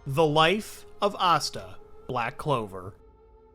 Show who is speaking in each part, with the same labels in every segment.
Speaker 1: The Life of Asta, Black Clover.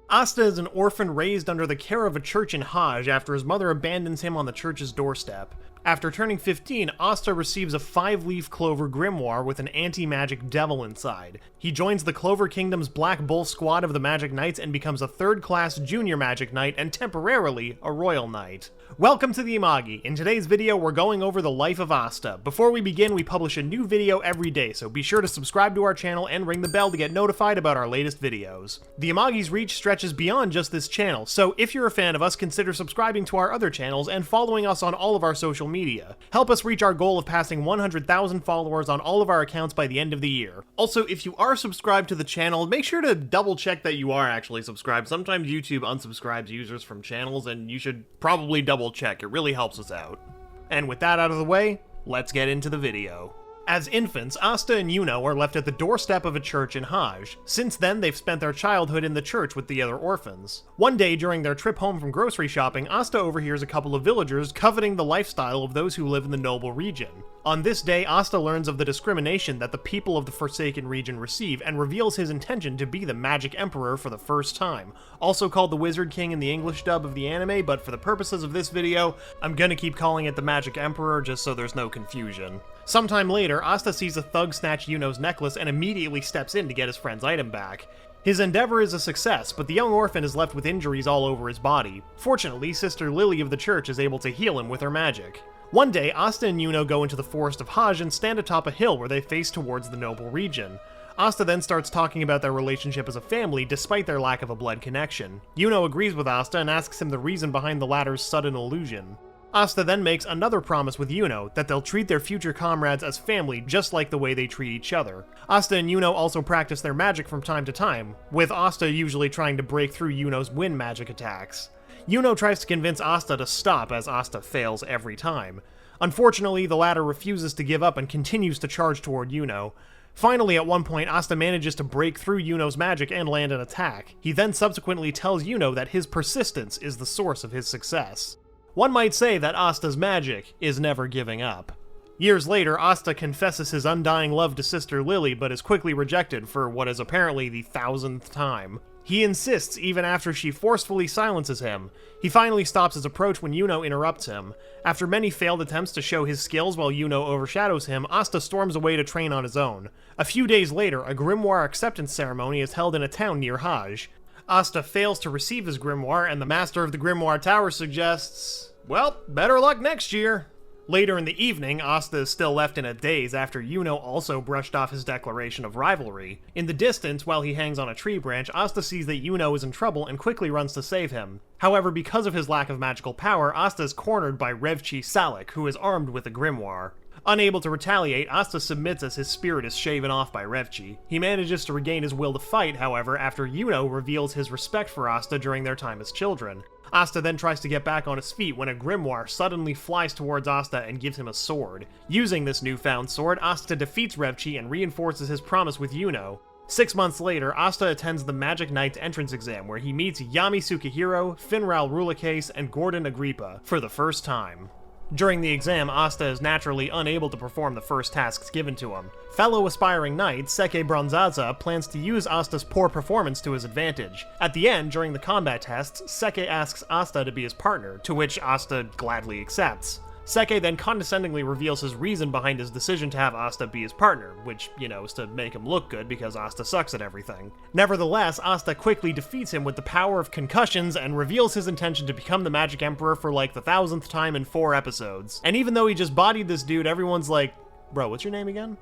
Speaker 1: Asta is an orphan raised under the care of a church in Hage after his mother abandons him on the church's doorstep. After turning 15, Asta receives a 5-leaf Clover grimoire with an anti-magic devil inside. He joins the Clover Kingdom's Black Bull squad of the Magic Knights and becomes a 3rd-class junior Magic Knight and temporarily a Royal Knight. Welcome to the Amagi. In today's video, we're going over the life of Asta. Before we begin, we publish a new video every day, so be sure to subscribe to our channel and ring the bell to get notified about our latest videos. The Amagi's reach stretches beyond just this channel, so if you're a fan of us, consider subscribing to our other channels and following us on all of our social media. Help us reach our goal of passing 100,000 followers on all of our accounts by the end of the year. Also, if you are subscribed to the channel, make sure to double check that you are actually subscribed. Sometimes YouTube unsubscribes users from channels, and you should probably double check. It really helps us out. And with that out of the way, let's get into the video. As infants, Asta and Yuno are left at the doorstep of a church in Hage. Since then, they've spent their childhood in the church with the other orphans. One day, during their trip home from grocery shopping, Asta overhears a couple of villagers coveting the lifestyle of those who live in the noble region. On this day, Asta learns of the discrimination that the people of the Forsaken region receive and reveals his intention to be the Magic Emperor for the first time, also called the Wizard King in the English dub of the anime, but for the purposes of this video, I'm gonna keep calling it the Magic Emperor just so there's no confusion. Sometime later, Asta sees a thug snatch Yuno's necklace and immediately steps in to get his friend's item back. His endeavor is a success, but the young orphan is left with injuries all over his body. Fortunately, Sister Lily of the church is able to heal him with her magic. One day, Asta and Yuno go into the forest of Hage and stand atop a hill where they face towards the noble region. Asta then starts talking about their relationship as a family despite their lack of a blood connection. Yuno agrees with Asta and asks him the reason behind the latter's sudden illusion. Asta then makes another promise with Yuno, that they'll treat their future comrades as family just like the way they treat each other. Asta and Yuno also practice their magic from time to time, with Asta usually trying to break through Yuno's wind magic attacks. Yuno tries to convince Asta to stop as Asta fails every time. Unfortunately, the latter refuses to give up and continues to charge toward Yuno. Finally, at one point, Asta manages to break through Yuno's magic and land an attack. He then subsequently tells Yuno that his persistence is the source of his success. One might say that Asta's magic is never giving up. Years later, Asta confesses his undying love to Sister Lily, but is quickly rejected for what is apparently the 1000th time. He insists even after she forcefully silences him. He finally stops his approach when Yuno interrupts him. After many failed attempts to show his skills while Yuno overshadows him, Asta storms away to train on his own. A few days later, a grimoire acceptance ceremony is held in a town near Hage. Asta fails to receive his grimoire, and the master of the grimoire tower suggests, well, better luck next year. Later in the evening, Asta is still left in a daze after Yuno also brushed off his declaration of rivalry. In the distance, while he hangs on a tree branch, Asta sees that Yuno is in trouble and quickly runs to save him. However, because of his lack of magical power, Asta is cornered by Revchi Salik, who is armed with a grimoire. Unable to retaliate, Asta submits as his spirit is shaven off by Revchi. He manages to regain his will to fight, however, after Yuno reveals his respect for Asta during their time as children. Asta then tries to get back on his feet when a grimoire suddenly flies towards Asta and gives him a sword. Using this newfound sword, Asta defeats Revchi and reinforces his promise with Yuno. 6 months later, Asta attends the Magic Knight's entrance exam where he meets Yami Tsukihiro, Finral Rulacase, and Gordon Agrippa for the first time. During the exam, Asta is naturally unable to perform the first tasks given to him. Fellow aspiring knight, Seke Bronzaza, plans to use Asta's poor performance to his advantage. At the end, during the combat tests, Seke asks Asta to be his partner, to which Asta gladly accepts. Seke then condescendingly reveals his reason behind his decision to have Asta be his partner, which, is to make him look good because Asta sucks at everything. Nevertheless, Asta quickly defeats him with the power of concussions and reveals his intention to become the Magic Emperor for like the 1000th time in 4 episodes. And even though he just bodied this dude, everyone's like, bro, what's your name again?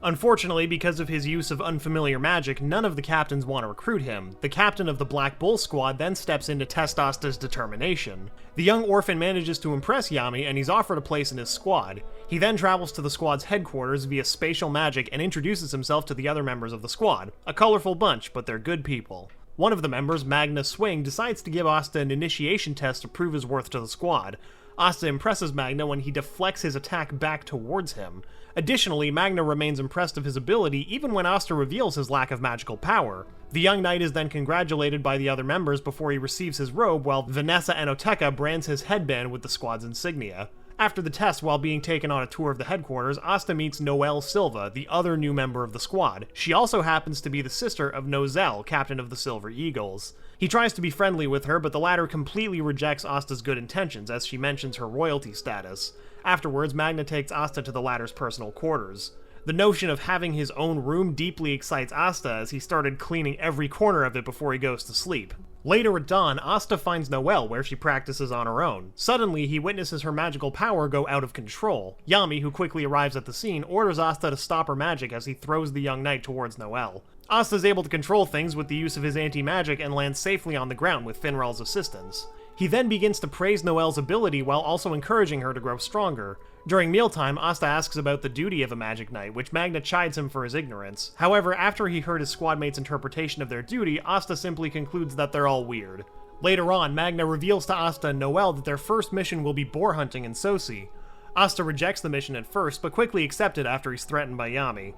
Speaker 1: Unfortunately, because of his use of unfamiliar magic, none of the captains want to recruit him. The captain of the Black Bull squad then steps in to test Asta's determination. The young orphan manages to impress Yami, and he's offered a place in his squad. He then travels to the squad's headquarters via spatial magic and introduces himself to the other members of the squad. A colorful bunch, but they're good people. One of the members, Magna Swing, decides to give Asta an initiation test to prove his worth to the squad. Asta impresses Magna when he deflects his attack back towards him. Additionally, Magna remains impressed of his ability even when Asta reveals his lack of magical power. The young knight is then congratulated by the other members before he receives his robe, while Vanessa and Oteka brands his headband with the squad's insignia. After the test, while being taken on a tour of the headquarters, Asta meets Noelle Silva, the other new member of the squad. She also happens to be the sister of Nozel, captain of the Silver Eagles. He tries to be friendly with her, but the latter completely rejects Asta's good intentions as she mentions her royalty status. Afterwards, Magna takes Asta to the latter's personal quarters. The notion of having his own room deeply excites Asta as he started cleaning every corner of it before he goes to sleep. Later at dawn, Asta finds Noelle where she practices on her own. Suddenly, he witnesses her magical power go out of control. Yami, who quickly arrives at the scene, orders Asta to stop her magic as he throws the young knight towards Noelle. Asta is able to control things with the use of his anti-magic and lands safely on the ground with Finral's assistance. He then begins to praise Noelle's ability while also encouraging her to grow stronger. During mealtime, Asta asks about the duty of a magic knight, which Magna chides him for his ignorance. However, after he heard his squadmate's interpretation of their duty, Asta simply concludes that they're all weird. Later on, Magna reveals to Asta and Noelle that their first mission will be boar hunting in Sosi. Asta rejects the mission at first, but quickly accepts it after he's threatened by Yami.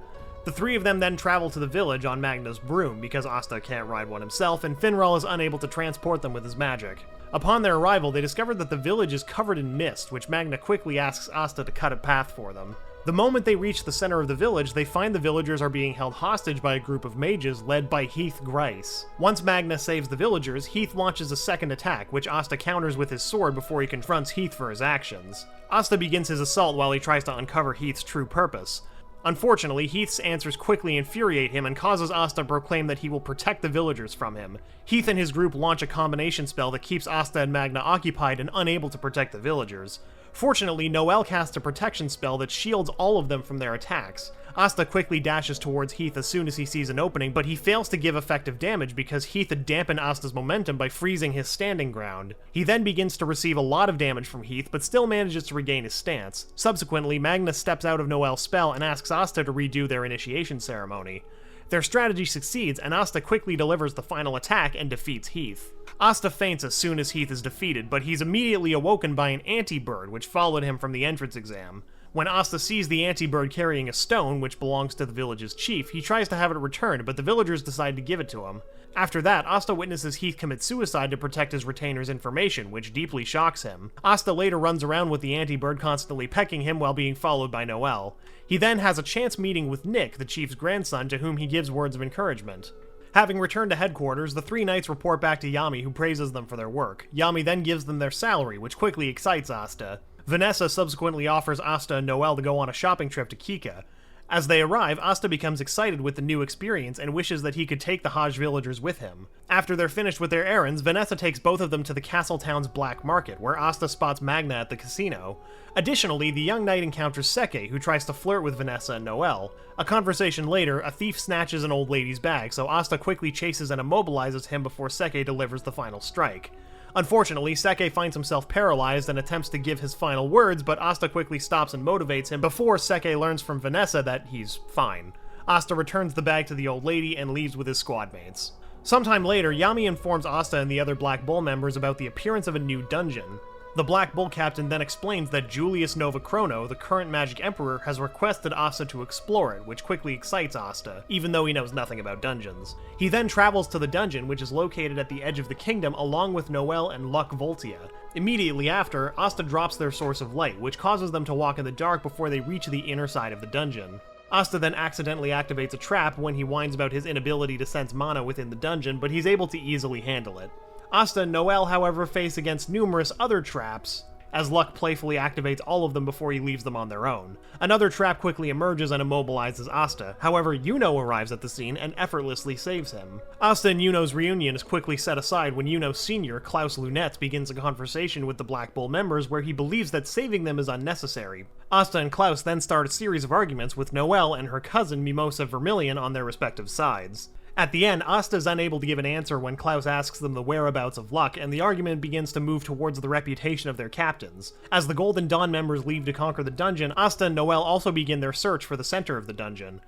Speaker 1: The three of them then travel to the village on Magna's broom, because Asta can't ride one himself, and Finral is unable to transport them with his magic. Upon their arrival, they discover that the village is covered in mist, which Magna quickly asks Asta to cut a path for them. The moment they reach the center of the village, they find the villagers are being held hostage by a group of mages led by Heath Grice. Once Magna saves the villagers, Heath launches a second attack, which Asta counters with his sword before he confronts Heath for his actions. Asta begins his assault while he tries to uncover Heath's true purpose. Unfortunately, Heath's answers quickly infuriate him and causes Asta to proclaim that he will protect the villagers from him. Heath and his group launch a combination spell that keeps Asta and Magna occupied and unable to protect the villagers. Fortunately, Noelle casts a protection spell that shields all of them from their attacks. Asta quickly dashes towards Heath as soon as he sees an opening, but he fails to give effective damage because Heath had dampened Asta's momentum by freezing his standing ground. He then begins to receive a lot of damage from Heath, but still manages to regain his stance. Subsequently, Magna steps out of Noelle's spell and asks Asta to redo their initiation ceremony. Their strategy succeeds, and Asta quickly delivers the final attack and defeats Heath. Asta faints as soon as Heath is defeated, but he's immediately awoken by an anti-bird which followed him from the entrance exam. When Asta sees the anti-bird carrying a stone, which belongs to the village's chief, he tries to have it returned, but the villagers decide to give it to him. After that, Asta witnesses Heath commit suicide to protect his retainer's information, which deeply shocks him. Asta later runs around with the anti-bird constantly pecking him while being followed by Noelle. He then has a chance meeting with Nick, the chief's grandson, to whom he gives words of encouragement. Having returned to headquarters, the three knights report back to Yami, who praises them for their work. Yami then gives them their salary, which quickly excites Asta. Vanessa subsequently offers Asta and Noelle to go on a shopping trip to Kika. As they arrive, Asta becomes excited with the new experience and wishes that he could take the Hage villagers with him. After they're finished with their errands, Vanessa takes both of them to the castle town's black market, where Asta spots Magna at the casino. Additionally, the young knight encounters Seke, who tries to flirt with Vanessa and Noelle. A conversation later, a thief snatches an old lady's bag, so Asta quickly chases and immobilizes him before Seke delivers the final strike. Unfortunately, Seke finds himself paralyzed and attempts to give his final words, but Asta quickly stops and motivates him before Seke learns from Vanessa that he's fine. Asta returns the bag to the old lady and leaves with his squad mates. Sometime later, Yami informs Asta and the other Black Bull members about the appearance of a new dungeon. The Black Bull captain then explains that Julius Novachrono, the current Magic Emperor, has requested Asta to explore it, which quickly excites Asta, even though he knows nothing about dungeons. He then travels to the dungeon, which is located at the edge of the kingdom, along with Noelle and Luck Voltia. Immediately after, Asta drops their source of light, which causes them to walk in the dark before they reach the inner side of the dungeon. Asta then accidentally activates a trap when he whines about his inability to sense mana within the dungeon, but he's able to easily handle it. Asta and Noelle, however, face against numerous other traps, as Luck playfully activates all of them before he leaves them on their own. Another trap quickly emerges and immobilizes Asta. However, Yuno arrives at the scene and effortlessly saves him. Asta and Yuno's reunion is quickly set aside when Yuno's senior, Klaus Lunetz, begins a conversation with the Black Bull members where he believes that saving them is unnecessary. Asta and Klaus then start a series of arguments with Noelle and her cousin Mimosa Vermilion on their respective sides. At the end, Asta is unable to give an answer when Klaus asks them the whereabouts of Luck, and the argument begins to move towards the reputation of their captains. As the Golden Dawn members leave to conquer the dungeon, Asta and Noelle also begin their search for the center of the dungeon.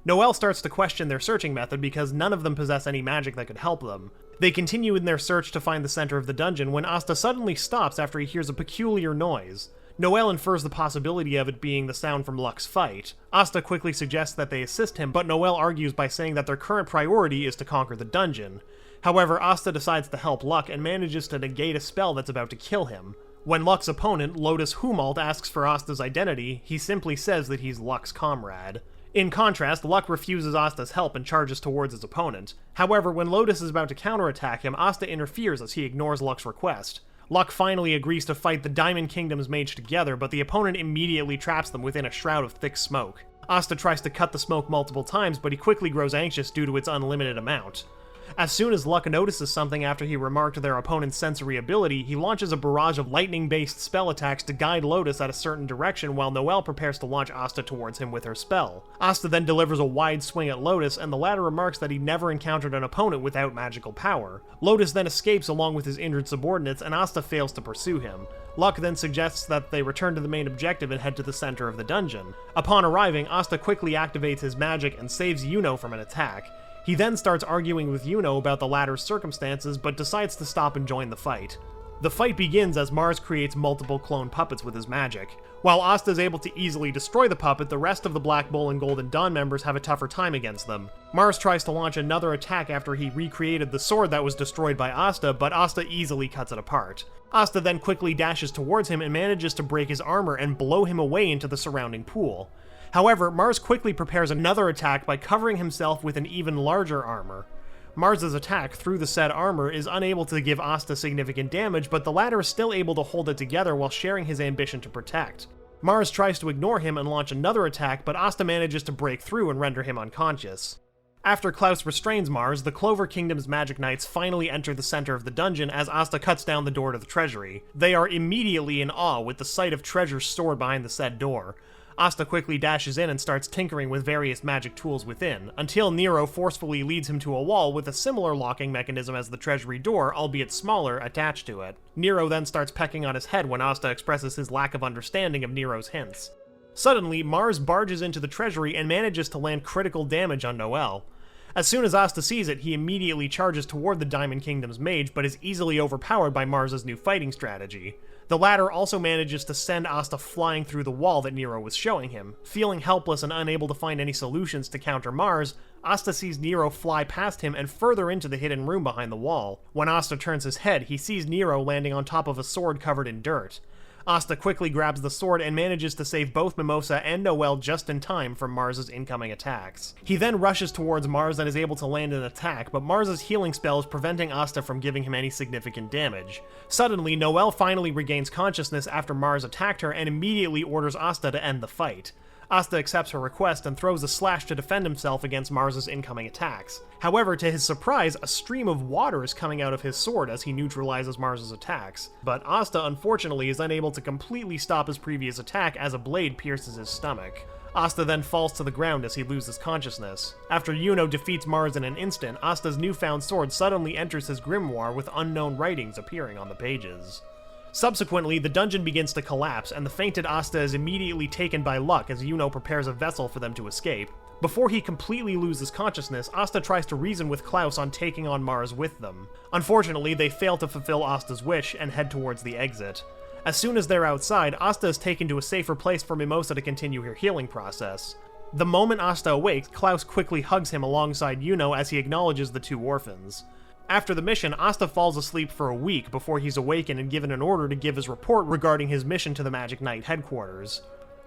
Speaker 1: Noelle starts to question their searching method because none of them possess any magic that could help them. They continue in their search to find the center of the dungeon when Asta suddenly stops after he hears a peculiar noise. Noel infers the possibility of it being the sound from Luck's fight. Asta quickly suggests that they assist him, but Noel argues by saying that their current priority is to conquer the dungeon. However, Asta decides to help Luck and manages to negate a spell that's about to kill him. When Luck's opponent, Lotus Humalt, asks for Asta's identity, he simply says that he's Luck's comrade. In contrast, Luck refuses Asta's help and charges towards his opponent. However, when Lotus is about to counterattack him, Asta interferes as he ignores Luck's request. Luck finally agrees to fight the Diamond Kingdom's mage together, but the opponent immediately traps them within a shroud of thick smoke. Asta tries to cut the smoke multiple times, but he quickly grows anxious due to its unlimited amount. As soon as Luck notices something after he remarked their opponent's sensory ability, he launches a barrage of lightning-based spell attacks to guide Lotus at a certain direction while Noel prepares to launch Asta towards him with her spell. Asta then delivers a wide swing at Lotus, and the latter remarks that he never encountered an opponent without magical power. Lotus then escapes along with his injured subordinates, and Asta fails to pursue him. Luck then suggests that they return to the main objective and head to the center of the dungeon. Upon arriving, Asta quickly activates his magic and saves Yuno from an attack. He then starts arguing with Yuno about the latter's circumstances, but decides to stop and join the fight. The fight begins as Mars creates multiple clone puppets with his magic. While Asta is able to easily destroy the puppet, the rest of the Black Bull and Golden Dawn members have a tougher time against them. Mars tries to launch another attack after he recreated the sword that was destroyed by Asta, but Asta easily cuts it apart. Asta then quickly dashes towards him and manages to break his armor and blow him away into the surrounding pool. However, Mars quickly prepares another attack by covering himself with an even larger armor. Mars's attack through the said armor is unable to give Asta significant damage, but the latter is still able to hold it together while sharing his ambition to protect. Mars tries to ignore him and launch another attack, but Asta manages to break through and render him unconscious. After Klaus restrains Mars, the Clover Kingdom's magic knights finally enter the center of the dungeon as Asta cuts down the door to the treasury. They are immediately in awe with the sight of treasures stored behind the said door. Asta quickly dashes in and starts tinkering with various magic tools within, until Nero forcefully leads him to a wall with a similar locking mechanism as the treasury door, albeit smaller, attached to it. Nero then starts pecking on his head when Asta expresses his lack of understanding of Nero's hints. Suddenly, Mars barges into the treasury and manages to land critical damage on Noel. As soon as Asta sees it, he immediately charges toward the Diamond Kingdom's mage, but is easily overpowered by Mars's new fighting strategy. The latter also manages to send Asta flying through the wall that Nero was showing him. Feeling helpless and unable to find any solutions to counter Mars, Asta sees Nero fly past him and further into the hidden room behind the wall. When Asta turns his head, he sees Nero landing on top of a sword covered in dirt. Asta quickly grabs the sword and manages to save both Mimosa and Noel just in time from Mars's incoming attacks. He then rushes towards Mars and is able to land an attack, but Mars's healing spell is preventing Asta from giving him any significant damage. Suddenly, Noel finally regains consciousness after Mars attacked her and immediately orders Asta to end the fight. Asta accepts her request and throws a slash to defend himself against Mars's incoming attacks. However, to his surprise, a stream of water is coming out of his sword as he neutralizes Mars's attacks. But Asta, unfortunately, is unable to completely stop his previous attack as a blade pierces his stomach. Asta then falls to the ground as he loses consciousness. After Yuno defeats Mars in an instant, Asta's newfound sword suddenly enters his grimoire with unknown writings appearing on the pages. Subsequently, the dungeon begins to collapse, and the fainted Asta is immediately taken by Luck as Yuno prepares a vessel for them to escape. Before he completely loses consciousness, Asta tries to reason with Klaus on taking on Mars with them. Unfortunately, they fail to fulfill Asta's wish and head towards the exit. As soon as they're outside, Asta is taken to a safer place for Mimosa to continue her healing process. The moment Asta awakes, Klaus quickly hugs him alongside Yuno as he acknowledges the two orphans. After the mission, Asta falls asleep for a week before he's awakened and given an order to give his report regarding his mission to the Magic Knight headquarters.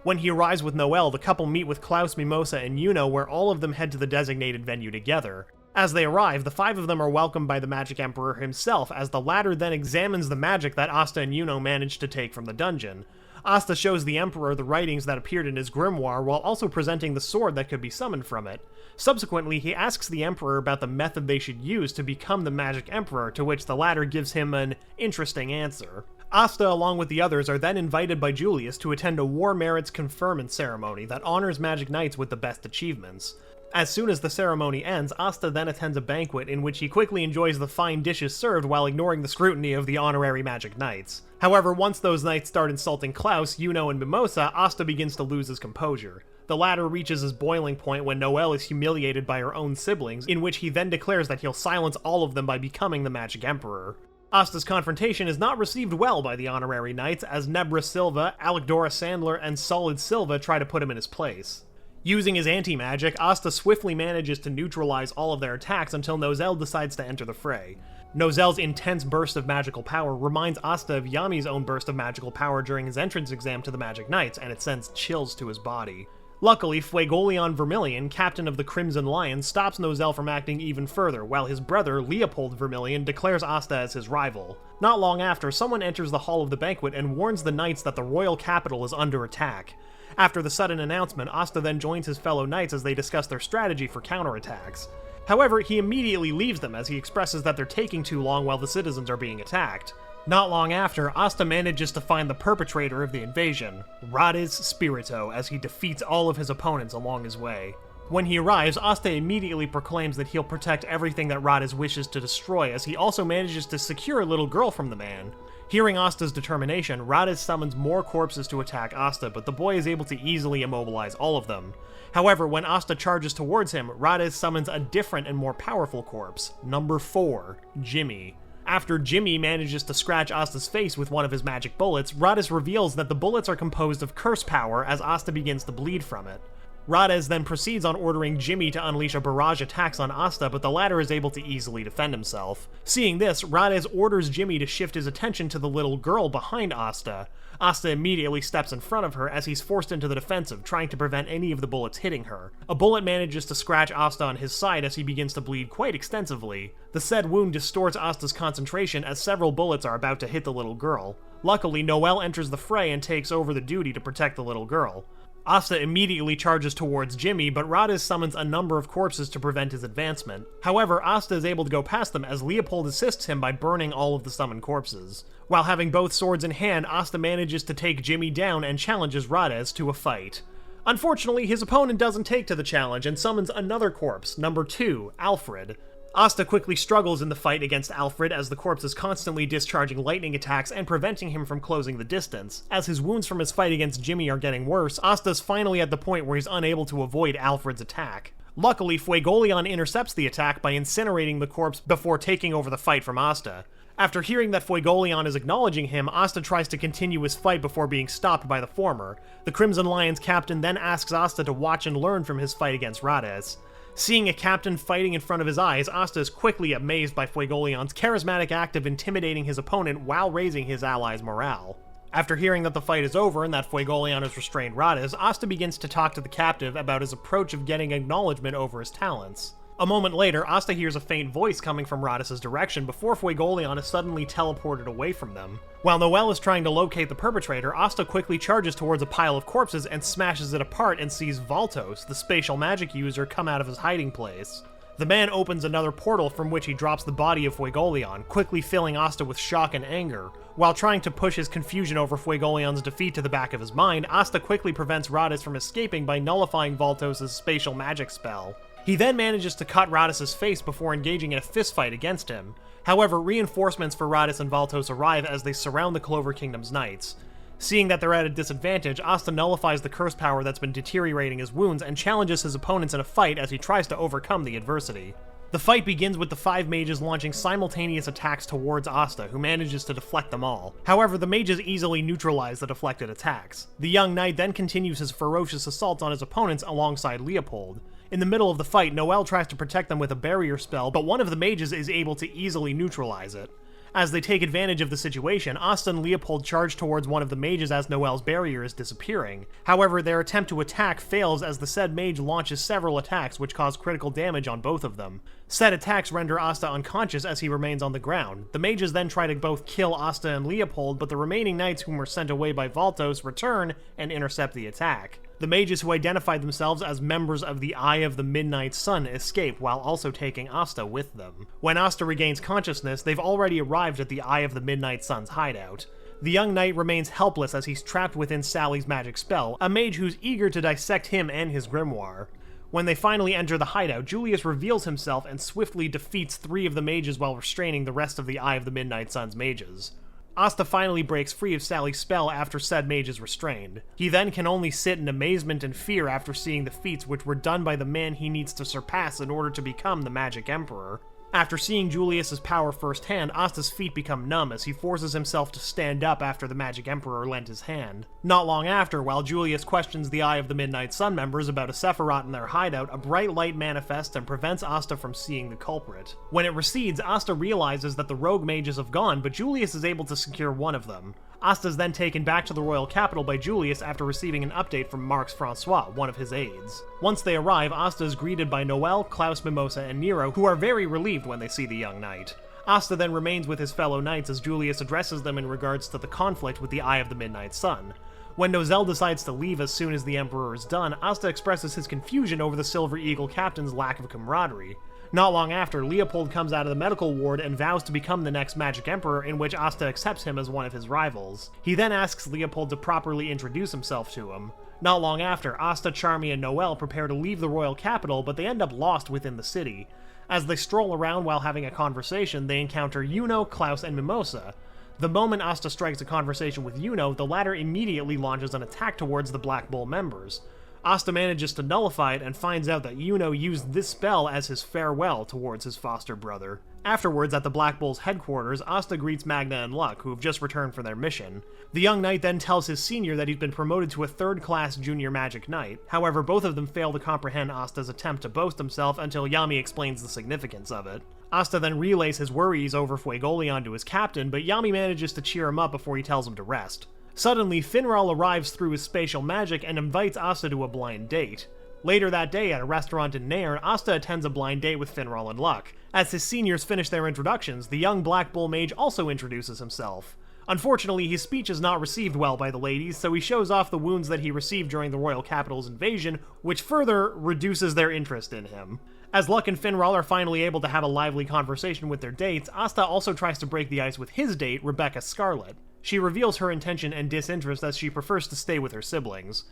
Speaker 1: When he arrives with Noel, the couple meet with Klaus, Mimosa, and Yuno, where all of them head to the designated venue together. As they arrive, the five of them are welcomed by the Magic Emperor himself, as the latter then examines the magic that Asta and Yuno managed to take from the dungeon. Asta shows the Emperor the writings that appeared in his grimoire while also presenting the sword that could be summoned from it. Subsequently, he asks the Emperor about the method they should use to become the Magic Emperor, to which the latter gives him an interesting answer. Asta, along with the others, are then invited by Julius to attend a War Merits Conferment ceremony that honors Magic Knights with the best achievements. As soon as the ceremony ends, Asta then attends a banquet in which he quickly enjoys the fine dishes served while ignoring the scrutiny of the honorary Magic Knights. However, once those knights start insulting Klaus, Yuno, and Mimosa, Asta begins to lose his composure. The latter reaches his boiling point when Noelle is humiliated by her own siblings, in which he then declares that he'll silence all of them by becoming the Magic Emperor. Asta's confrontation is not received well by the honorary knights, as Nebra Silva, Alec-Dora Sandler, and Solid Silva try to put him in his place. Using his anti-magic, Asta swiftly manages to neutralize all of their attacks until Nozel decides to enter the fray. Nozel's intense burst of magical power reminds Asta of Yami's own burst of magical power during his entrance exam to the Magic Knights, and it sends chills to his body. Luckily, Fuegoleon Vermilion, captain of the Crimson Lions, stops Nozel from acting even further, while his brother, Leopold Vermilion, declares Asta as his rival. Not long after, someone enters the hall of the banquet and warns the knights that the royal capital is under attack. After the sudden announcement, Asta then joins his fellow knights as they discuss their strategy for counterattacks. However, he immediately leaves them as he expresses that they're taking too long while the citizens are being attacked. Not long after, Asta manages to find the perpetrator of the invasion, Rades Spirito, as he defeats all of his opponents along his way. When he arrives, Asta immediately proclaims that he'll protect everything that Rades wishes to destroy, as he also manages to secure a little girl from the man. Hearing Asta's determination, Rades summons more corpses to attack Asta, but the boy is able to easily immobilize all of them. However, when Asta charges towards him, Rades summons a different and more powerful corpse, number 4, Jimmy. After Jimmy manages to scratch Asta's face with one of his magic bullets, Rades reveals that the bullets are composed of curse power as Asta begins to bleed from it. Rades then proceeds on ordering Jimmy to unleash a barrage attacks on Asta, but the latter is able to easily defend himself. Seeing this, Rades orders Jimmy to shift his attention to the little girl behind Asta. Asta immediately steps in front of her as he's forced into the defensive, trying to prevent any of the bullets hitting her. A bullet manages to scratch Asta on his side as he begins to bleed quite extensively. The said wound distorts Asta's concentration as several bullets are about to hit the little girl. Luckily, Noelle enters the fray and takes over the duty to protect the little girl. Asta immediately charges towards Jimmy, but Rades summons a number of corpses to prevent his advancement. However, Asta is able to go past them as Leopold assists him by burning all of the summoned corpses. While having both swords in hand, Asta manages to take Jimmy down and challenges Rades to a fight. Unfortunately, his opponent doesn't take to the challenge and summons another corpse, number 2, Alfred. Asta quickly struggles in the fight against Alfred as the corpse is constantly discharging lightning attacks and preventing him from closing the distance. As his wounds from his fight against Jimmy are getting worse, Asta's finally at the point where he's unable to avoid Alfred's attack. Luckily, Fuegoleon intercepts the attack by incinerating the corpse before taking over the fight from Asta. After hearing that Fuegoleon is acknowledging him, Asta tries to continue his fight before being stopped by the former. The Crimson Lions captain then asks Asta to watch and learn from his fight against Rades. Seeing a captain fighting in front of his eyes, Asta is quickly amazed by Fuegoleon's charismatic act of intimidating his opponent while raising his allies' morale. After hearing that the fight is over and that Fuegoleon has restrained Rades, Asta begins to talk to the captive about his approach of getting acknowledgement over his talents. A moment later, Asta hears a faint voice coming from Rades' direction before Fuegoleon is suddenly teleported away from them. While Noelle is trying to locate the perpetrator, Asta quickly charges towards a pile of corpses and smashes it apart and sees Valtos, the spatial magic user, come out of his hiding place. The man opens another portal from which he drops the body of Fuegoleon, quickly filling Asta with shock and anger. While trying to push his confusion over Fuegoleon's defeat to the back of his mind, Asta quickly prevents Rades from escaping by nullifying Valtos' spatial magic spell. He then manages to cut Rades' face before engaging in a fistfight against him. However, reinforcements for Rades and Valtos arrive as they surround the Clover Kingdom's knights. Seeing that they're at a disadvantage, Asta nullifies the curse power that's been deteriorating his wounds and challenges his opponents in a fight as he tries to overcome the adversity. The fight begins with the 5 mages launching simultaneous attacks towards Asta, who manages to deflect them all. However, the mages easily neutralize the deflected attacks. The young knight then continues his ferocious assaults on his opponents alongside Leopold. In the middle of the fight, Noelle tries to protect them with a barrier spell, but one of the mages is able to easily neutralize it. As they take advantage of the situation, Asta and Leopold charge towards one of the mages as Noelle's barrier is disappearing. However, their attempt to attack fails as the said mage launches several attacks which cause critical damage on both of them. Said attacks render Asta unconscious as he remains on the ground. The mages then try to both kill Asta and Leopold, but the remaining knights whom were sent away by Valtos return and intercept the attack. The mages who identified themselves as members of the Eye of the Midnight Sun escape while also taking Asta with them. When Asta regains consciousness, they've already arrived at the Eye of the Midnight Sun's hideout. The young knight remains helpless as he's trapped within Sally's magic spell, a mage who's eager to dissect him and his grimoire. When they finally enter the hideout, Julius reveals himself and swiftly defeats 3 of the mages while restraining the rest of the Eye of the Midnight Sun's mages. Asta finally breaks free of Sally's spell after said mage is restrained. He then can only sit in amazement and fear after seeing the feats which were done by the man he needs to surpass in order to become the Magic Emperor. After seeing Julius's power firsthand, Asta's feet become numb as he forces himself to stand up after the Magic Emperor lent his hand. Not long after, while Julius questions the Eye of the Midnight Sun members about a Sephiroth in their hideout, a bright light manifests and prevents Asta from seeing the culprit. When it recedes, Asta realizes that the rogue mages have gone, but Julius is able to secure one of them. Asta is then taken back to the royal capital by Julius after receiving an update from Marx Francois, one of his aides. Once they arrive, Asta is greeted by Noel, Klaus, Mimosa, and Nero, who are very relieved when they see the young knight. Asta then remains with his fellow knights as Julius addresses them in regards to the conflict with the Eye of the Midnight Sun. When Nozel decides to leave as soon as the Emperor is done, Asta expresses his confusion over the Silver Eagle captain's lack of camaraderie. Not long after, Leopold comes out of the medical ward and vows to become the next Magic Emperor, in which Asta accepts him as one of his rivals. He then asks Leopold to properly introduce himself to him. Not long after, Asta, Charmy, and Noel prepare to leave the royal capital, but they end up lost within the city. As they stroll around while having a conversation, they encounter Yuno, Klaus, and Mimosa. The moment Asta strikes a conversation with Yuno, the latter immediately launches an attack towards the Black Bull members. Asta manages to nullify it and finds out that Yuno used this spell as his farewell towards his foster brother. Afterwards, at the Black Bull's headquarters, Asta greets Magna and Luck, who have just returned from their mission. The young knight then tells his senior that he's been promoted to a third-class junior magic knight. However, both of them fail to comprehend Asta's attempt to boast himself until Yami explains the significance of it. Asta then relays his worries over Fuegoleon to his captain, but Yami manages to cheer him up before he tells him to rest. Suddenly, Finral arrives through his spatial magic and invites Asta to a blind date. Later that day, at a restaurant in Nairn, Asta attends a blind date with Finral and Luck. As his seniors finish their introductions, the young Black Bull mage also introduces himself. Unfortunately, his speech is not received well by the ladies, so he shows off the wounds that he received during the royal capital's invasion, which further reduces their interest in him. As Luck and Finral are finally able to have a lively conversation with their dates, Asta also tries to break the ice with his date, Rebecca Scarlet. She reveals her intention and disinterest as she prefers to stay with her siblings.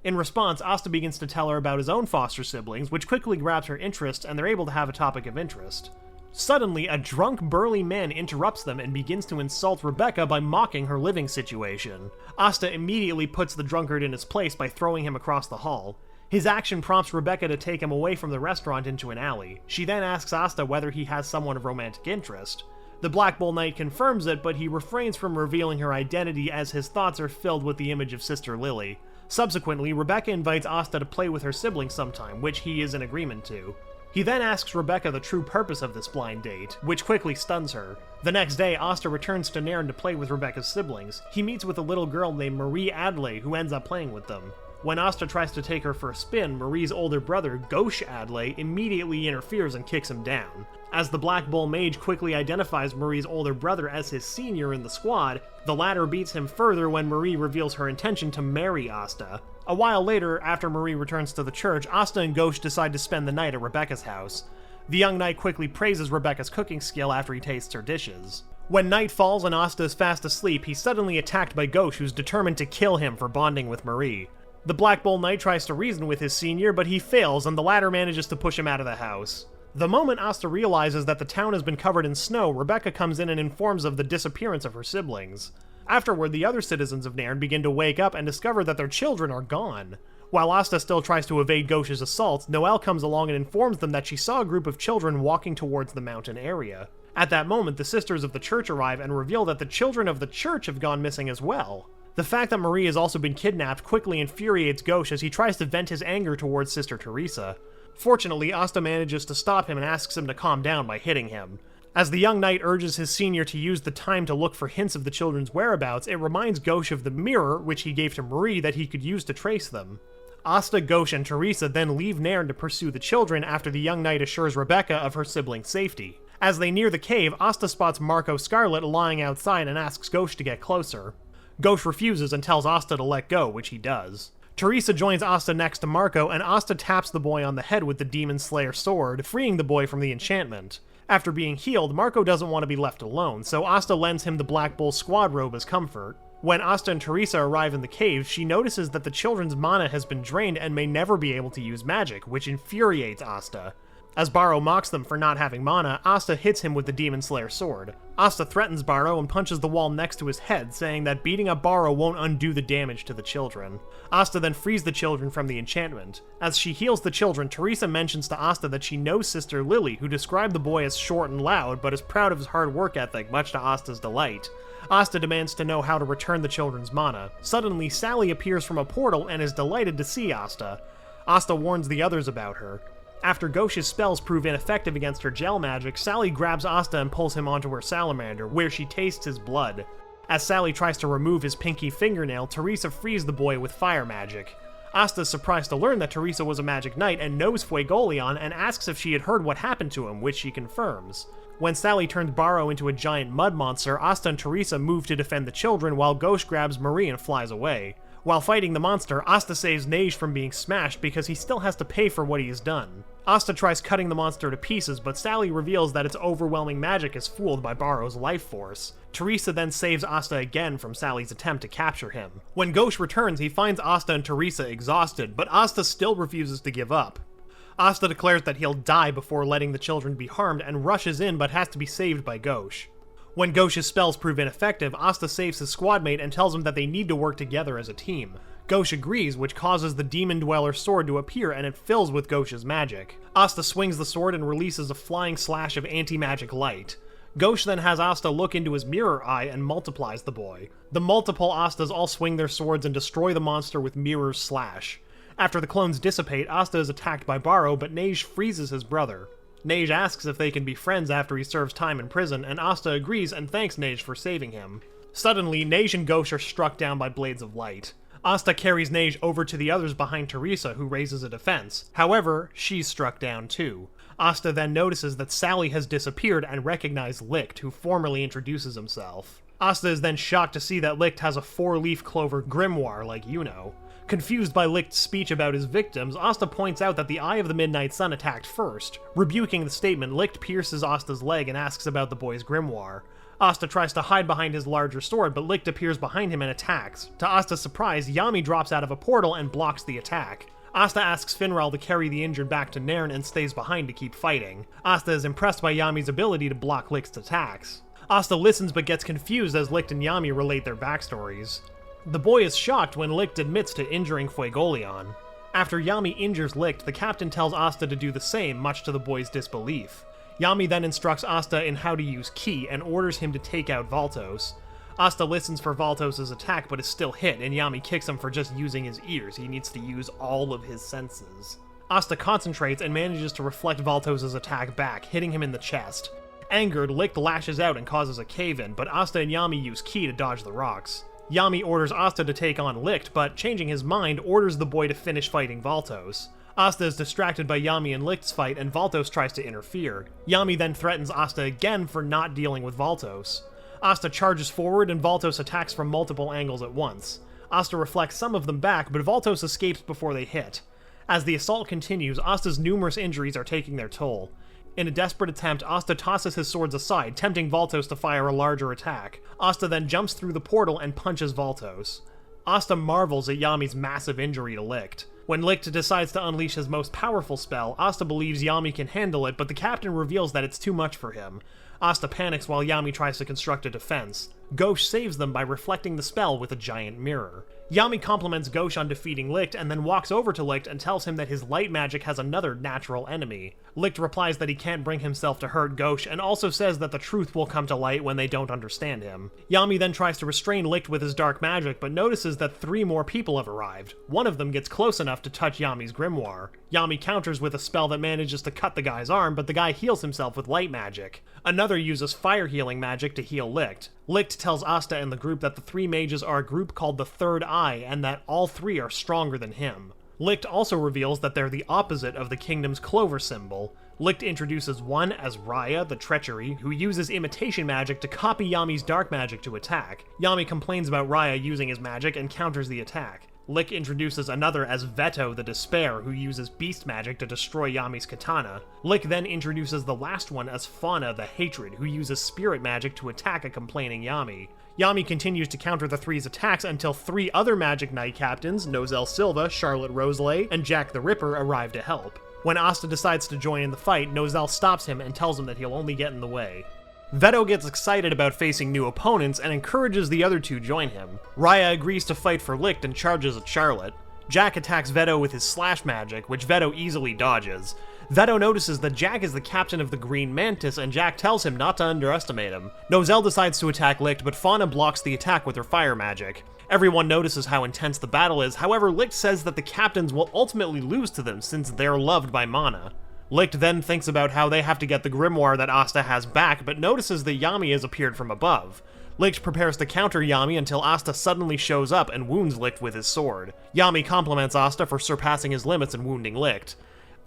Speaker 1: In response, Asta begins to tell her about his own foster siblings, which quickly grabs her interest, and they're able to have a topic of interest. Suddenly, a drunk, burly man interrupts them and begins to insult Rebecca by mocking her living situation. Asta immediately puts the drunkard in his place by throwing him across the hall. His action prompts Rebecca to take him away from the restaurant into an alley. She then asks Asta whether he has someone of romantic interest. The Black Bull Knight confirms it, but he refrains from revealing her identity as his thoughts are filled with the image of Sister Lily. Subsequently, Rebecca invites Asta to play with her siblings sometime, which he is in agreement to. He then asks Rebecca the true purpose of this blind date, which quickly stuns her. The next day, Asta returns to Nairn to play with Rebecca's siblings. He meets with a little girl named Marie Adley, who ends up playing with them. When Asta tries to take her for a spin, Marie's older brother, Gauche Adley, immediately interferes and kicks him down. As the Black Bull mage quickly identifies Marie's older brother as his senior in the squad, the latter beats him further when Marie reveals her intention to marry Asta. A while later, after Marie returns to the church, Asta and Gauche decide to spend the night at Rebecca's house. The young knight quickly praises Rebecca's cooking skill after he tastes her dishes. When night falls and Asta is fast asleep, he's suddenly attacked by Gauche, who's determined to kill him for bonding with Marie. The Black Bull Knight tries to reason with his senior, but he fails, and the latter manages to push him out of the house. The moment Asta realizes that the town has been covered in snow, Rebecca comes in and informs of the disappearance of her siblings. Afterward, the other citizens of Nairn begin to wake up and discover that their children are gone. While Asta still tries to evade Gauche's assaults, Noelle comes along and informs them that she saw a group of children walking towards the mountain area. At that moment, the sisters of the church arrive and reveal that the children of the church have gone missing as well. The fact that Marie has also been kidnapped quickly infuriates Gauche as he tries to vent his anger towards Sister Teresa. Fortunately, Asta manages to stop him and asks him to calm down by hitting him. As the young knight urges his senior to use the time to look for hints of the children's whereabouts, it reminds Gauche of the mirror which he gave to Marie that he could use to trace them. Asta, Gauche, and Teresa then leave Nairn to pursue the children after the young knight assures Rebecca of her siblings' safety. As they near the cave, Asta spots Marco Scarlet lying outside and asks Gauche to get closer. Gauche refuses and tells Asta to let go, which he does. Teresa joins Asta next to Marco, and Asta taps the boy on the head with the Demon Slayer sword, freeing the boy from the enchantment. After being healed, Marco doesn't want to be left alone, so Asta lends him the Black Bull squad robe as comfort. When Asta and Teresa arrive in the cave, she notices that the children's mana has been drained and may never be able to use magic, which infuriates Asta. As Barrow mocks them for not having mana, Asta hits him with the Demon Slayer sword. Asta threatens Barrow and punches the wall next to his head, saying that beating up Barrow won't undo the damage to the children. Asta then frees the children from the enchantment. As she heals the children, Teresa mentions to Asta that she knows Sister Lily, who described the boy as short and loud, but is proud of his hard work ethic, much to Asta's delight. Asta demands to know how to return the children's mana. Suddenly, Sally appears from a portal and is delighted to see Asta. Asta warns the others about her. After Ghosh's spells prove ineffective against her gel magic, Sally grabs Asta and pulls him onto her salamander, where she tastes his blood. As Sally tries to remove his pinky fingernail, Teresa frees the boy with fire magic. Asta is surprised to learn that Teresa was a magic knight and knows Fuegoleon, and asks if she had heard what happened to him, which she confirms. When Sally turns Barrow into a giant mud monster, Asta and Teresa move to defend the children while Ghosh grabs Marie and flies away. While fighting the monster, Asta saves Hage from being smashed because he still has to pay for what he has done. Asta tries cutting the monster to pieces, but Sally reveals that its overwhelming magic is fooled by Barrow's life force. Teresa then saves Asta again from Sally's attempt to capture him. When Ghosh returns, he finds Asta and Teresa exhausted, but Asta still refuses to give up. Asta declares that he'll die before letting the children be harmed and rushes in but has to be saved by Ghosh. When Ghosh's spells prove ineffective, Asta saves his squadmate and tells him that they need to work together as a team. Ghosh agrees, which causes the Demon Dweller's sword to appear, and it fills with Ghosh's magic. Asta swings the sword and releases a flying slash of anti-magic light. Ghosh then has Asta look into his mirror eye and multiplies the boy. The multiple Astas all swing their swords and destroy the monster with Mirror's slash. After the clones dissipate, Asta is attacked by Barrow, but Hage freezes his brother. Hage asks if they can be friends after he serves time in prison, and Asta agrees and thanks Hage for saving him. Suddenly, Hage and Ghosh are struck down by blades of light. Asta carries Hage over to the others behind Teresa, who raises a defense. However, she's struck down too. Asta then notices that Sally has disappeared and recognizes Licht, who formally introduces himself. Asta is then shocked to see that Licht has a 4-leaf clover grimoire like you know. Confused by Licht's speech about his victims, Asta points out that the Eye of the Midnight Sun attacked first. Rebuking the statement, Licht pierces Asta's leg and asks about the boy's grimoire. Asta tries to hide behind his larger sword, but Licht appears behind him and attacks. To Asta's surprise, Yami drops out of a portal and blocks the attack. Asta asks Finral to carry the injured back to Nairn and stays behind to keep fighting. Asta is impressed by Yami's ability to block Licht's attacks. Asta listens but gets confused as Licht and Yami relate their backstories. The boy is shocked when Licht admits to injuring Fuegoleon. After Yami injures Licht, the captain tells Asta to do the same, much to the boy's disbelief. Yami then instructs Asta in how to use Ki and orders him to take out Valtos. Asta listens for Valtos' attack but is still hit, and Yami kicks him for just using his ears. He needs to use all of his senses. Asta concentrates and manages to reflect Valtos' attack back, hitting him in the chest. Angered, Licht lashes out and causes a cave-in, but Asta and Yami use Ki to dodge the rocks. Yami orders Asta to take on Licht, but changing his mind, orders the boy to finish fighting Valtos. Asta is distracted by Yami and Licht's fight, and Valtos tries to interfere. Yami then threatens Asta again for not dealing with Valtos. Asta charges forward, and Valtos attacks from multiple angles at once. Asta reflects some of them back, but Valtos escapes before they hit. As the assault continues, Asta's numerous injuries are taking their toll. In a desperate attempt, Asta tosses his swords aside, tempting Valtos to fire a larger attack. Asta then jumps through the portal and punches Valtos. Asta marvels at Yami's massive injury to Licht. When Licht decides to unleash his most powerful spell, Asta believes Yami can handle it, but the captain reveals that it's too much for him. Asta panics while Yami tries to construct a defense. Ghosh saves them by reflecting the spell with a giant mirror. Yami compliments Ghosh on defeating Licht and then walks over to Licht and tells him that his light magic has another natural enemy. Licht replies that he can't bring himself to hurt Ghosh and also says that the truth will come to light when they don't understand him. Yami then tries to restrain Licht with his dark magic but notices that 3 more people have arrived. One of them gets close enough to touch Yami's grimoire. Yami counters with a spell that manages to cut the guy's arm, but the guy heals himself with light magic. Another uses fire healing magic to heal Licht. Licht tells Asta and the group that the 3 mages are a group called the Third Eye and that all 3 are stronger than him. Licht also reveals that they're the opposite of the kingdom's Clover symbol. Licht introduces one as Raya, the Treachery, who uses imitation magic to copy Yami's dark magic to attack. Yami complains about Raya using his magic and counters the attack. Licht introduces another as Veto, the Despair, who uses beast magic to destroy Yami's katana. Licht then introduces the last one as Fauna, the Hatred, who uses spirit magic to attack a complaining Yami. Yami continues to counter the 3's attacks until 3 other Magic Knight captains, Nozel Silva, Charlotte Roselay, and Jack the Ripper arrive to help. When Asta decides to join in the fight, Nozel stops him and tells him that he'll only get in the way. Veto gets excited about facing new opponents and encourages the other two join him. Raya agrees to fight for Licht and charges at Charlotte. Jack attacks Veto with his slash magic, which Veto easily dodges. Veto notices that Jack is the captain of the Green Mantis, and Jack tells him not to underestimate him. Nozel decides to attack Licht, but Fauna blocks the attack with her fire magic. Everyone notices how intense the battle is, however Licht says that the captains will ultimately lose to them since they're loved by Mana. Licht then thinks about how they have to get the grimoire that Asta has back, but notices that Yami has appeared from above. Licht prepares to counter Yami until Asta suddenly shows up and wounds Licht with his sword. Yami compliments Asta for surpassing his limits and wounding Licht.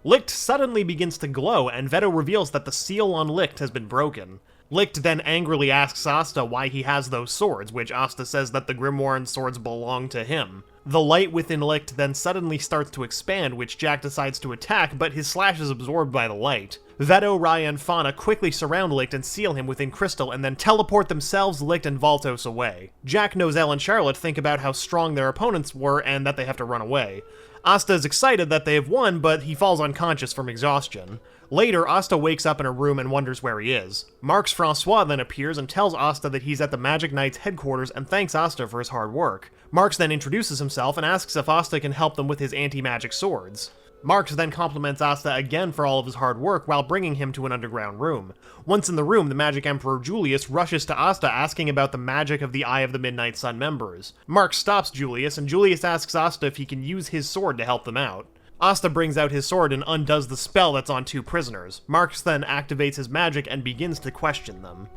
Speaker 1: Licht suddenly begins to glow, and Veto reveals that the seal on Licht has been broken. Licht then angrily asks Asta why he has those swords, which Asta says that the grimoire and swords belong to him. The light within Licht then suddenly starts to expand, which Jack decides to attack, but his slash is absorbed by the light. Veto, Raya, and Fauna quickly surround Licht and seal him within Crystal, and then teleport themselves, Licht, and Valtos away. Jack, Nozel, and Charlotte think about how strong their opponents were and that they have to run away. Asta is excited that they have won, but he falls unconscious from exhaustion. Later, Asta wakes up in her room and wonders where he is. Marx Francois then appears and tells Asta that he's at the Magic Knight's headquarters and thanks Asta for his hard work. Marx then introduces himself and asks if Asta can help them with his anti-magic swords. Marx then compliments Asta again for all of his hard work while bringing him to an underground room. Once in the room, the Magic Emperor Julius rushes to Asta asking about the magic of the Eye of the Midnight Sun members. Marx stops Julius, and Julius asks Asta if he can use his sword to help them out. Asta brings out his sword and undoes the spell that's on two prisoners. Marx then activates his magic and begins to question them.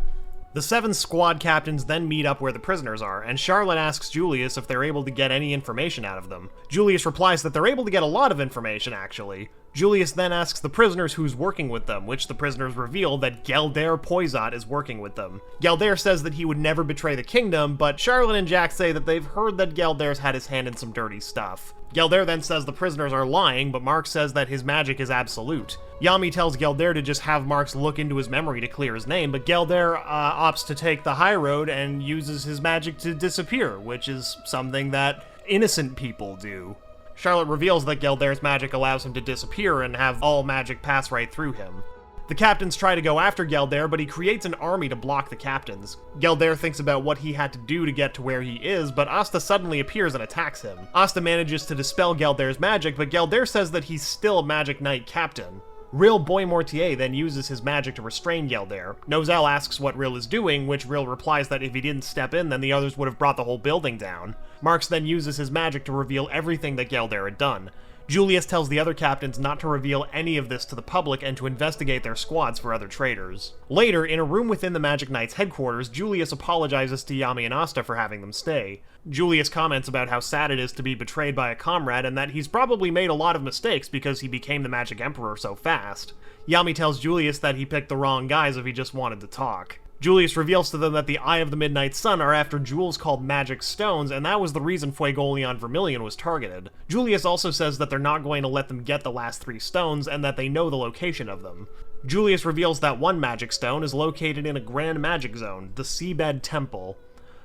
Speaker 1: The 7 squad captains then meet up where the prisoners are, and Charlotte asks Julius if they're able to get any information out of them. Julius replies that they're able to get a lot of information, actually. Julius then asks the prisoners who's working with them, which the prisoners reveal that Gelder Poizot is working with them. Gelder says that he would never betray the kingdom, but Charlotte and Jack say that they've heard that Gelder's had his hand in some dirty stuff. Gelder then says the prisoners are lying, but Marx says that his magic is absolute. Yami tells Gelder to just have Marx look into his memory to clear his name, but Gelder opts to take the high road and uses his magic to disappear, which is something that innocent people do. Charlotte reveals that Gelder's magic allows him to disappear and have all magic pass right through him. The captains try to go after Gelder, but he creates an army to block the captains. Gelder thinks about what he had to do to get to where he is, but Asta suddenly appears and attacks him. Asta manages to dispel Gelder's magic, but Gelder says that he's still Magic Knight captain. Ril Boy Mortier then uses his magic to restrain Gelder. Nozel asks what Ril is doing, which Ril replies that if he didn't step in, then the others would have brought the whole building down. Marx then uses his magic to reveal everything that Gelder had done. Julius tells the other captains not to reveal any of this to the public and to investigate their squads for other traitors. Later, in a room within the Magic Knight's headquarters, Julius apologizes to Yami and Asta for having them stay. Julius comments about how sad it is to be betrayed by a comrade and that he's probably made a lot of mistakes because he became the Magic Emperor so fast. Yami tells Julius that he picked the wrong guys if he just wanted to talk. Julius reveals to them that the Eye of the Midnight Sun are after jewels called Magic Stones, and that was the reason Fuegoleon Vermilion was targeted. Julius also says that they're not going to let them get the last 3 stones, and that they know the location of them. Julius reveals that one Magic Stone is located in a Grand Magic Zone, the Seabed Temple.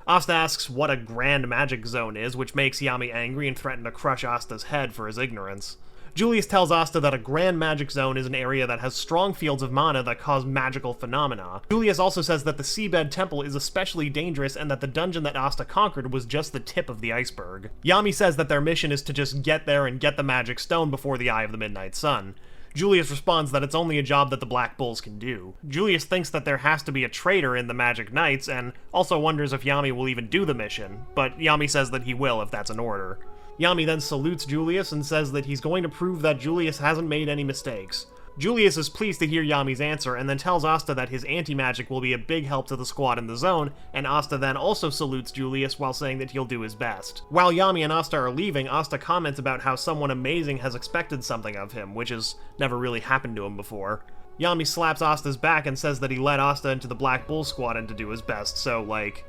Speaker 1: Asta asks what a Grand Magic Zone is, which makes Yami angry and threaten to crush Asta's head for his ignorance. Julius tells Asta that a Grand Magic Zone is an area that has strong fields of mana that cause magical phenomena. Julius also says that the Seabed Temple is especially dangerous and that the dungeon that Asta conquered was just the tip of the iceberg. Yami says that their mission is to just get there and get the Magic Stone before the Eye of the Midnight Sun. Julius responds that it's only a job that the Black Bulls can do. Julius thinks that there has to be a traitor in the Magic Knights, and also wonders if Yami will even do the mission, but Yami says that he will if that's an order. Yami then salutes Julius and says that he's going to prove that Julius hasn't made any mistakes. Julius is pleased to hear Yami's answer and then tells Asta that his anti-magic will be a big help to the squad in the zone, and Asta then also salutes Julius while saying that he'll do his best. While Yami and Asta are leaving, Asta comments about how someone amazing has expected something of him, which has never really happened to him before. Yami slaps Asta's back and says that he led Asta into the Black Bull squad and to do his best, so, like,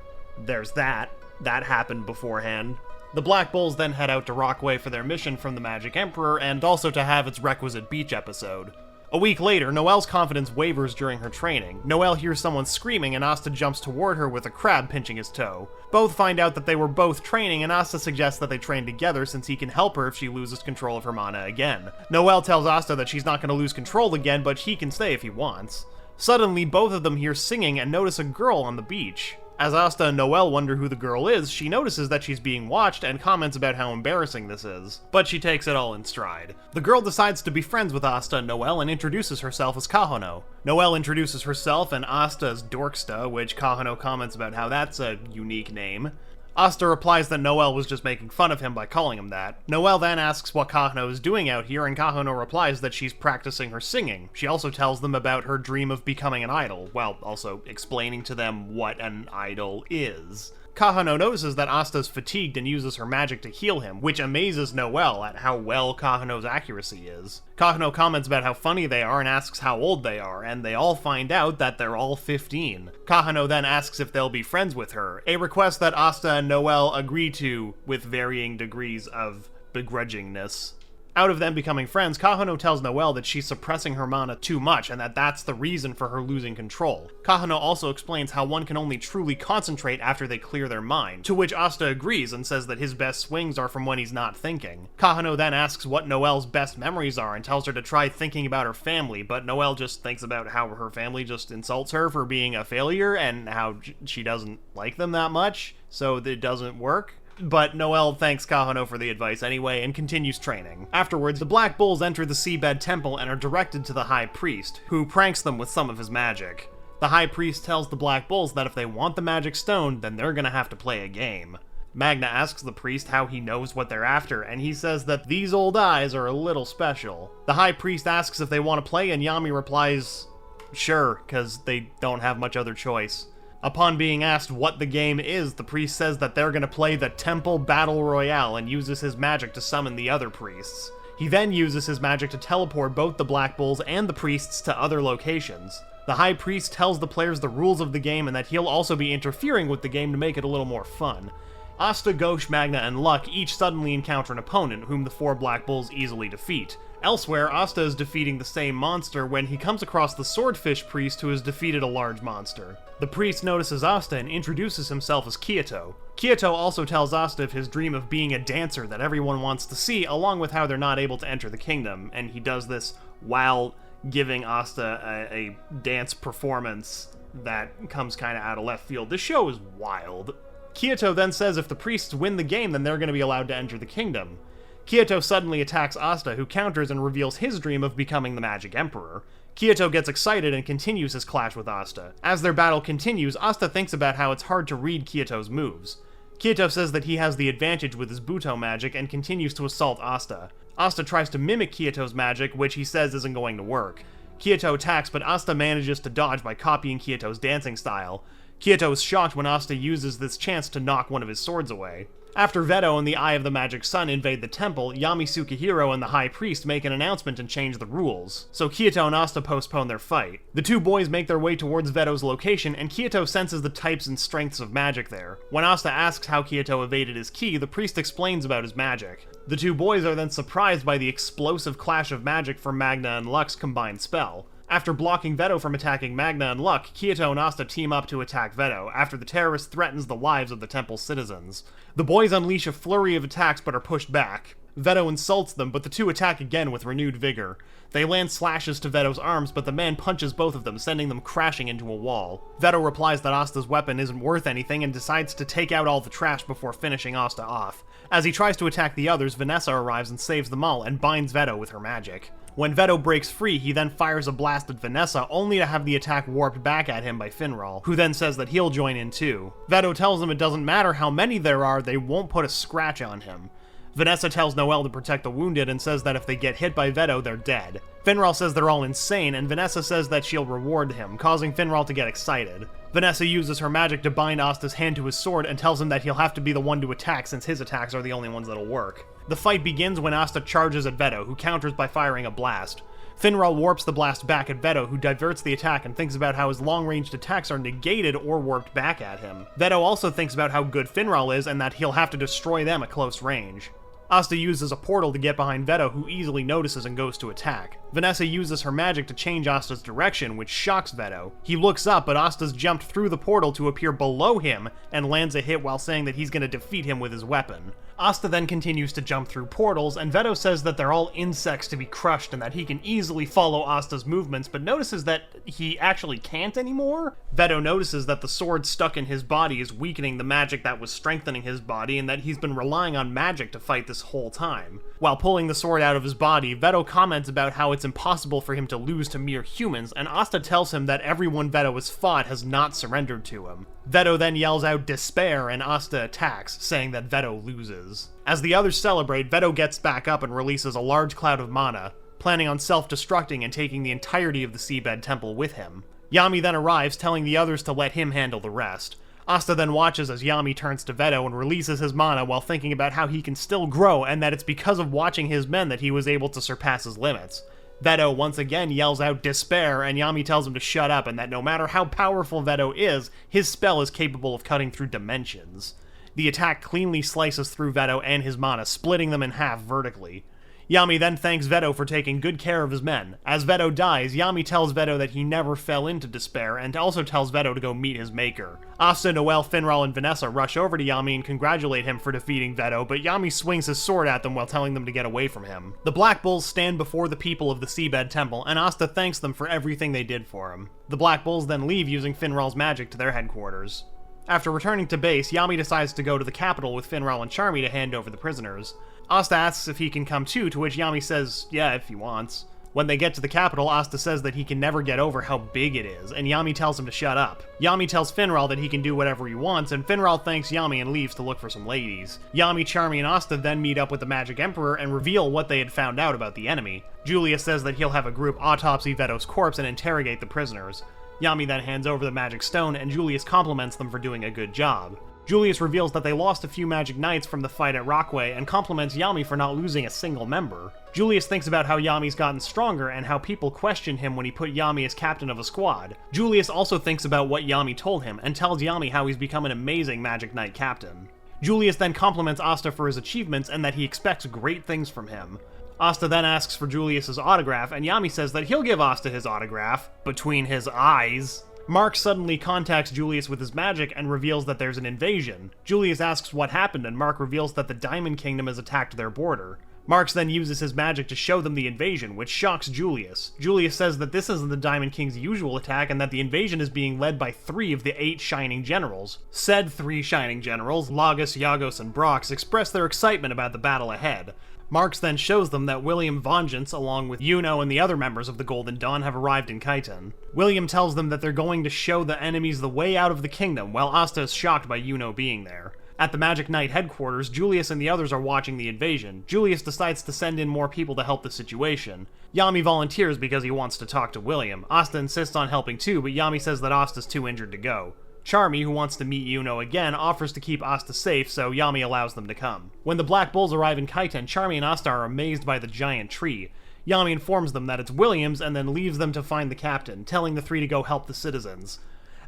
Speaker 1: there's that. That happened beforehand. The Black Bulls then head out to Rockway for their mission from the Magic Emperor, and also to have its requisite beach episode. A week later, Noelle's confidence wavers during her training. Noelle hears someone screaming and Asta jumps toward her with a crab pinching his toe. Both find out that they were both training and Asta suggests that they train together since he can help her if she loses control of her mana again. Noelle tells Asta that she's not going to lose control again, but he can stay if he wants. Suddenly, both of them hear singing and notice a girl on the beach. As Asta and Noelle wonder who the girl is, she notices that she's being watched and comments about how embarrassing this is. But she takes it all in stride. The girl decides to be friends with Asta and Noelle and introduces herself as Kahono. Noelle introduces herself and Asta as Dorksta, which Kahono comments about how that's a unique name. Asta replies that Noelle was just making fun of him by calling him that. Noelle then asks what Kahono is doing out here, and Kahono replies that she's practicing her singing. She also tells them about her dream of becoming an idol, while also explaining to them what an idol is. Kahono notices that Asta's fatigued and uses her magic to heal him, which amazes Noelle at how well Kahono's accuracy is. Kahono comments about how funny they are and asks how old they are, and they all find out that they're all 15. Kahono then asks if they'll be friends with her, a request that Asta and Noelle agree to with varying degrees of begrudgingness. Out of them becoming friends, Kahono tells Noelle that she's suppressing her mana too much and that that's the reason for her losing control. Kahono also explains how one can only truly concentrate after they clear their mind, to which Asta agrees and says that his best swings are from when he's not thinking. Kahono then asks what Noelle's best memories are and tells her to try thinking about her family, but Noelle just thinks about how her family just insults her for being a failure and how she doesn't like them that much, so it doesn't work. But Noelle thanks Kahono for the advice anyway and continues training. Afterwards, the Black Bulls enter the Seabed Temple and are directed to the High Priest, who pranks them with some of his magic. The High Priest tells the Black Bulls that if they want the Magic Stone, then they're gonna have to play a game. Magna asks the priest how he knows what they're after, and he says that these old eyes are a little special. The High Priest asks if they want to play, and Yami replies, sure, cause they don't have much other choice. Upon being asked what the game is, the priest says that they're going to play the Temple Battle Royale and uses his magic to summon the other priests. He then uses his magic to teleport both the Black Bulls and the priests to other locations. The High Priest tells the players the rules of the game and that he'll also be interfering with the game to make it a little more fun. Asta, Gauche, Magna, and Luck each suddenly encounter an opponent whom the 4 Black Bulls easily defeat. Elsewhere, Asta is defeating the same monster when he comes across the Swordfish Priest who has defeated a large monster. The priest notices Asta and introduces himself as Kyoto. Kyoto also tells Asta of his dream of being a dancer that everyone wants to see, along with how they're not able to enter the kingdom, and he does this while giving Asta a dance performance that comes kind of out of left field. This show is wild. Kyoto then says if the priests win the game, then they're going to be allowed to enter the kingdom. Kyoto suddenly attacks Asta, who counters and reveals his dream of becoming the Magic Emperor. Kyoto gets excited and continues his clash with Asta. As their battle continues, Asta thinks about how it's hard to read Kyoto's moves. Kyoto says that he has the advantage with his Buto magic and continues to assault Asta. Asta tries to mimic Kyoto's magic, which he says isn't going to work. Kyoto attacks, but Asta manages to dodge by copying Kyoto's dancing style. Kyoto is shocked when Asta uses this chance to knock one of his swords away. After Veto and the Eye of the Magic Sun invade the temple, Yami Tsukihiro and the High Priest make an announcement and change the rules, so Kyoto and Asta postpone their fight. The two boys make their way towards Veto's location, and Kyoto senses the types and strengths of magic there. When Asta asks how Kyoto evaded his ki, the priest explains about his magic. The two boys are then surprised by the explosive clash of magic from Magna and Luck's combined spell. After blocking Veto from attacking Magna and Luck, Kyoto and Asta team up to attack Veto, after the terrorist threatens the lives of the temple's citizens. The boys unleash a flurry of attacks but are pushed back. Veto insults them, but the two attack again with renewed vigor. They land slashes to Veto's arms, but the man punches both of them, sending them crashing into a wall. Veto replies that Asta's weapon isn't worth anything and decides to take out all the trash before finishing Asta off. As he tries to attack the others, Vanessa arrives and saves them all, and binds Veto with her magic. When Veto breaks free, he then fires a blast at Vanessa, only to have the attack warped back at him by Finral, who then says that he'll join in too. Veto tells them it doesn't matter how many there are, they won't put a scratch on him. Vanessa tells Noelle to protect the wounded and says that if they get hit by Veto, they're dead. Finral says they're all insane, and Vanessa says that she'll reward him, causing Finral to get excited. Vanessa uses her magic to bind Asta's hand to his sword and tells him that he'll have to be the one to attack since his attacks are the only ones that'll work. The fight begins when Asta charges at Veto, who counters by firing a blast. Finral warps the blast back at Veto, who diverts the attack and thinks about how his long-ranged attacks are negated or warped back at him. Veto also thinks about how good Finral is and that he'll have to destroy them at close range. Asta uses a portal to get behind Veto, who easily notices and goes to attack. Vanessa uses her magic to change Asta's direction, which shocks Veto. He looks up, but Asta's jumped through the portal to appear below him and lands a hit while saying that he's going to defeat him with his weapon. Asta then continues to jump through portals, and Veto says that they're all insects to be crushed and that he can easily follow Asta's movements, but notices that he actually can't anymore. Veto notices that the sword stuck in his body is weakening the magic that was strengthening his body, and that he's been relying on magic to fight this whole time. While pulling the sword out of his body, Veto comments about how it's impossible for him to lose to mere humans, and Asta tells him that everyone Veto has fought has not surrendered to him. Veto then yells out despair, and Asta attacks, saying that Veto loses. As the others celebrate, Veto gets back up and releases a large cloud of mana, planning on self-destructing and taking the entirety of the Seabed Temple with him. Yami then arrives, telling the others to let him handle the rest. Asta then watches as Yami turns to Veto and releases his mana while thinking about how he can still grow and that it's because of watching his men that he was able to surpass his limits. Veto once again yells out despair, and Yami tells him to shut up and that no matter how powerful Veto is, his spell is capable of cutting through dimensions. The attack cleanly slices through Veto and his mana, splitting them in half vertically. Yami then thanks Veto for taking good care of his men. As Veto dies, Yami tells Veto that he never fell into despair, and also tells Veto to go meet his maker. Asta, Noelle, Finral, and Vanessa rush over to Yami and congratulate him for defeating Veto, but Yami swings his sword at them while telling them to get away from him. The Black Bulls stand before the people of the Seabed Temple, and Asta thanks them for everything they did for him. The Black Bulls then leave using Finral's magic to their headquarters. After returning to base, Yami decides to go to the capital with Finral and Charmy to hand over the prisoners. Asta asks if he can come too, to which Yami says, yeah, if he wants. When they get to the capital, Asta says that he can never get over how big it is, and Yami tells him to shut up. Yami tells Finral that he can do whatever he wants, and Finral thanks Yami and leaves to look for some ladies. Yami, Charmy, and Asta then meet up with the Magic Emperor and reveal what they had found out about the enemy. Julius says that he'll have a group autopsy Veto's corpse and interrogate the prisoners. Yami then hands over the magic stone, and Julius compliments them for doing a good job. Julius reveals that they lost a few magic knights from the fight at Rockway, and compliments Yami for not losing a single member. Julius thinks about how Yami's gotten stronger, and how people questioned him when he put Yami as captain of a squad. Julius also thinks about what Yami told him, and tells Yami how he's become an amazing magic knight captain. Julius then compliments Asta for his achievements, and that he expects great things from him. Asta then asks for Julius's autograph, and Yami says that he'll give Asta his autograph, between his eyes. Mark suddenly contacts Julius with his magic and reveals that there's an invasion. Julius asks what happened, and Mark reveals that the Diamond Kingdom has attacked their border. Marx then uses his magic to show them the invasion, which shocks Julius. Julius says that this isn't the Diamond King's usual attack, and that the invasion is being led by 3 of the 8 Shining Generals. Said 3 Shining Generals, Lagos, Iagos, and Brox, express their excitement about the battle ahead. Marx then shows them that William Vengeance, along with Yuno and the other members of the Golden Dawn, have arrived in Khitan. William tells them that they're going to show the enemies the way out of the kingdom, while Asta is shocked by Yuno being there. At the Magic Knight headquarters, Julius and the others are watching the invasion. Julius decides to send in more people to help the situation. Yami volunteers because he wants to talk to William. Asta insists on helping too, but Yami says that Asta's too injured to go. Charmy, who wants to meet Yuno again, offers to keep Asta safe, so Yami allows them to come. When the Black Bulls arrive in Khitan, Charmy and Asta are amazed by the giant tree. Yami informs them that it's William's and then leaves them to find the captain, telling the 3 to go help the citizens.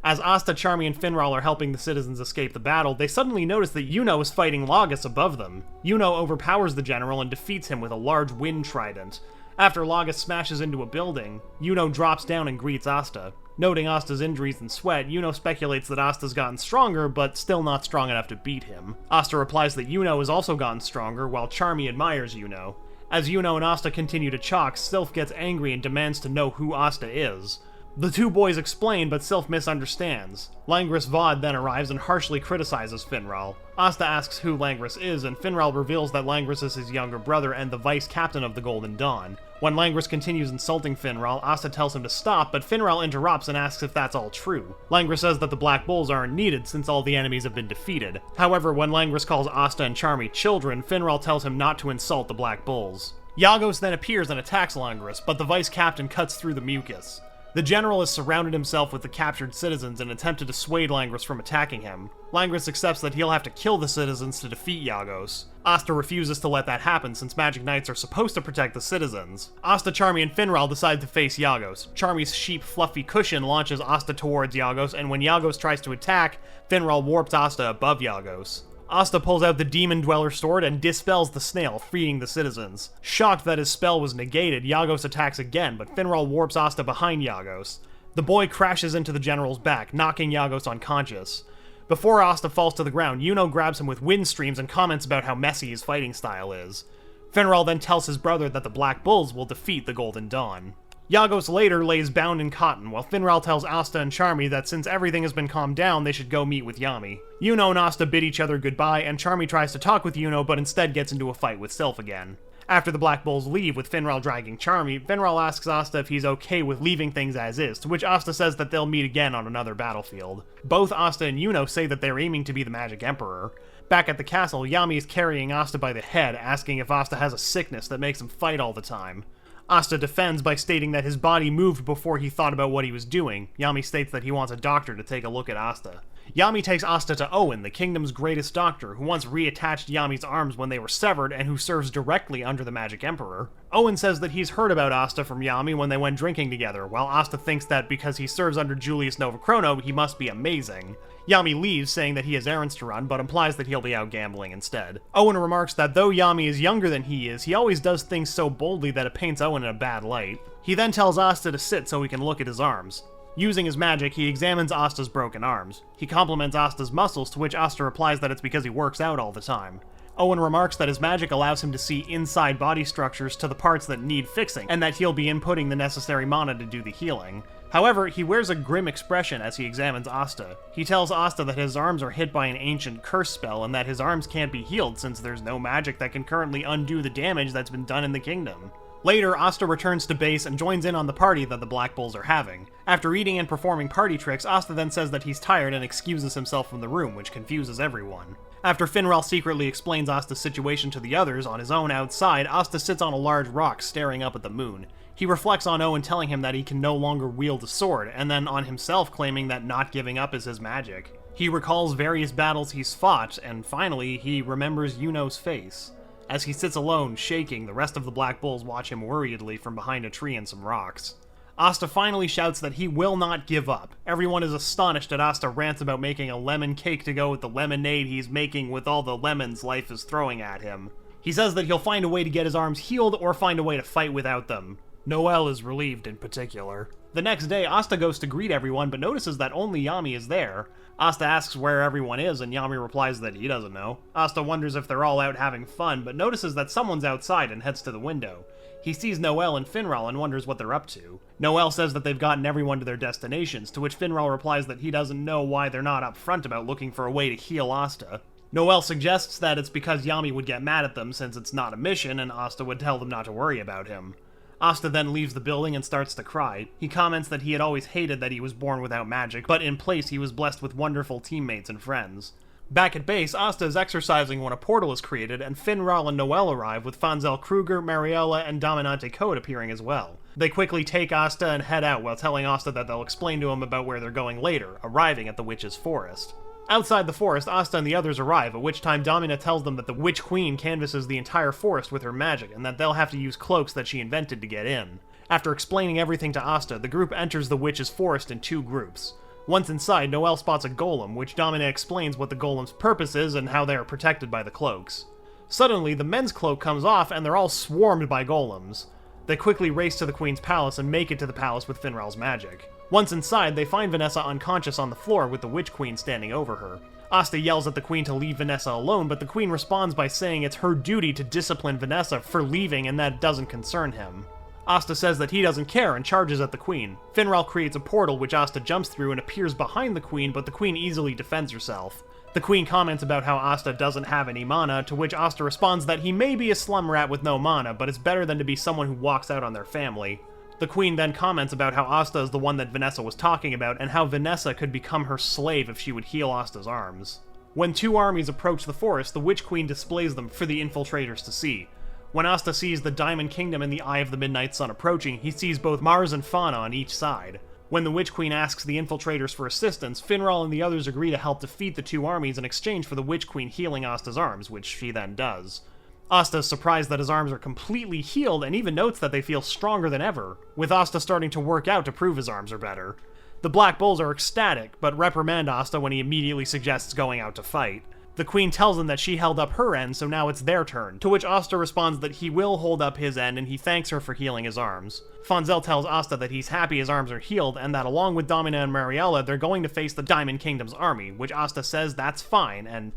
Speaker 1: As Asta, Charmy, and Finral are helping the citizens escape the battle, they suddenly notice that Yuno is fighting Lagos above them. Yuno overpowers the general and defeats him with a large wind trident. After Lagos smashes into a building, Yuno drops down and greets Asta. Noting Asta's injuries and sweat, Yuno speculates that Asta's gotten stronger, but still not strong enough to beat him. Asta replies that Yuno has also gotten stronger, while Charmy admires Yuno. As Yuno and Asta continue to chalk, Sylph gets angry and demands to know who Asta is. The 2 boys explain, but Sylph misunderstands. Langris Vaude then arrives and harshly criticizes Finral. Asta asks who Langris is, and Finral reveals that Langris is his younger brother and the vice captain of the Golden Dawn. When Langris continues insulting Finral, Asta tells him to stop, but Finral interrupts and asks if that's all true. Langris says that the Black Bulls aren't needed since all the enemies have been defeated. However, when Langris calls Asta and Charmy children, Finral tells him not to insult the Black Bulls. Iagos then appears and attacks Langris, but the vice captain cuts through the mucus. The general has surrounded himself with the captured citizens and attempted to dissuade Langris from attacking him. Langris accepts that he'll have to kill the citizens to defeat Iagos. Asta refuses to let that happen since Magic Knights are supposed to protect the citizens. Asta, Charmy, and Finral decide to face Iagos. Charmy's sheep fluffy cushion launches Asta towards Iagos, and when Iagos tries to attack, Finral warps Asta above Iagos. Asta pulls out the Demon Dweller sword and dispels the snail, freeing the citizens. Shocked that his spell was negated, Iagos attacks again, but Finral warps Asta behind Iagos. The boy crashes into the general's back, knocking Iagos unconscious. Before Asta falls to the ground, Yuno grabs him with wind streams and comments about how messy his fighting style is. Finral then tells his brother that the Black Bulls will defeat the Golden Dawn. Iagos later lays bound in cotton, while Finral tells Asta and Charmy that since everything has been calmed down, they should go meet with Yami. Yuno and Asta bid each other goodbye, and Charmy tries to talk with Yuno, but instead gets into a fight with Sylph again. After the Black Bulls leave, with Finral dragging Charmy, Finral asks Asta if he's okay with leaving things as is, to which Asta says that they'll meet again on another battlefield. Both Asta and Yuno say that they're aiming to be the Magic Emperor. Back at the castle, Yami is carrying Asta by the head, asking if Asta has a sickness that makes him fight all the time. Asta defends by stating that his body moved before he thought about what he was doing. Yami states that he wants a doctor to take a look at Asta. Yami takes Asta to Owen, the kingdom's greatest doctor, who once reattached Yami's arms when they were severed and who serves directly under the Magic Emperor. Owen says that he's heard about Asta from Yami when they went drinking together, while Asta thinks that because he serves under Julius Novachrono, he must be amazing. Yami leaves, saying that he has errands to run, but implies that he'll be out gambling instead. Owen remarks that though Yami is younger than he is, he always does things so boldly that it paints Owen in a bad light. He then tells Asta to sit so he can look at his arms. Using his magic, he examines Asta's broken arms. He compliments Asta's muscles, to which Asta replies that it's because he works out all the time. Owen remarks that his magic allows him to see inside body structures to the parts that need fixing, and that he'll be inputting the necessary mana to do the healing. However, he wears a grim expression as he examines Asta. He tells Asta that his arms are hit by an ancient curse spell, and that his arms can't be healed since there's no magic that can currently undo the damage that's been done in the kingdom. Later, Asta returns to base and joins in on the party that the Black Bulls are having. After eating and performing party tricks, Asta then says that he's tired and excuses himself from the room, which confuses everyone. After Finral secretly explains Asta's situation to the others, on his own outside, Asta sits on a large rock staring up at the moon. He reflects on Owen telling him that he can no longer wield a sword, and then on himself claiming that not giving up is his magic. He recalls various battles he's fought, and finally, he remembers Yuno's face. As he sits alone, shaking, the rest of the Black Bulls watch him worriedly from behind a tree and some rocks. Asta finally shouts that he will not give up. Everyone is astonished at Asta rants about making a lemon cake to go with the lemonade he's making with all the lemons life is throwing at him. He says that he'll find a way to get his arms healed or find a way to fight without them. Noelle is relieved in particular. The next day, Asta goes to greet everyone, but notices that only Yami is there. Asta asks where everyone is, and Yami replies that he doesn't know. Asta wonders if they're all out having fun, but notices that someone's outside and heads to the window. He sees Noelle and Finral and wonders what they're up to. Noelle says that they've gotten everyone to their destinations, to which Finral replies that he doesn't know why they're not up front about looking for a way to heal Asta. Noelle suggests that it's because Yami would get mad at them since it's not a mission, and Asta would tell them not to worry about him. Asta then leaves the building and starts to cry. He comments that he had always hated that he was born without magic, but in place he was blessed with wonderful teammates and friends. Back at base, Asta is exercising when a portal is created, and Finral and Noelle arrive, with Fonzel Kruger, Mariella, and Dominante Code appearing as well. They quickly take Asta and head out, while telling Asta that they'll explain to him about where they're going later, arriving at the Witch's Forest. Outside the forest, Asta and the others arrive, at which time Domina tells them that the Witch Queen canvasses the entire forest with her magic, and that they'll have to use cloaks that she invented to get in. After explaining everything to Asta, the group enters the Witch's Forest in two groups. Once inside, Noelle spots a golem, which Domina explains what the golem's purpose is and how they are protected by the cloaks. Suddenly, the men's cloak comes off and they're all swarmed by golems. They quickly race to the Queen's palace and make it to the palace with Finral's magic. Once inside, they find Vanessa unconscious on the floor with the Witch Queen standing over her. Asta yells at the Queen to leave Vanessa alone, but the Queen responds by saying it's her duty to discipline Vanessa for leaving and that it doesn't concern him. Asta says that he doesn't care and charges at the Queen. Finral creates a portal which Asta jumps through and appears behind the Queen, but the Queen easily defends herself. The Queen comments about how Asta doesn't have any mana, to which Asta responds that he may be a slum rat with no mana, but it's better than to be someone who walks out on their family. The Queen then comments about how Asta is the one that Vanessa was talking about, and how Vanessa could become her slave if she would heal Asta's arms. When two armies approach the forest, the Witch Queen displays them for the infiltrators to see. When Asta sees the Diamond Kingdom and the Eye of the Midnight Sun approaching, he sees both Mars and Fauna on each side. When the Witch Queen asks the infiltrators for assistance, Finral and the others agree to help defeat the two armies in exchange for the Witch Queen healing Asta's arms, which she then does. Asta is surprised that his arms are completely healed and even notes that they feel stronger than ever, with Asta starting to work out to prove his arms are better. The Black Bulls are ecstatic, but reprimand Asta when he immediately suggests going out to fight. The queen tells him that she held up her end, so now it's their turn, to which Asta responds that he will hold up his end and he thanks her for healing his arms. Fonzel tells Asta that he's happy his arms are healed and that along with Domina and Mariella, they're going to face the Diamond Kingdom's army, which Asta says that's fine and,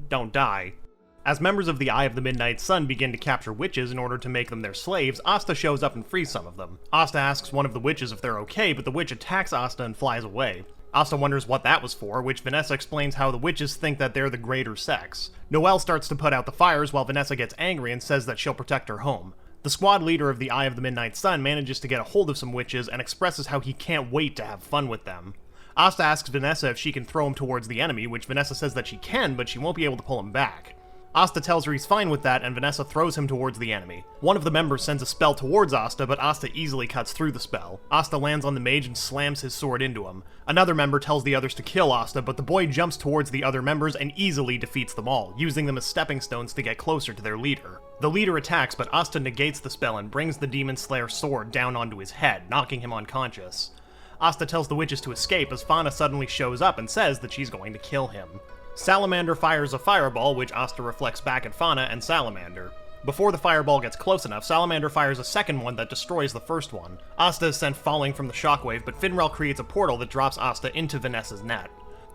Speaker 1: don't die. As members of the Eye of the Midnight Sun begin to capture witches in order to make them their slaves, Asta shows up and frees some of them. Asta asks one of the witches if they're okay, but the witch attacks Asta and flies away. Asta wonders what that was for, which Vanessa explains how the witches think that they're the greater sex. Noelle starts to put out the fires while Vanessa gets angry and says that she'll protect her home. The squad leader of the Eye of the Midnight Sun manages to get a hold of some witches and expresses how he can't wait to have fun with them. Asta asks Vanessa if she can throw him towards the enemy, which Vanessa says that she can, but she won't be able to pull him back. Asta tells her he's fine with that, and Vanessa throws him towards the enemy. One of the members sends a spell towards Asta, but Asta easily cuts through the spell. Asta lands on the mage and slams his sword into him. Another member tells the others to kill Asta, but the boy jumps towards the other members and easily defeats them all, using them as stepping stones to get closer to their leader. The leader attacks, but Asta negates the spell and brings the Demon Slayer's sword down onto his head, knocking him unconscious. Asta tells the witches to escape as Fauna suddenly shows up and says that she's going to kill him. Salamander fires a fireball, which Asta reflects back at Fauna and Salamander. Before the fireball gets close enough, Salamander fires a second one that destroys the first one. Asta is sent falling from the shockwave, but Finral creates a portal that drops Asta into Vanessa's net.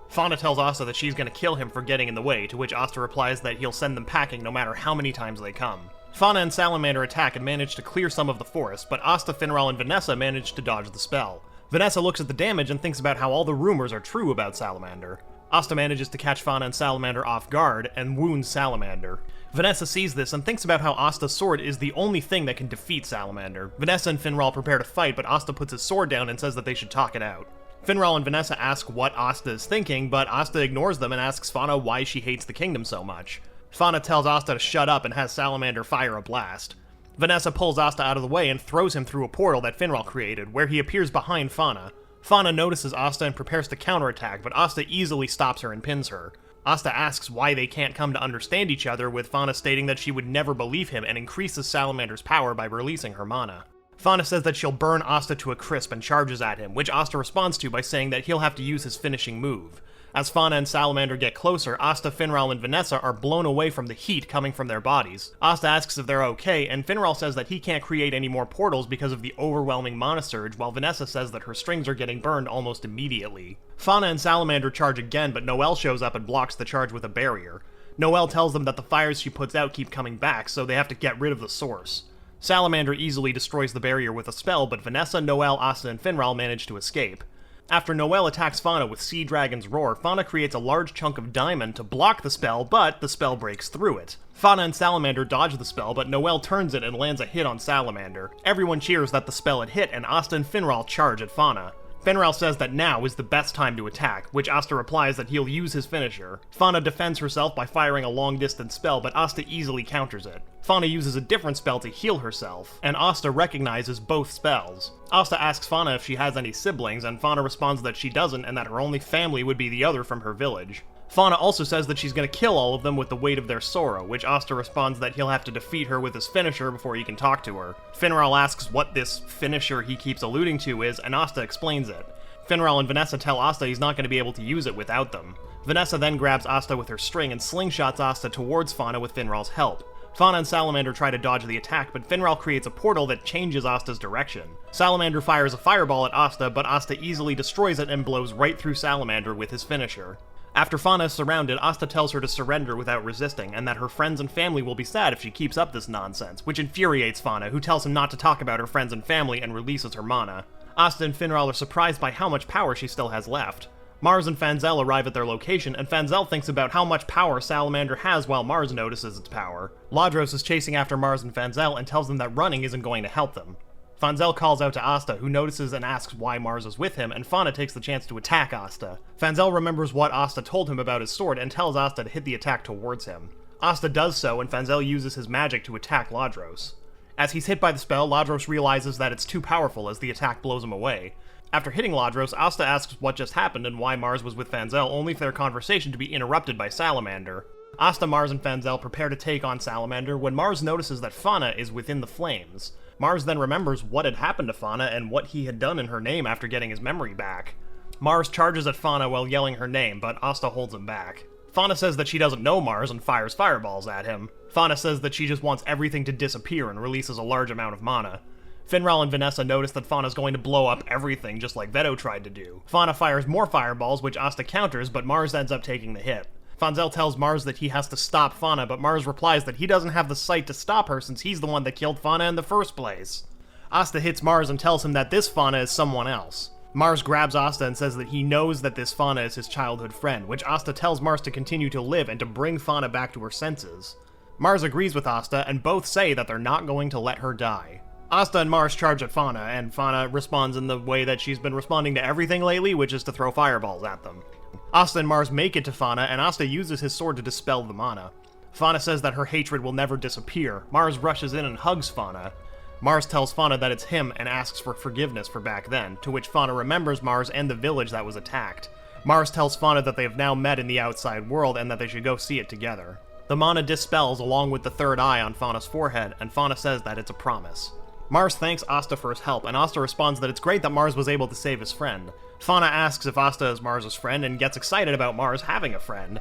Speaker 1: Fauna tells Asta that she's gonna kill him for getting in the way, to which Asta replies that he'll send them packing no matter how many times they come. Fauna and Salamander attack and manage to clear some of the forest, but Asta, Finral, and Vanessa manage to dodge the spell. Vanessa looks at the damage and thinks about how all the rumors are true about Salamander. Asta manages to catch Fauna and Salamander off guard and wounds Salamander. Vanessa sees this and thinks about how Asta's sword is the only thing that can defeat Salamander. Vanessa and Finral prepare to fight, but Asta puts his sword down and says that they should talk it out. Finral and Vanessa ask what Asta is thinking, but Asta ignores them and asks Fauna why she hates the kingdom so much. Fauna tells Asta to shut up and has Salamander fire a blast. Vanessa pulls Asta out of the way and throws him through a portal that Finral created, where he appears behind Fauna. Fauna notices Asta and prepares to counterattack, but Asta easily stops her and pins her. Asta asks why they can't come to understand each other, with Fauna stating that she would never believe him and increases Salamander's power by releasing her mana. Fauna says that she'll burn Asta to a crisp and charges at him, which Asta responds to by saying that he'll have to use his finishing move. As Fauna and Salamander get closer, Asta, Finral, and Vanessa are blown away from the heat coming from their bodies. Asta asks if they're okay, and Finral says that he can't create any more portals because of the overwhelming mana surge, while Vanessa says that her strings are getting burned almost immediately. Fauna and Salamander charge again, but Noelle shows up and blocks the charge with a barrier. Noelle tells them that the fires she puts out keep coming back, so they have to get rid of the source. Salamander easily destroys the barrier with a spell, but Vanessa, Noelle, Asta, and Finral manage to escape. After Noelle attacks Fauna with Sea Dragon's Roar, Fauna creates a large chunk of diamond to block the spell, but the spell breaks through it. Fauna and Salamander dodge the spell, but Noelle turns it and lands a hit on Salamander. Everyone cheers that the spell had hit, and Asta and Finral charge at Fauna. Finral says that now is the best time to attack, which Asta replies that he'll use his finisher. Fauna defends herself by firing a long-distance spell, but Asta easily counters it. Fauna uses a different spell to heal herself, and Asta recognizes both spells. Asta asks Fauna if she has any siblings, and Fauna responds that she doesn't and that her only family would be the other from her village. Fauna also says that she's gonna kill all of them with the weight of their sorrow, which Asta responds that he'll have to defeat her with his finisher before he can talk to her. Finral asks what this finisher he keeps alluding to is, and Asta explains it. Finral and Vanessa tell Asta he's not going to be able to use it without them. Vanessa then grabs Asta with her string and slingshots Asta towards Fauna with Finral's help. Fauna and Salamander try to dodge the attack, but Finral creates a portal that changes Asta's direction. Salamander fires a fireball at Asta, but Asta easily destroys it and blows right through Salamander with his finisher. After Fauna is surrounded, Asta tells her to surrender without resisting, and that her friends and family will be sad if she keeps up this nonsense, which infuriates Fauna, who tells him not to talk about her friends and family and releases her mana. Asta and Finral are surprised by how much power she still has left. Mars and Fanzel arrive at their location, and Fanzel thinks about how much power Salamander has while Mars notices its power. Ladros is chasing after Mars and Fanzel and tells them that running isn't going to help them. Fanzel calls out to Asta, who notices and asks why Mars is with him, and Fauna takes the chance to attack Asta. Fanzel remembers what Asta told him about his sword and tells Asta to hit the attack towards him. Asta does so, and Fanzel uses his magic to attack Ladros. As he's hit by the spell, Ladros realizes that it's too powerful as the attack blows him away. After hitting Ladros, Asta asks what just happened and why Mars was with Fanzel, only for their conversation to be interrupted by Salamander. Asta, Mars, and Fanzel prepare to take on Salamander when Mars notices that Fauna is within the flames. Mars then remembers what had happened to Fauna and what he had done in her name after getting his memory back. Mars charges at Fauna while yelling her name, but Asta holds him back. Fauna says that she doesn't know Mars and fires fireballs at him. Fauna says that she just wants everything to disappear and releases a large amount of mana. Finral and Vanessa notice that Fauna's going to blow up everything just like Veto tried to do. Fauna fires more fireballs, which Asta counters, but Mars ends up taking the hit. Fanzel tells Mars that he has to stop Fauna, but Mars replies that he doesn't have the sight to stop her since he's the one that killed Fauna in the first place. Asta hits Mars and tells him that this Fauna is someone else. Mars grabs Asta and says that he knows that this Fauna is his childhood friend, which Asta tells Mars to continue to live and to bring Fauna back to her senses. Mars agrees with Asta, and both say that they're not going to let her die. Asta and Mars charge at Fauna, and Fauna responds in the way that she's been responding to everything lately, which is to throw fireballs at them. Asta and Mars make it to Fauna, and Asta uses his sword to dispel the mana. Fauna says that her hatred will never disappear. Mars rushes in and hugs Fauna. Mars tells Fauna that it's him and asks for forgiveness for back then, to which Fauna remembers Mars and the village that was attacked. Mars tells Fauna that they have now met in the outside world and that they should go see it together. The mana dispels along with the third eye on Fauna's forehead, and Fauna says that it's a promise. Mars thanks Asta for his help, and Asta responds that it's great that Mars was able to save his friend. Fauna asks if Asta is Mars' friend and gets excited about Mars having a friend.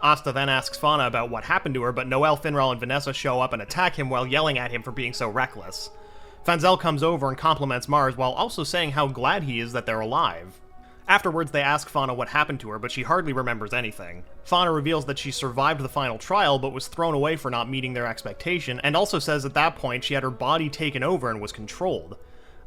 Speaker 1: Asta then asks Fauna about what happened to her, but Noelle, Finral, and Vanessa show up and attack him while yelling at him for being so reckless. Fanzel comes over and compliments Mars while also saying how glad he is that they're alive. Afterwards, they ask Fauna what happened to her, but she hardly remembers anything. Fauna reveals that she survived the final trial, but was thrown away for not meeting their expectation, and also says at that point she had her body taken over and was controlled.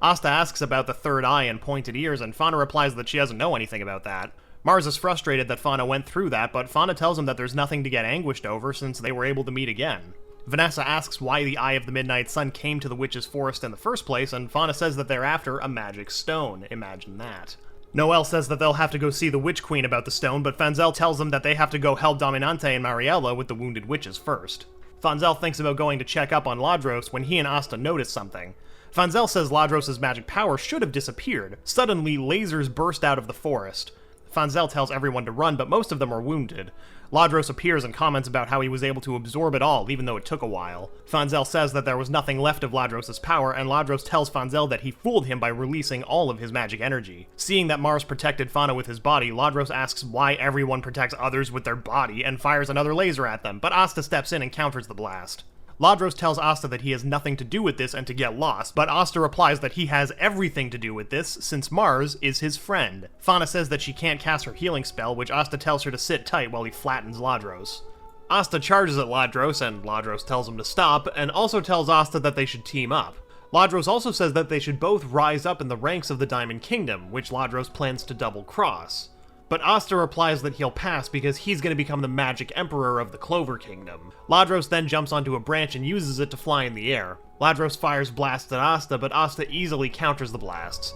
Speaker 1: Asta asks about the third eye and pointed ears, and Fauna replies that she doesn't know anything about that. Mars is frustrated that Fauna went through that, but Fauna tells him that there's nothing to get anguished over since they were able to meet again. Vanessa asks why the Eye of the Midnight Sun came to the Witch's Forest in the first place, and Fauna says that they're after a magic stone. Imagine that. Noelle says that they'll have to go see the Witch Queen about the stone, but Fanzel tells them that they have to go help Dominante and Mariella with the wounded witches first. Fanzel thinks about going to check up on Ladros when he and Asta notice something. Fanzel says Ladros' magic power should have disappeared. Suddenly, lasers burst out of the forest. Fanzel tells everyone to run, but most of them are wounded. Ladros appears and comments about how he was able to absorb it all, even though it took a while. Fanzel says that there was nothing left of Ladros' power, and Ladros tells Fanzel that he fooled him by releasing all of his magic energy. Seeing that Mars protected Fauna with his body, Ladros asks why everyone protects others with their body, and fires another laser at them, but Asta steps in and counters the blast. Ladros tells Asta that he has nothing to do with this and to get lost, but Asta replies that he has everything to do with this, since Mars is his friend. Fauna says that she can't cast her healing spell, which Asta tells her to sit tight while he flattens Ladros. Asta charges at Ladros, and Ladros tells him to stop, and also tells Asta that they should team up. Ladros also says that they should both rise up in the ranks of the Diamond Kingdom, which Ladros plans to double-cross. But Asta replies that he'll pass because he's going to become the Magic Emperor of the Clover Kingdom. Ladros then jumps onto a branch and uses it to fly in the air. Ladros fires blasts at Asta, but Asta easily counters the blasts.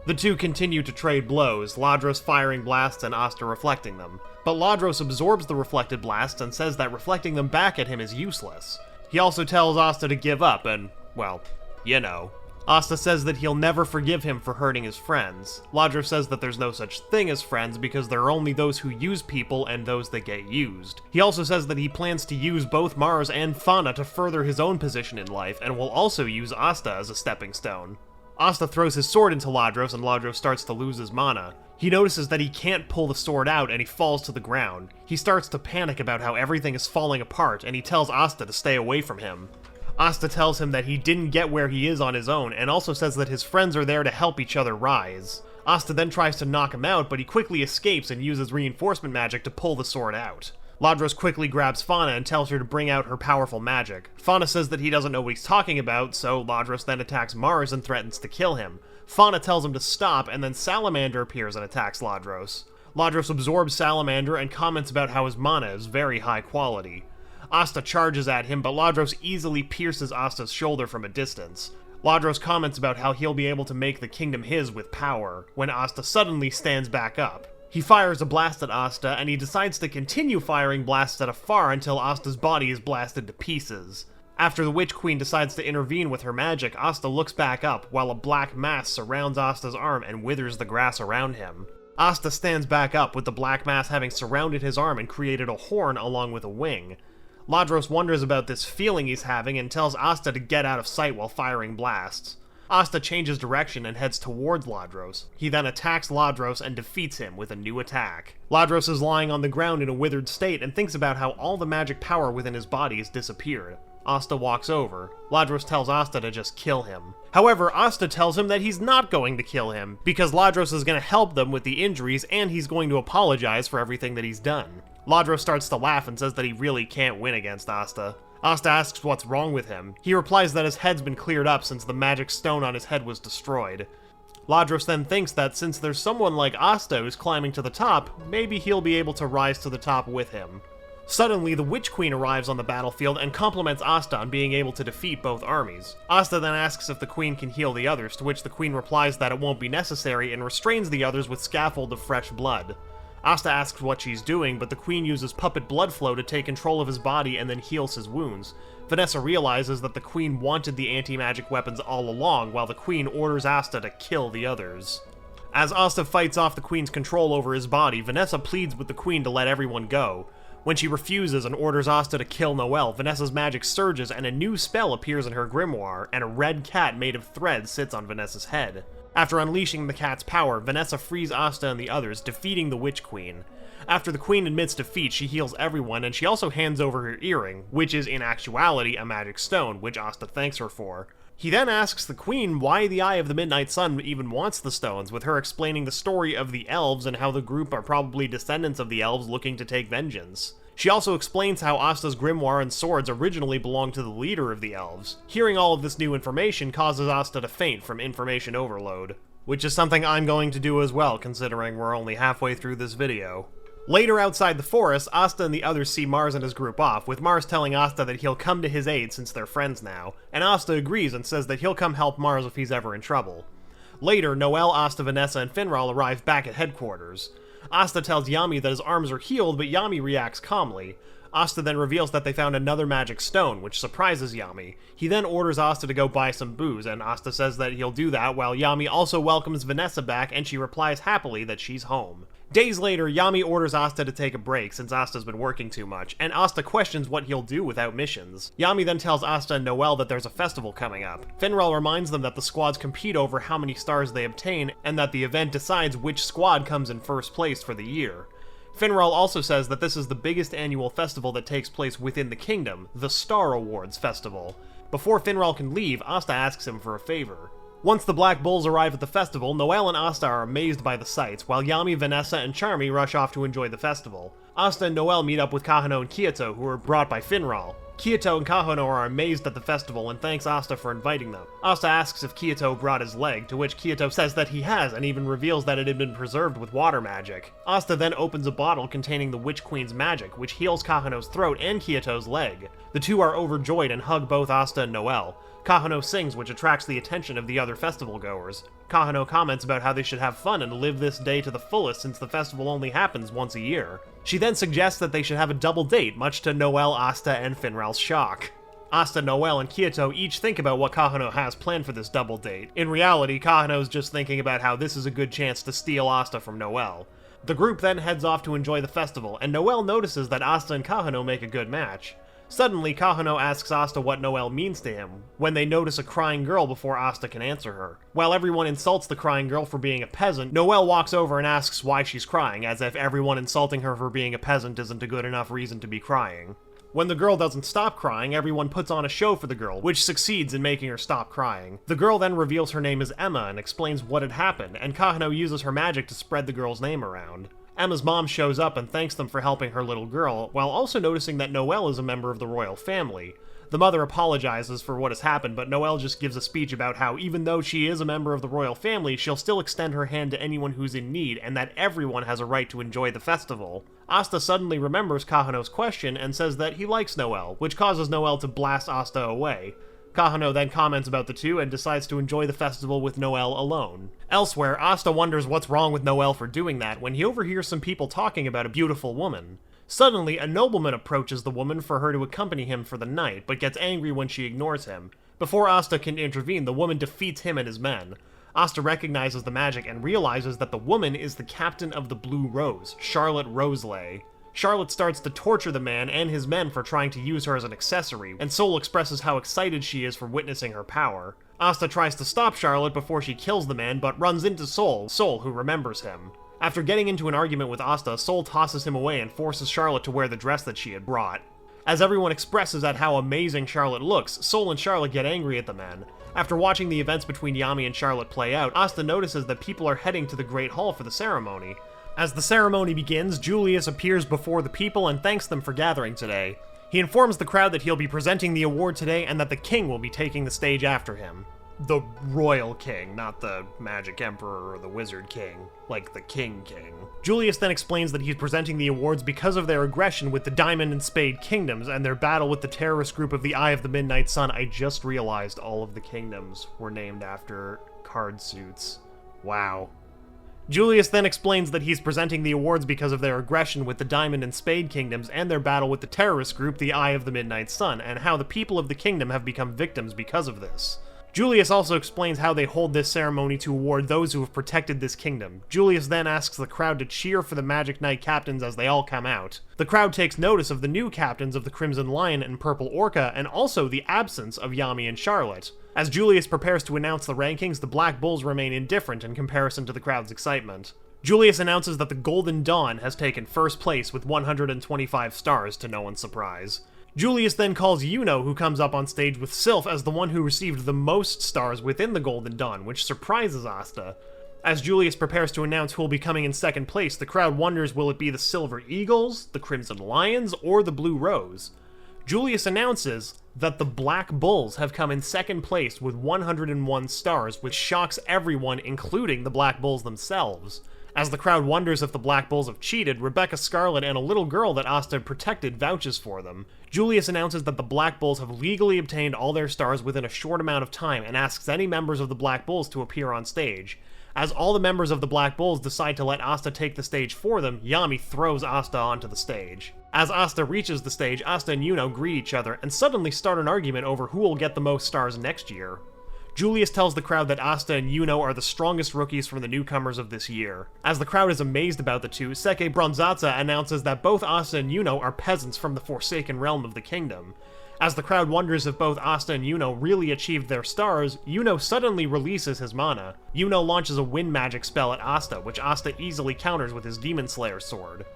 Speaker 1: The two continue to trade blows, Ladros firing blasts and Asta reflecting them. But Ladros absorbs the reflected blasts and says that reflecting them back at him is useless. He also tells Asta to give up and, well, you know. Asta says that he'll never forgive him for hurting his friends. Ladros says that there's no such thing as friends because there are only those who use people and those that get used. He also says that he plans to use both Mars and Fauna to further his own position in life, and will also use Asta as a stepping stone. Asta throws his sword into Ladros, and Ladros starts to lose his mana. He notices that he can't pull the sword out, and he falls to the ground. He starts to panic about how everything is falling apart, and he tells Asta to stay away from him. Asta tells him that he didn't get where he is on his own, and also says that his friends are there to help each other rise. Asta then tries to knock him out, but he quickly escapes and uses reinforcement magic to pull the sword out. Ladros quickly grabs Fauna and tells her to bring out her powerful magic. Fauna says that he doesn't know what he's talking about, so Ladros then attacks Mars and threatens to kill him. Fauna tells him to stop, and then Salamander appears and attacks Ladros. Ladros absorbs Salamander and comments about how his mana is very high quality. Asta charges at him, but Ladros easily pierces Asta's shoulder from a distance. Ladros comments about how he'll be able to make the kingdom his with power, when Asta suddenly stands back up. He fires a blast at Asta, and he decides to continue firing blasts at afar until Asta's body is blasted to pieces. After the Witch Queen decides to intervene with her magic, Asta looks back up, while a black mass surrounds Asta's arm and withers the grass around him. Asta stands back up, with the black mass having surrounded his arm and created a horn along with a wing. Ladros wonders about this feeling he's having and tells Asta to get out of sight while firing blasts. Asta changes direction and heads towards Ladros. He then attacks Ladros and defeats him with a new attack. Ladros is lying on the ground in a withered state and thinks about how all the magic power within his body has disappeared. Asta walks over. Ladros tells Asta to just kill him. However, Asta tells him that he's not going to kill him, because Ladros is going to help them with the injuries and he's going to apologize for everything that he's done. Ladros starts to laugh and says that he really can't win against Asta. Asta asks what's wrong with him. He replies that his head's been cleared up since the magic stone on his head was destroyed. Ladros then thinks that since there's someone like Asta who's climbing to the top, maybe he'll be able to rise to the top with him. Suddenly, the Witch Queen arrives on the battlefield and compliments Asta on being able to defeat both armies. Asta then asks if the Queen can heal the others, to which the Queen replies that it won't be necessary and restrains the others with scaffold of fresh blood. Asta asks what she's doing, but the Queen uses puppet blood flow to take control of his body and then heals his wounds. Vanessa realizes that the Queen wanted the anti-magic weapons all along, while the Queen orders Asta to kill the others. As Asta fights off the Queen's control over his body, Vanessa pleads with the Queen to let everyone go. When she refuses and orders Asta to kill Noelle, Vanessa's magic surges and a new spell appears in her grimoire, and a red cat made of thread sits on Vanessa's head. After unleashing the cat's power, Vanessa frees Asta and the others, defeating the Witch Queen. After the Queen admits defeat, she heals everyone, and she also hands over her earring, which is in actuality a magic stone, which Asta thanks her for. He then asks the Queen why the Eye of the Midnight Sun even wants the stones, with her explaining the story of the elves and how the group are probably descendants of the elves looking to take vengeance. She also explains how Asta's grimoire and swords originally belonged to the leader of the elves. Hearing all of this new information causes Asta to faint from information overload, which is something I'm going to do as well, considering we're only halfway through this video. Later outside the forest, Asta and the others see Mars and his group off, with Mars telling Asta that he'll come to his aid since they're friends now, and Asta agrees and says that he'll come help Mars if he's ever in trouble. Later, Noelle, Asta, Vanessa, and Finral arrive back at headquarters. Asta tells Yami that his arms are healed, but Yami reacts calmly. Asta then reveals that they found another magic stone, which surprises Yami. He then orders Asta to go buy some booze, and Asta says that he'll do that, while Yami also welcomes Vanessa back, and she replies happily that she's home. Days later, Yami orders Asta to take a break since Asta's been working too much, and Asta questions what he'll do without missions. Yami then tells Asta and Noelle that there's a festival coming up. Finral reminds them that the squads compete over how many stars they obtain, and that the event decides which squad comes in first place for the year. Finral also says that this is the biggest annual festival that takes place within the kingdom, the Star Awards Festival. Before Finral can leave, Asta asks him for a favor. Once the Black Bulls arrive at the festival, Noelle and Asta are amazed by the sights, while Yami, Vanessa, and Charmy rush off to enjoy the festival. Asta and Noelle meet up with Kahano and Kyoto, who are brought by Finral. Kyoto and Kahano are amazed at the festival and thanks Asta for inviting them. Asta asks if Kyoto brought his leg, to which Kyoto says that he has, and even reveals that it had been preserved with water magic. Asta then opens a bottle containing the Witch Queen's magic, which heals Kahano's throat and Kyoto's leg. The two are overjoyed and hug both Asta and Noelle. Kahano sings, which attracts the attention of the other festival goers. Kahano comments about how they should have fun and live this day to the fullest since the festival only happens once a year. She then suggests that they should have a double date, much to Noelle, Asta, and Finral's shock. Asta, Noelle, and Kyoto each think about what Kahano has planned for this double date. In reality, Kahano's just thinking about how this is a good chance to steal Asta from Noelle. The group then heads off to enjoy the festival, and Noelle notices that Asta and Kahano make a good match. Suddenly, Kahano asks Asta what Noelle means to him, when they notice a crying girl before Asta can answer her. While everyone insults the crying girl for being a peasant, Noelle walks over and asks why she's crying, as if everyone insulting her for being a peasant isn't a good enough reason to be crying. When the girl doesn't stop crying, everyone puts on a show for the girl, which succeeds in making her stop crying. The girl then reveals her name is Emma and explains what had happened, and Kahano uses her magic to spread the girl's name around. Emma's mom shows up and thanks them for helping her little girl, while also noticing that Noelle is a member of the royal family. The mother apologizes for what has happened, but Noelle just gives a speech about how even though she is a member of the royal family, she'll still extend her hand to anyone who's in need, and that everyone has a right to enjoy the festival. Asta suddenly remembers Kahano's question and says that he likes Noelle, which causes Noelle to blast Asta away. Kahano then comments about the two and decides to enjoy the festival with Noelle alone. Elsewhere, Asta wonders what's wrong with Noelle for doing that when he overhears some people talking about a beautiful woman. Suddenly, a nobleman approaches the woman for her to accompany him for the night, but gets angry when she ignores him. Before Asta can intervene, the woman defeats him and his men. Asta recognizes the magic and realizes that the woman is the captain of the Blue Rose, Charlotte Roselay. Charlotte starts to torture the man and his men for trying to use her as an accessory, and Sol expresses how excited she is for witnessing her power. Asta tries to stop Charlotte before she kills the man, but runs into Sol, who remembers him. After getting into an argument with Asta, Sol tosses him away and forces Charlotte to wear the dress that she had brought. As everyone expresses at how amazing Charlotte looks, Sol and Charlotte get angry at the men. After watching the events between Yami and Charlotte play out, Asta notices that people are heading to the Great Hall for the ceremony. As the ceremony begins, Julius appears before the people and thanks them for gathering today. He informs the crowd that he'll be presenting the award today and that the king will be taking the stage after him. The royal king, not the magic emperor or the wizard king, like the king. Julius then explains that he's presenting the awards because of their aggression with the Diamond and Spade kingdoms and their battle with the terrorist group of the Eye of the Midnight Sun. I just realized all of the kingdoms were named after card suits. Wow. Julius then explains that he's presenting the awards because of their aggression with the Diamond and Spade kingdoms and their battle with the terrorist group the Eye of the Midnight Sun, and how the people of the kingdom have become victims because of this. Julius also explains how they hold this ceremony to award those who have protected this kingdom. Julius then asks the crowd to cheer for the Magic Knight captains as they all come out. The crowd takes notice of the new captains of the Crimson Lion and Purple Orca, and also the absence of Yami and Charlotte. As Julius prepares to announce the rankings, the Black Bulls remain indifferent in comparison to the crowd's excitement. Julius announces that the Golden Dawn has taken first place with 125 stars, to no one's surprise. Julius then calls Yuno, who comes up on stage with Sylph, as the one who received the most stars within the Golden Dawn, which surprises Asta. As Julius prepares to announce who will be coming in second place, the crowd wonders will it be the Silver Eagles, the Crimson Lions, or the Blue Rose. Julius announces that the Black Bulls have come in second place with 101 stars, which shocks everyone, including the Black Bulls themselves. As the crowd wonders if the Black Bulls have cheated, Rebecca Scarlet and a little girl that Asta protected vouches for them. Julius announces that the Black Bulls have legally obtained all their stars within a short amount of time and asks any members of the Black Bulls to appear on stage. As all the members of the Black Bulls decide to let Asta take the stage for them, Yami throws Asta onto the stage. As Asta reaches the stage, Asta and Yuno greet each other and suddenly start an argument over who will get the most stars next year. Julius tells the crowd that Asta and Yuno are the strongest rookies from the newcomers of this year. As the crowd is amazed about the two, Seke Bronzatza announces that both Asta and Yuno are peasants from the Forsaken Realm of the kingdom. As the crowd wonders if both Asta and Yuno really achieved their stars, Yuno suddenly releases his mana. Yuno launches a wind magic spell at Asta, which Asta easily counters with his Demon Slayer sword.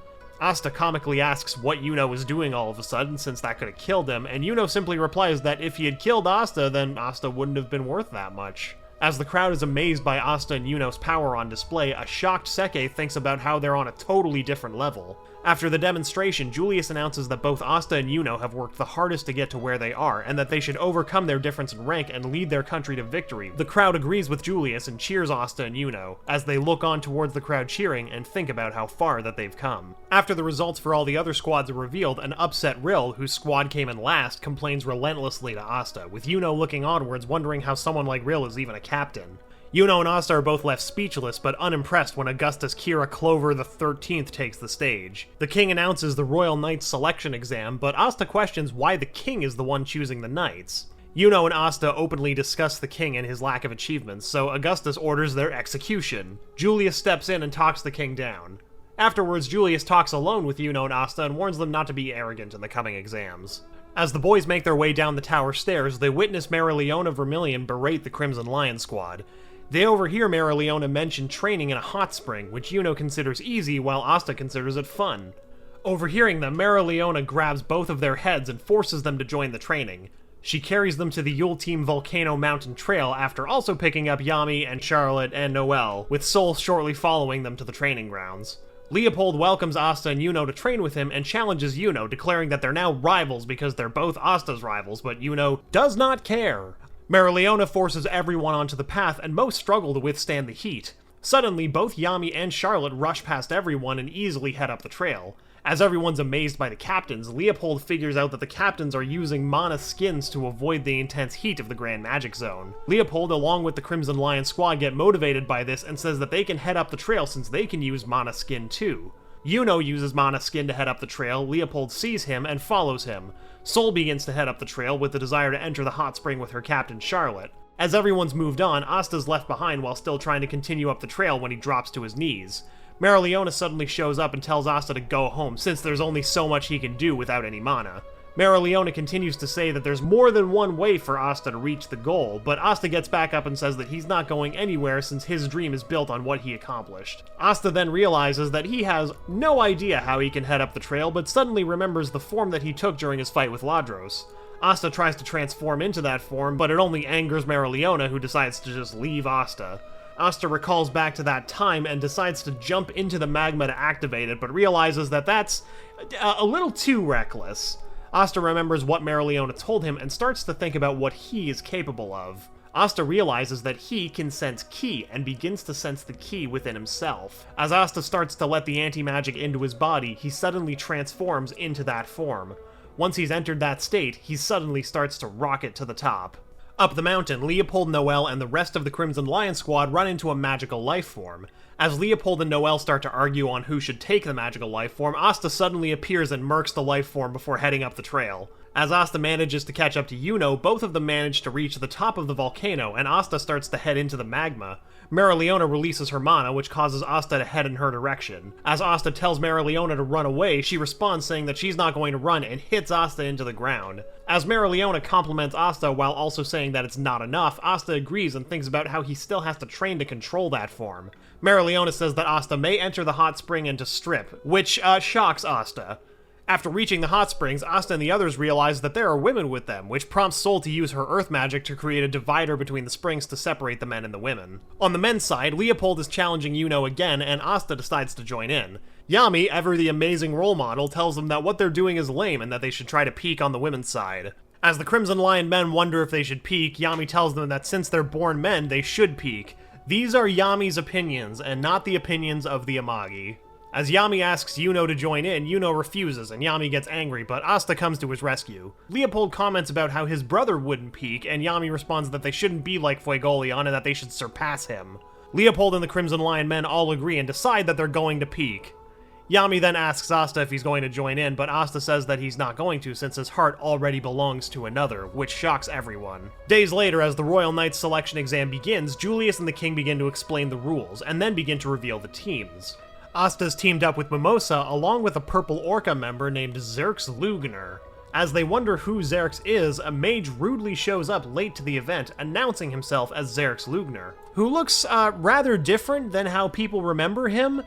Speaker 1: Asta comically asks what Yuno is doing all of a sudden, since that could have killed him, and Yuno simply replies that if he had killed Asta, then Asta wouldn't have been worth that much. As the crowd is amazed by Asta and Yuno's power on display, a shocked Seke thinks about how they're on a totally different level. After the demonstration, Julius announces that both Asta and Yuno have worked the hardest to get to where they are, and that they should overcome their difference in rank and lead their country to victory. The crowd agrees with Julius and cheers Asta and Yuno, as they look on towards the crowd cheering and think about how far that they've come. After the results for all the other squads are revealed, an upset Rill, whose squad came in last, complains relentlessly to Asta, with Yuno looking onwards wondering how someone like Rill is even a captain. Yuno and Asta are both left speechless but unimpressed when Augustus Kira Clover XIII takes the stage. The king announces the Royal Knights selection exam, but Asta questions why the king is the one choosing the knights. Yuno and Asta openly discuss the king and his lack of achievements, so Augustus orders their execution. Julius steps in and talks the king down. Afterwards, Julius talks alone with Yuno and Asta and warns them not to be arrogant in the coming exams. As the boys make their way down the tower stairs, they witness Marileona Vermilion berate the Crimson Lion squad. They overhear Marileona mention training in a hot spring, which Yuno considers easy while Asta considers it fun. Overhearing them, Marileona grabs both of their heads and forces them to join the training. She carries them to the Yule Team Volcano Mountain Trail after also picking up Yami and Charlotte and Noelle, with Sol shortly following them to the training grounds. Leopold welcomes Asta and Yuno to train with him and challenges Yuno, declaring that they're now rivals because they're both Asta's rivals, but Yuno does not care. Marileona forces everyone onto the path, and most struggle to withstand the heat. Suddenly, both Yami and Charlotte rush past everyone and easily head up the trail. As everyone's amazed by the captains, Leopold figures out that the captains are using mana skins to avoid the intense heat of the Grand Magic Zone. Leopold, along with the Crimson Lion squad, get motivated by this and says that they can head up the trail since they can use mana skin too. Yuno uses mana skin to head up the trail, Leopold sees him and follows him. Sol begins to head up the trail with the desire to enter the hot spring with her captain Charlotte. As everyone's moved on, Asta's left behind while still trying to continue up the trail when he drops to his knees. Marileona suddenly shows up and tells Asta to go home since there's only so much he can do without any mana. Leona continues to say that there's more than one way for Asta to reach the goal, but Asta gets back up and says that he's not going anywhere since his dream is built on what he accomplished. Asta then realizes that he has no idea how he can head up the trail, but suddenly remembers the form that he took during his fight with Ladros. Asta tries to transform into that form, but it only angers Leona, who decides to just leave Asta. Asta recalls back to that time and decides to jump into the magma to activate it, but realizes that that's a little too reckless. Asta remembers what Leona told him and starts to think about what he is capable of. Asta realizes that he can sense ki and begins to sense the ki within himself. As Asta starts to let the anti-magic into his body, he suddenly transforms into that form. Once he's entered that state, he suddenly starts to rocket to the top. Up the mountain, Leopold, Noel, and the rest of the Crimson Lion squad run into a magical life form. As Leopold and Noel start to argue on who should take the magical life form, Asta suddenly appears and murks the life form before heading up the trail. As Asta manages to catch up to Yuno, both of them manage to reach the top of the volcano, and Asta starts to head into the magma. Leona releases her mana, which causes Asta to head in her direction. As Asta tells Leona to run away, she responds saying that she's not going to run and hits Asta into the ground. As Leona compliments Asta while also saying that it's not enough, Asta agrees and thinks about how he still has to train to control that form. Leona says that Asta may enter the hot spring and to strip, which shocks Asta. After reaching the hot springs, Asta and the others realize that there are women with them, which prompts Sol to use her earth magic to create a divider between the springs to separate the men and the women. On the men's side, Leopold is challenging Yuno again, and Asta decides to join in. Yami, ever the amazing role model, tells them that what they're doing is lame and that they should try to peek on the women's side. As the Crimson Lion men wonder if they should peek, Yami tells them that since they're born men, they should peek. These are Yami's opinions, and not the opinions of the Amagi. As Yami asks Yuno to join in, Yuno refuses, and Yami gets angry, but Asta comes to his rescue. Leopold comments about how his brother wouldn't peek, and Yami responds that they shouldn't be like Fuegoleon and that they should surpass him. Leopold and the Crimson Lion men all agree and decide that they're going to peek. Yami then asks Asta if he's going to join in, but Asta says that he's not going to since his heart already belongs to another, which shocks everyone. Days later, as the Royal Knights selection exam begins, Julius and the King begin to explain the rules, and then begin to reveal the teams. Asta's teamed up with Mimosa, along with a purple orca member named Xerx Lugner. As they wonder who Xerx is, a mage rudely shows up late to the event, announcing himself as Xerx Lugner, who looks rather different than how people remember him,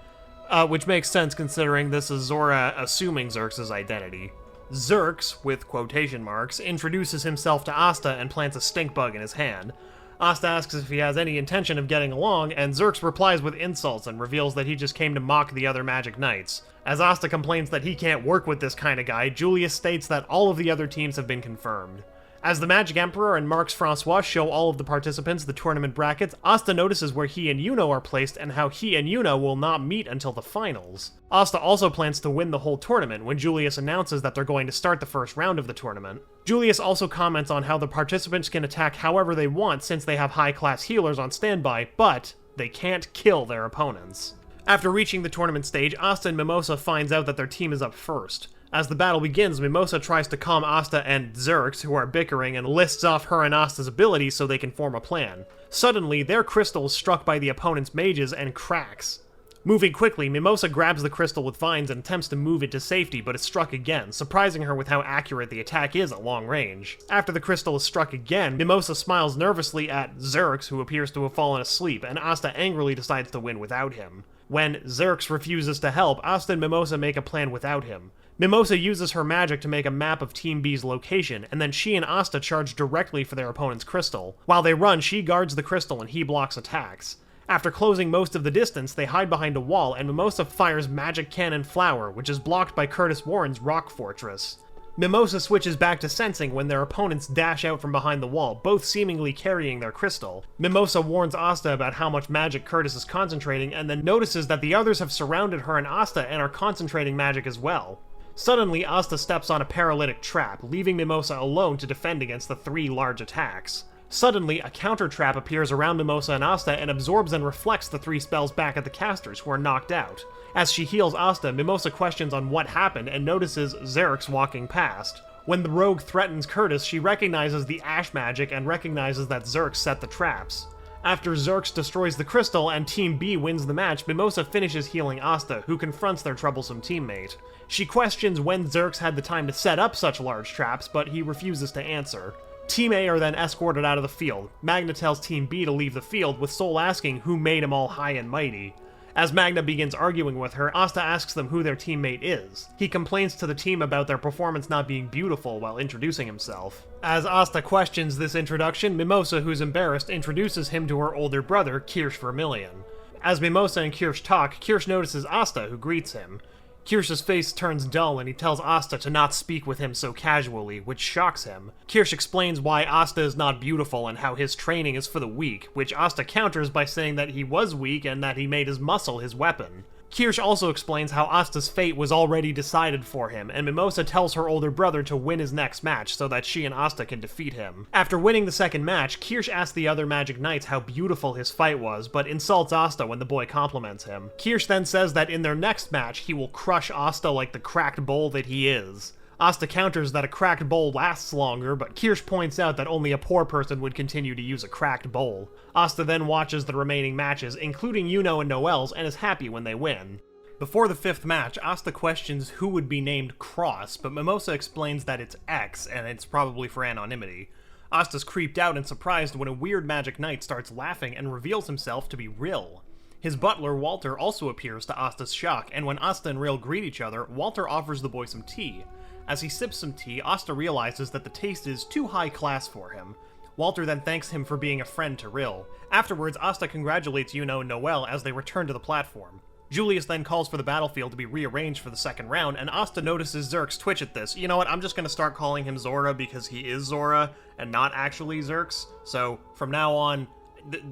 Speaker 1: which makes sense considering this is Zora assuming Xerx's identity. Xerx, with quotation marks, introduces himself to Asta and plants a stink bug in his hand. Asta asks if he has any intention of getting along, and Xerx replies with insults and reveals that he just came to mock the other Magic Knights. As Asta complains that he can't work with this kind of guy, Julius states that all of the other teams have been confirmed. As the Magic Emperor and Marx Francois show all of the participants the tournament brackets, Asta notices where he and Yuno are placed and how he and Yuno will not meet until the finals. Asta also plans to win the whole tournament when Julius announces that they're going to start the first round of the tournament. Julius also comments on how the participants can attack however they want since they have high-class healers on standby, but they can't kill their opponents. After reaching the tournament stage, Asta and Mimosa finds out that their team is up first. As the battle begins, Mimosa tries to calm Asta and Xerx, who are bickering, and lists off her and Asta's abilities so they can form a plan. Suddenly, their crystal is struck by the opponent's mages and cracks. Moving quickly, Mimosa grabs the crystal with vines and attempts to move it to safety, but is struck again, surprising her with how accurate the attack is at long range. After the crystal is struck again, Mimosa smiles nervously at Xerx, who appears to have fallen asleep, and Asta angrily decides to win without him. When Xerx refuses to help, Asta and Mimosa make a plan without him. Mimosa uses her magic to make a map of Team B's location, and then she and Asta charge directly for their opponent's crystal. While they run, she guards the crystal and he blocks attacks. After closing most of the distance, they hide behind a wall, and Mimosa fires Magic Cannon Flower, which is blocked by Curtis Warren's Rock Fortress. Mimosa switches back to sensing when their opponents dash out from behind the wall, both seemingly carrying their crystal. Mimosa warns Asta about how much magic Curtis is concentrating, and then notices that the others have surrounded her and Asta and are concentrating magic as well. Suddenly, Asta steps on a paralytic trap, leaving Mimosa alone to defend against the three large attacks. Suddenly, a counter trap appears around Mimosa and Asta and absorbs and reflects the three spells back at the casters, who are knocked out. As she heals Asta, Mimosa questions on what happened and notices Xerx walking past. When the rogue threatens Curtis, she recognizes the ash magic and recognizes that Xerx set the traps. After Zerx destroys the crystal and Team B wins the match, Mimosa finishes healing Asta, who confronts their troublesome teammate. She questions when Zerx had the time to set up such large traps, but he refuses to answer. Team A are then escorted out of the field. Magna tells Team B to leave the field, with Soul asking who made him all high and mighty. As Magna begins arguing with her, Asta asks them who their teammate is. He complains to the team about their performance not being beautiful while introducing himself. As Asta questions this introduction, Mimosa, who's embarrassed, introduces him to her older brother, Kirsch Vermilion. As Mimosa and Kirsch talk, Kirsch notices Asta, who greets him. Kirsch's face turns dull and he tells Asta to not speak with him so casually, which shocks him. Kirsch explains why Asta is not beautiful and how his training is for the weak, which Asta counters by saying that he was weak and that he made his muscle his weapon. Kirsch also explains how Asta's fate was already decided for him, and Mimosa tells her older brother to win his next match so that she and Asta can defeat him. After winning the second match, Kirsch asks the other Magic Knights how beautiful his fight was, but insults Asta when the boy compliments him. Kirsch then says that in their next match, he will crush Asta like the cracked bowl that he is. Asta counters that a cracked bowl lasts longer, but Kirsch points out that only a poor person would continue to use a cracked bowl. Asta then watches the remaining matches, including Yuno and Noelle's, and is happy when they win. Before the fifth match, Asta questions who would be named Cross, but Mimosa explains that it's X, and it's probably for anonymity. Asta's creeped out and surprised when a weird Magic Knight starts laughing and reveals himself to be Rill. His butler, Walter, also appears to Asta's shock, and when Asta and Rill greet each other, Walter offers the boy some tea. As he sips some tea, Asta realizes that the taste is too high class for him. Walter then thanks him for being a friend to Rill. Afterwards, Asta congratulates Yuno and Noelle as they return to the platform. Julius then calls for the battlefield to be rearranged for the second round, and Asta notices Zerx twitch at this. You know what, I'm just gonna start calling him Zora because he is Zora, and not actually Zerx. So, from now on,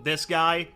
Speaker 1: this guy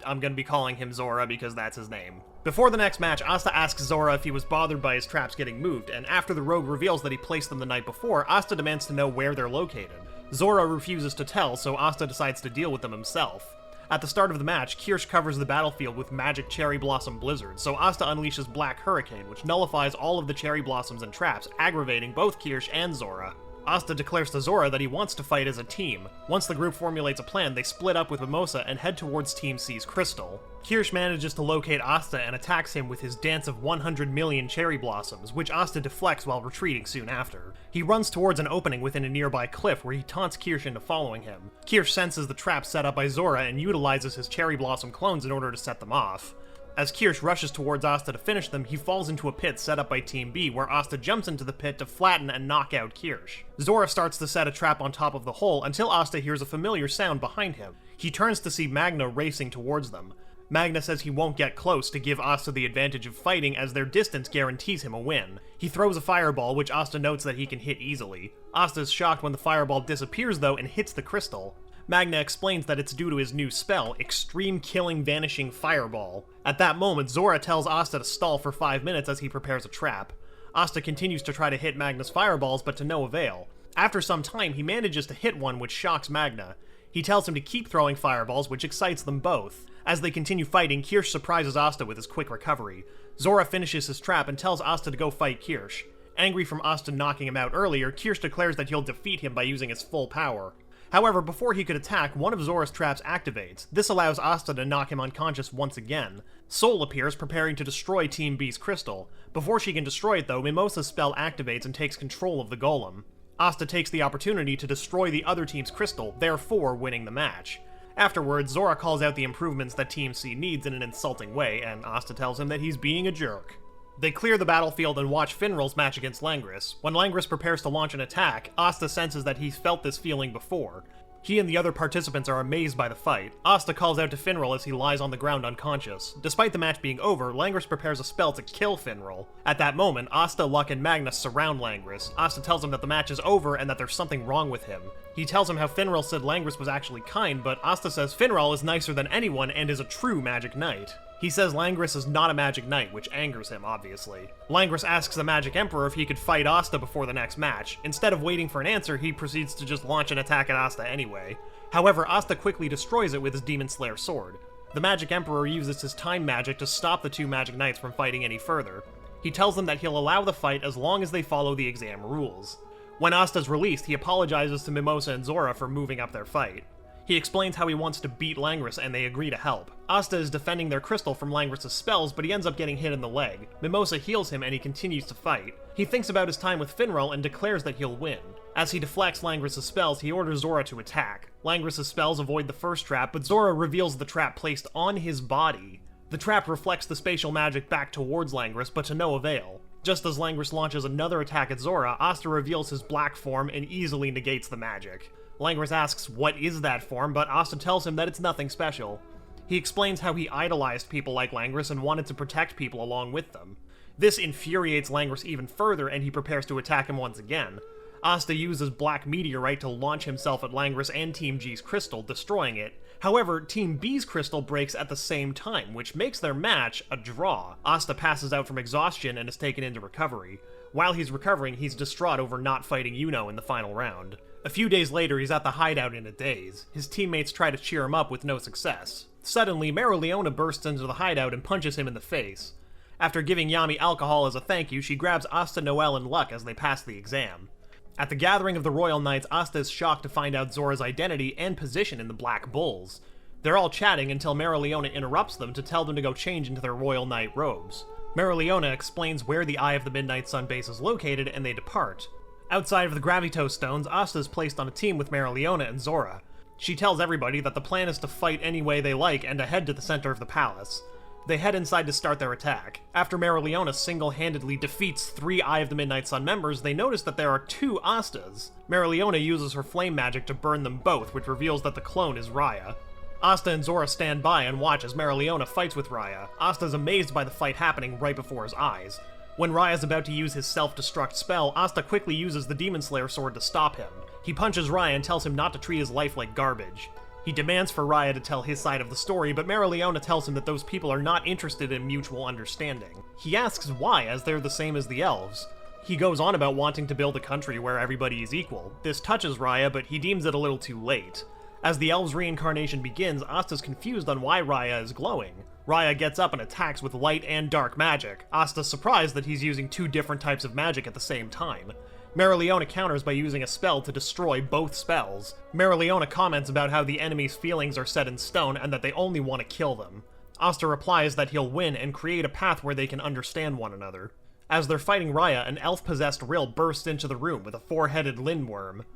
Speaker 1: I'm gonna be calling him Zora because that's his name. Before the next match, Asta asks Zora if he was bothered by his traps getting moved, and after the rogue reveals that he placed them the night before, Asta demands to know where they're located. Zora refuses to tell, so Asta decides to deal with them himself. At the start of the match, Kirsch covers the battlefield with magic cherry blossom blizzard, so Asta unleashes Black Hurricane, which nullifies all of the cherry blossoms and traps, aggravating both Kirsch and Zora. Asta declares to Zora that he wants to fight as a team. Once the group formulates a plan, they split up with Mimosa and head towards Team C's crystal. Kirsch manages to locate Asta and attacks him with his dance of 100 million cherry blossoms, which Asta deflects while retreating soon after. He runs towards an opening within a nearby cliff where he taunts Kirsch into following him. Kirsch senses the trap set up by Zora and utilizes his cherry blossom clones in order to set them off. As Kirsch rushes towards Asta to finish them, he falls into a pit set up by Team B, where Asta jumps into the pit to flatten and knock out Kirsch. Zora starts to set a trap on top of the hole until Asta hears a familiar sound behind him. He turns to see Magna racing towards them. Magna says he won't get close to give Asta the advantage of fighting as their distance guarantees him a win. He throws a fireball, which Asta notes that he can hit easily. Asta is shocked when the fireball disappears though and hits the crystal. Magna explains that it's due to his new spell, Extreme Killing Vanishing Fireball. At that moment, Zora tells Asta to stall for 5 minutes as he prepares a trap. Asta continues to try to hit Magna's fireballs, but to no avail. After some time, he manages to hit one, which shocks Magna. He tells him to keep throwing fireballs, which excites them both. As they continue fighting, Kirsch surprises Asta with his quick recovery. Zora finishes his trap and tells Asta to go fight Kirsch. Angry from Asta knocking him out earlier, Kirsch declares that he'll defeat him by using his full power. However, before he could attack, one of Zora's traps activates. This allows Asta to knock him unconscious once again. Soul appears, preparing to destroy Team B's crystal. Before she can destroy it though, Mimosa's spell activates and takes control of the golem. Asta takes the opportunity to destroy the other team's crystal, therefore winning the match. Afterwards, Zora calls out the improvements that Team C needs in an insulting way, and Asta tells him that he's being a jerk. They clear the battlefield and watch Finral's match against Langris. When Langris prepares to launch an attack, Asta senses that he's felt this feeling before. He and the other participants are amazed by the fight. Asta calls out to Finral as he lies on the ground unconscious. Despite the match being over, Langris prepares a spell to kill Finral. At that moment, Asta, Luck, and Magnus surround Langris. Asta tells him that the match is over and that there's something wrong with him. He tells him how Finral said Langris was actually kind, but Asta says Finral is nicer than anyone and is a true Magic Knight. He says Langris is not a Magic Knight, which angers him, obviously. Langris asks the Magic Emperor if he could fight Asta before the next match. Instead of waiting for an answer, he proceeds to just launch an attack at Asta anyway. However, Asta quickly destroys it with his Demon Slayer sword. The Magic Emperor uses his time magic to stop the two Magic Knights from fighting any further. He tells them that he'll allow the fight as long as they follow the exam rules. When Asta's released, he apologizes to Mimosa and Zora for moving up their fight. He explains how he wants to beat Langris and they agree to help. Asta is defending their crystal from Langris' spells, but he ends up getting hit in the leg. Mimosa heals him and he continues to fight. He thinks about his time with Finral and declares that he'll win. As he deflects Langris' spells, he orders Zora to attack. Langris' spells avoid the first trap, but Zora reveals the trap placed on his body. The trap reflects the spatial magic back towards Langris, but to no avail. Just as Langris launches another attack at Zora, Asta reveals his black form and easily negates the magic. Langris asks what is that form, but Asta tells him that it's nothing special. He explains how he idolized people like Langris and wanted to protect people along with them. This infuriates Langris even further, and he prepares to attack him once again. Asta uses Black Meteorite to launch himself at Langris and Team G's crystal, destroying it. However, Team B's crystal breaks at the same time, which makes their match a draw. Asta passes out from exhaustion and is taken into recovery. While he's recovering, he's distraught over not fighting Yuno in the final round. A few days later, he's at the hideout in a daze. His teammates try to cheer him up with no success. Suddenly, Mereoleona bursts into the hideout and punches him in the face. After giving Yami alcohol as a thank you, she grabs Asta, Noelle, and Luck as they pass the exam. At the gathering of the Royal Knights, Asta is shocked to find out Zora's identity and position in the Black Bulls. They're all chatting until Mereoleona interrupts them to tell them to go change into their Royal Knight robes. Mereoleona explains where the Eye of the Midnight Sun base is located, and they depart. Outside of the Gravitos Stones, Asta is placed on a team with Mereoleona and Zora. She tells everybody that the plan is to fight any way they like and to head to the center of the palace. They head inside to start their attack. After Mereoleona single-handedly defeats 3 Eye of the Midnight Sun members, they notice that there are 2 Astas. Mereoleona uses her flame magic to burn them both, which reveals that the clone is Raya. Asta and Zora stand by and watch as Mereoleona fights with Raya. Asta is amazed by the fight happening right before his eyes. When Raya is about to use his self-destruct spell, Asta quickly uses the Demon Slayer sword to stop him. He punches Raya and tells him not to treat his life like garbage. He demands for Raya to tell his side of the story, but Mereoleona tells him that those people are not interested in mutual understanding. He asks why, as they're the same as the elves. He goes on about wanting to build a country where everybody is equal. This touches Raya, but he deems it a little too late. As the elves' reincarnation begins, Asta's confused on why Raya is glowing. Raya gets up and attacks with light and dark magic. Asta's surprised that he's using 2 different types of magic at the same time. Mereoleona counters by using a spell to destroy both spells. Mereoleona comments about how the enemy's feelings are set in stone and that they only want to kill them. Asta replies that he'll win and create a path where they can understand one another. As they're fighting Raya, an elf-possessed Rill bursts into the room with a 4-headed lindworm.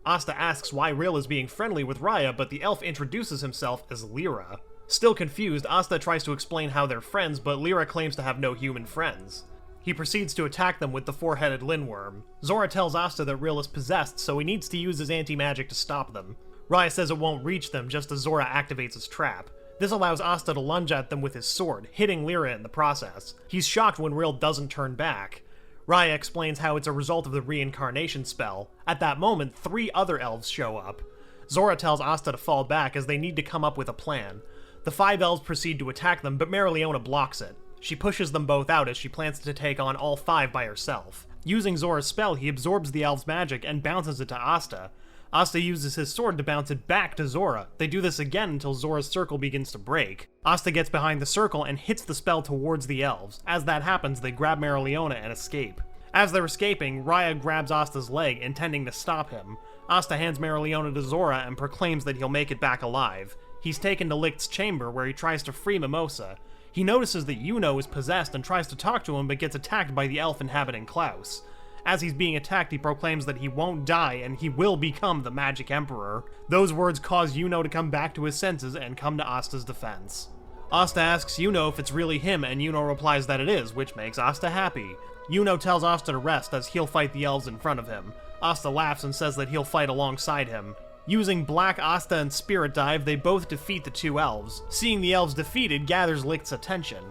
Speaker 1: Asta asks why Rill is being friendly with Raya, but the elf introduces himself as Lyra. Still confused, Asta tries to explain how they're friends, but Lyra claims to have no human friends. He proceeds to attack them with the 4-headed lindworm. Zora tells Asta that Rill is possessed, so he needs to use his anti-magic to stop them. Raya says it won't reach them just as Zora activates his trap. This allows Asta to lunge at them with his sword, hitting Lyra in the process. He's shocked when Rill doesn't turn back. Raya explains how it's a result of the reincarnation spell. At that moment, 3 other elves show up. Zora tells Asta to fall back as they need to come up with a plan. The 5 elves proceed to attack them, but Mereoleona blocks it. She pushes them both out as she plans to take on all 5 by herself. Using Zora's spell, he absorbs the elf's magic and bounces it to Asta. Asta uses his sword to bounce it back to Zora. They do this again until Zora's circle begins to break. Asta gets behind the circle and hits the spell towards the elves. As that happens, they grab Mereoleona and escape. As they're escaping, Raya grabs Asta's leg, intending to stop him. Asta hands Mereoleona to Zora and proclaims that he'll make it back alive. He's taken to Licht's chamber, where he tries to free Mimosa. He notices that Yuno is possessed and tries to talk to him, but gets attacked by the elf inhabitant Klaus. As he's being attacked, he proclaims that he won't die and he will become the Magic Emperor. Those words cause Yuno to come back to his senses and come to Asta's defense. Asta asks Yuno if it's really him, and Yuno replies that it is, which makes Asta happy. Yuno tells Asta to rest as he'll fight the elves in front of him. Asta laughs and says that he'll fight alongside him. Using Black Asta and Spirit Dive, they both defeat the 2 elves. Seeing the elves defeated gathers Licht's attention.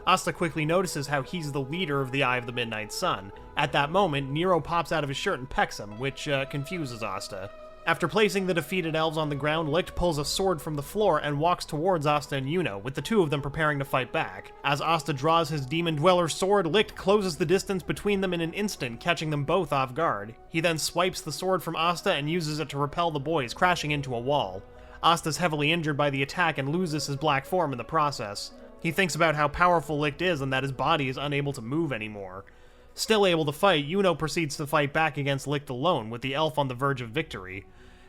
Speaker 1: Asta quickly notices how he's the leader of the Eye of the Midnight Sun. At that moment, Nero pops out of his shirt and pecks him, which confuses Asta. After placing the defeated elves on the ground, Licht pulls a sword from the floor and walks towards Asta and Yuno, with the 2 of them preparing to fight back. As Asta draws his Demon Dweller sword, Licht closes the distance between them in an instant, catching them both off guard. He then swipes the sword from Asta and uses it to repel the boys, crashing into a wall. Asta's heavily injured by the attack and loses his black form in the process. He thinks about how powerful Licht is and that his body is unable to move anymore. Still able to fight, Yuno proceeds to fight back against Licht alone, with the elf on the verge of victory.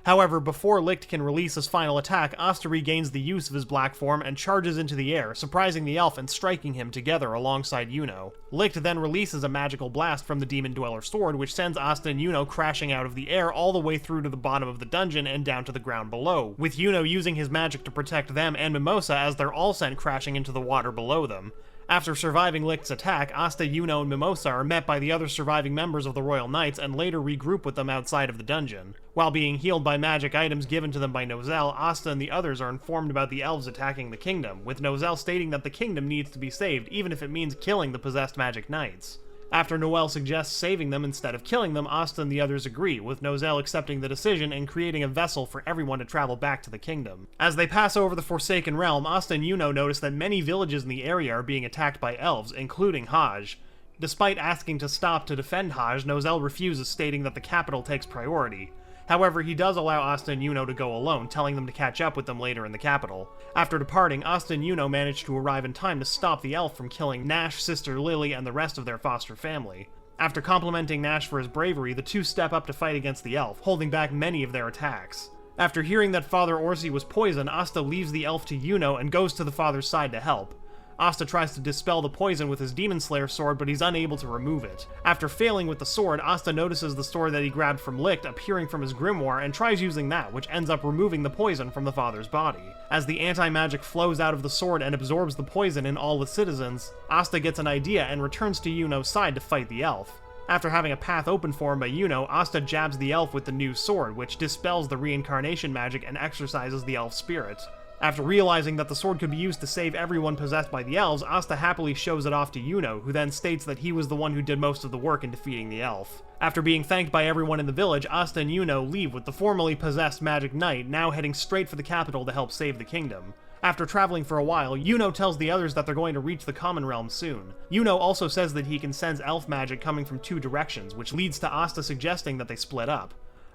Speaker 1: However, before Licht can release his final attack, Asta regains the use of his black form and charges into the air, surprising the elf and striking him together alongside Yuno. Licht then releases a magical blast from the Demon Dweller sword, which sends Asta and Yuno crashing out of the air all the way through to the bottom of the dungeon and down to the ground below, with Yuno using his magic to protect them and Mimosa as they're all sent crashing into the water below them. After surviving Licht's attack, Asta, Yuno, and Mimosa are met by the other surviving members of the Royal Knights and later regroup with them outside of the dungeon. While being healed by magic items given to them by Nozel, Asta and the others are informed about the elves attacking the kingdom, with Nozel stating that the kingdom needs to be saved even if it means killing the possessed magic knights. After Noel suggests saving them instead of killing them, Asta and the others agree, with Nozel accepting the decision and creating a vessel for everyone to travel back to the kingdom. As they pass over the Forsaken Realm, Asta and Yuno notice that many villages in the area are being attacked by elves, including Hage. Despite asking to stop to defend Hage, Nozel refuses, stating that the capital takes priority. However, he does allow Asta and Yuno to go alone, telling them to catch up with them later in the capital. After departing, Asta and Yuno manage to arrive in time to stop the elf from killing Nash, Sister Lily, and the rest of their foster family. After complimenting Nash for his bravery, the two step up to fight against the elf, holding back many of their attacks. After hearing that Father Orsi was poisoned, Asta leaves the elf to Yuno and goes to the father's side to help. Asta tries to dispel the poison with his Demon Slayer sword, but he's unable to remove it. After failing with the sword, Asta notices the sword that he grabbed from Licht appearing from his grimoire and tries using that, which ends up removing the poison from the father's body. As the anti-magic flows out of the sword and absorbs the poison in all the citizens, Asta gets an idea and returns to Yuno's side to fight the elf. After having a path opened for him by Yuno, Asta jabs the elf with the new sword, which dispels the reincarnation magic and exorcises the elf's spirit. After realizing that the sword could be used to save everyone possessed by the elves, Asta happily shows it off to Yuno, who then states that he was the one who did most of the work in defeating the elf. After being thanked by everyone in the village, Asta and Yuno leave with the formerly possessed magic knight, now heading straight for the capital to help save the kingdom. After traveling for a while, Yuno tells the others that they're going to reach the Common Realm soon. Yuno also says that he can sense elf magic coming from two directions, which leads to Asta suggesting that they split up.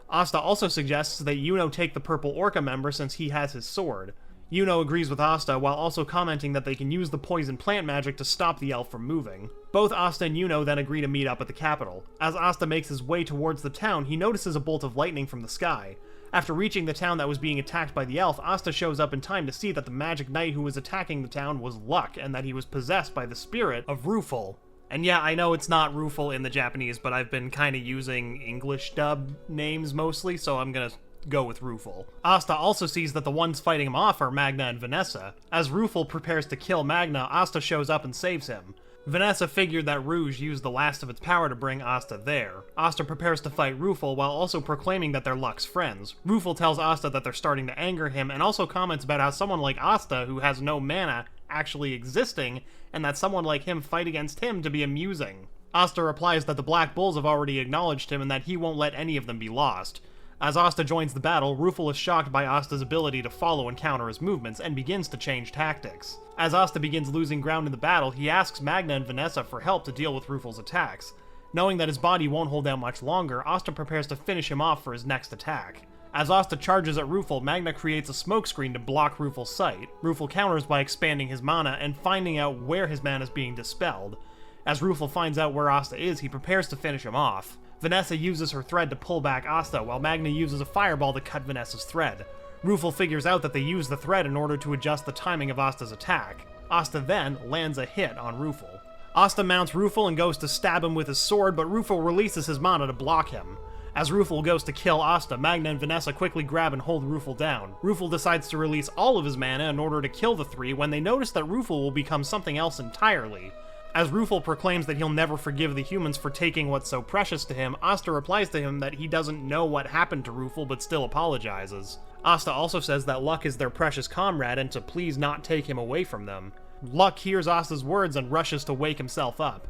Speaker 1: Asta also suggests that Yuno take the Purple Orca member since he has his sword. Yuno agrees with Asta while also commenting that they can use the poison plant magic to stop the elf from moving. Both Asta and Yuno then agree to meet up at the capital. As Asta makes his way towards the town, he notices a bolt of lightning from the sky. After reaching the town that was being attacked by the elf, Asta shows up in time to see that the magic knight who was attacking the town was Luck, and that he was possessed by the spirit of Rufel. And yeah, I know it's not Rufel in the Japanese, but I've been kinda using English dub names mostly, so I'm gonna go with Rufel. Asta also sees that the ones fighting him off are Magna and Vanessa. As Rufel prepares to kill Magna, Asta shows up and saves him. Vanessa figured that Rouge used the last of its power to bring Asta there. Asta prepares to fight Rufel while also proclaiming that they're Luck's friends. Rufel tells Asta that they're starting to anger him and also comments about how someone like Asta, who has no mana, actually existing, and that someone like him fight against him to be amusing. Asta replies that the Black Bulls have already acknowledged him and that he won't let any of them be lost. As Asta joins the battle, Rufel is shocked by Asta's ability to follow and counter his movements, and begins to change tactics. As Asta begins losing ground in the battle, he asks Magna and Vanessa for help to deal with Rufel's attacks. Knowing that his body won't hold out much longer, Asta prepares to finish him off for his next attack. As Asta charges at Rufel, Magna creates a smokescreen to block Rufel's sight. Rufel counters by expanding his mana and finding out where his mana is being dispelled. As Rufel finds out where Asta is, he prepares to finish him off. Vanessa uses her thread to pull back Asta, while Magna uses a fireball to cut Vanessa's thread. Rufel figures out that they use the thread in order to adjust the timing of Asta's attack. Asta then lands a hit on Rufel. Asta mounts Rufel and goes to stab him with his sword, but Rufel releases his mana to block him. As Rufel goes to kill Asta, Magna and Vanessa quickly grab and hold Rufel down. Rufel decides to release all of his mana in order to kill the three when they notice that Rufel will become something else entirely. As Rufel proclaims that he'll never forgive the humans for taking what's so precious to him, Asta replies to him that he doesn't know what happened to Rufel but still apologizes. Asta also says that Luck is their precious comrade and to please not take him away from them. Luck hears Asta's words and rushes to wake himself up.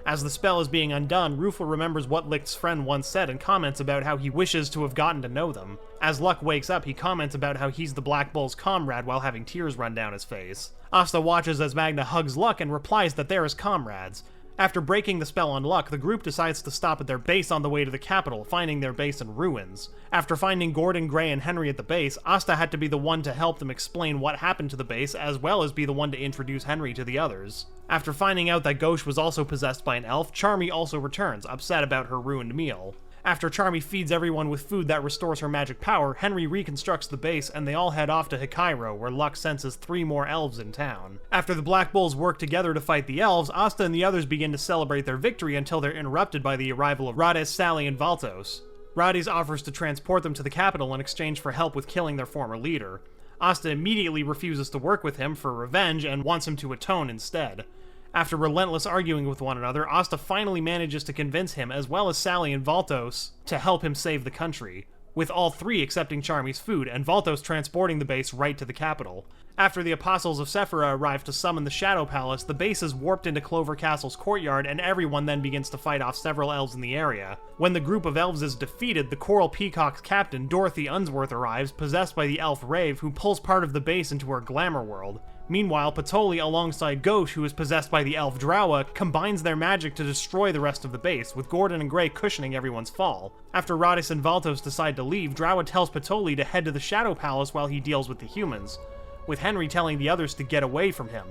Speaker 1: As the spell is being undone, Rufel remembers what Licht's friend once said and comments about how he wishes to have gotten to know them. As Luck wakes up, he comments about how he's the Black Bull's comrade while having tears run down his face. Asta watches as Magna hugs Luck and replies that they're his comrades. After breaking the spell on Luck, the group decides to stop at their base on the way to the capital, finding their base in ruins. After finding Gordon, Gray, and Henry at the base, Asta had to be the one to help them explain what happened to the base, as well as be the one to introduce Henry to the others. After finding out that Gauche was also possessed by an elf, Charmy also returns, upset about her ruined meal. After Charmy feeds everyone with food that restores her magic power, Henry reconstructs the base and they all head off to Hikairo, where Luck senses 3 more elves in town. After the Black Bulls work together to fight the elves, Asta and the others begin to celebrate their victory until they're interrupted by the arrival of Rades, Sally, and Valtos. Rades offers to transport them to the capital in exchange for help with killing their former leader. Asta immediately refuses to work with him for revenge and wants him to atone instead. After relentless arguing with one another, Asta finally manages to convince him, as well as Sally and Valtos, to help him save the country, with all 3 accepting Charmy's food, and Valtos transporting the base right to the capital. After the Apostles of Sephira arrive to summon the Shadow Palace, the base is warped into Clover Castle's courtyard, and everyone then begins to fight off several elves in the area. When the group of elves is defeated, the Coral Peacock's captain, Dorothy Unsworth, arrives, possessed by the elf Rave, who pulls part of the base into her glamour world. Meanwhile, Patoli, alongside Gauche, who is possessed by the elf Drowa, combines their magic to destroy the rest of the base, with Gordon and Gray cushioning everyone's fall. After Rades and Valtos decide to leave, Drowa tells Patoli to head to the Shadow Palace while he deals with the humans, with Henry telling the others to get away from him.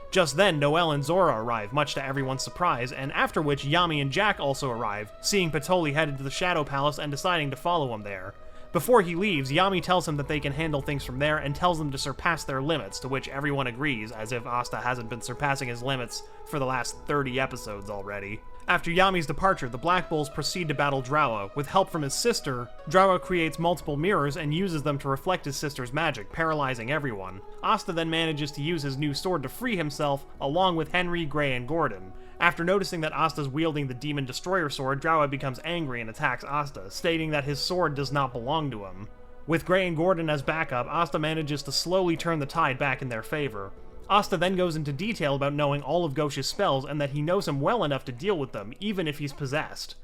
Speaker 1: Just then, Noelle and Zora arrive, much to everyone's surprise, and after which Yami and Jack also arrive, seeing Patoli headed to the Shadow Palace and deciding to follow him there. Before he leaves, Yami tells him that they can handle things from there and tells them to surpass their limits, to which everyone agrees, as if Asta hasn't been surpassing his limits for the last 30 episodes already. After Yami's departure, the Black Bulls proceed to battle Drowa. With help from his sister, Drowa creates multiple mirrors and uses them to reflect his sister's magic, paralyzing everyone. Asta then manages to use his new sword to free himself, along with Henry, Gray, and Gordon. After noticing that Asta's wielding the Demon Destroyer sword, Drowa becomes angry and attacks Asta, stating that his sword does not belong to him. With Gray and Gordon as backup, Asta manages to slowly turn the tide back in their favor. Asta then goes into detail about knowing all of Gauche's spells and that he knows him well enough to deal with them, even if he's possessed.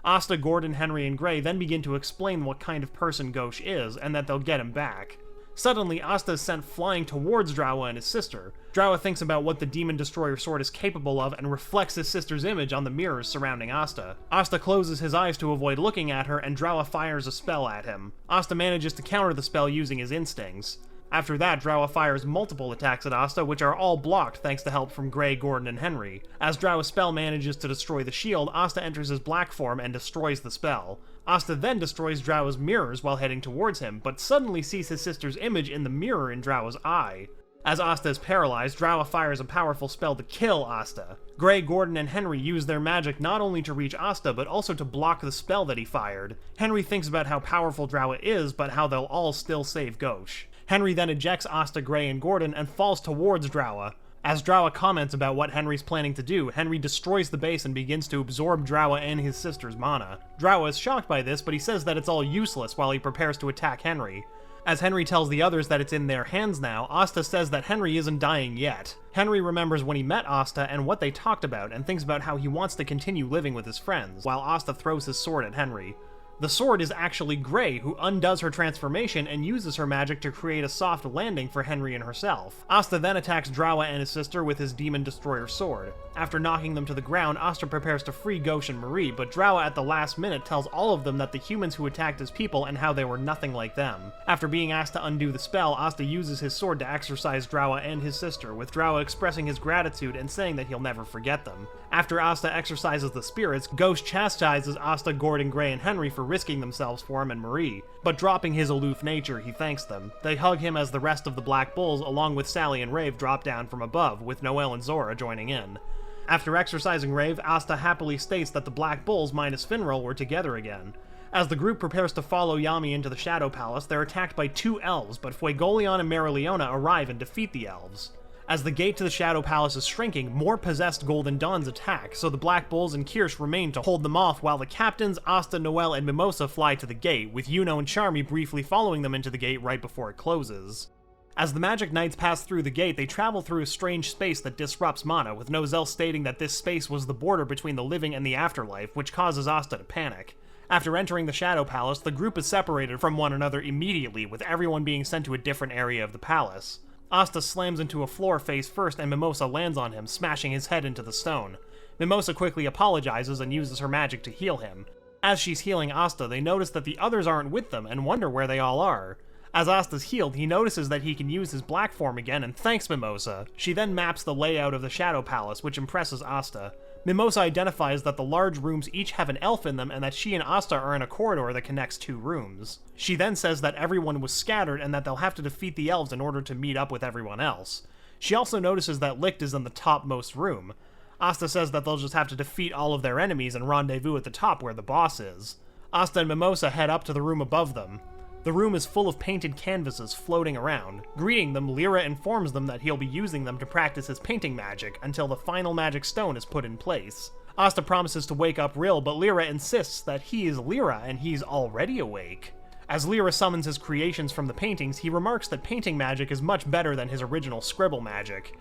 Speaker 1: Asta, Gordon, Henry, and Gray then begin to explain what kind of person Gauche is, and that they'll get him back. Suddenly, Asta is sent flying towards Drowa and his sister. Drowa thinks about what the Demon Destroyer sword is capable of and reflects his sister's image on the mirrors surrounding Asta. Asta closes his eyes to avoid looking at her, and Drowa fires a spell at him. Asta manages to counter the spell using his instincts. After that, Drowa fires multiple attacks at Asta, which are all blocked thanks to help from Gray, Gordon, and Henry. As Drowa's spell manages to destroy the shield, Asta enters his black form and destroys the spell. Asta then destroys Drowa's mirrors while heading towards him, but suddenly sees his sister's image in the mirror in Drowa's eye. As Asta is paralyzed, Drowa fires a powerful spell to kill Asta. Gray, Gordon, and Henry use their magic not only to reach Asta, but also to block the spell that he fired. Henry thinks about how powerful Drowa is, but how they'll all still save Gauche. Henry then ejects Asta, Gray, and Gordon and falls towards Drowa. As Drowa comments about what Henry's planning to do, Henry destroys the base and begins to absorb Drowa and his sister's mana. Drowa is shocked by this, but he says that it's all useless while he prepares to attack Henry. As Henry tells the others that it's in their hands now, Asta says that Henry isn't dying yet. Henry remembers when he met Asta and what they talked about, and thinks about how he wants to continue living with his friends, while Asta throws his sword at Henry. The sword is actually Gray, who undoes her transformation and uses her magic to create a soft landing for Henry and herself. Asta then attacks Drowa and his sister with his Demon Destroyer sword. After knocking them to the ground, Asta prepares to free Gauche and Marie, but Drowa at the last minute tells all of them that the humans who attacked his people and how they were nothing like them. After being asked to undo the spell, Asta uses his sword to exorcise Drowa and his sister, with Drowa expressing his gratitude and saying that he'll never forget them. After Asta exorcises the spirits, Gauche chastises Asta, Gordon, Gray, and Henry for risking themselves for him and Marie, but dropping his aloof nature, he thanks them. They hug him as the rest of the Black Bulls, along with Sally and Rave, drop down from above, with Noelle and Zora joining in. After exorcising Rave, Asta happily states that the Black Bulls minus Finral were together again. As the group prepares to follow Yami into the Shadow Palace, they're attacked by 2 elves, but Fuegoleon and Marileona arrive and defeat the elves. As the gate to the Shadow Palace is shrinking, more possessed Golden Dawns attack, so the Black Bulls and Kirsch remain to hold them off while the captains, Asta, Noelle, and Mimosa fly to the gate, with Yuno and Charmy briefly following them into the gate right before it closes. As the Magic Knights pass through the gate, they travel through a strange space that disrupts mana, with Nozel stating that this space was the border between the living and the afterlife, which causes Asta to panic. After entering the Shadow Palace, the group is separated from one another immediately, with everyone being sent to a different area of the palace. Asta slams into a floor face first and Mimosa lands on him, smashing his head into the stone. Mimosa quickly apologizes and uses her magic to heal him. As she's healing Asta, they notice that the others aren't with them and wonder where they all are. As Asta's healed, he notices that he can use his black form again and thanks Mimosa. She then maps the layout of the Shadow Palace, which impresses Asta. Mimosa identifies that the large rooms each have an elf in them and that she and Asta are in a corridor that connects 2 rooms. She then says that everyone was scattered and that they'll have to defeat the elves in order to meet up with everyone else. She also notices that Licht is in the topmost room. Asta says that they'll just have to defeat all of their enemies and rendezvous at the top where the boss is. Asta and Mimosa head up to the room above them. The room is full of painted canvases floating around. Greeting them, Lyra informs them that he'll be using them to practice his painting magic until the final magic stone is put in place. Asta promises to wake up Rill, but Lyra insists that he is Lyra and he's already awake. As Lyra summons his creations from the paintings, he remarks that painting magic is much better than his original scribble magic.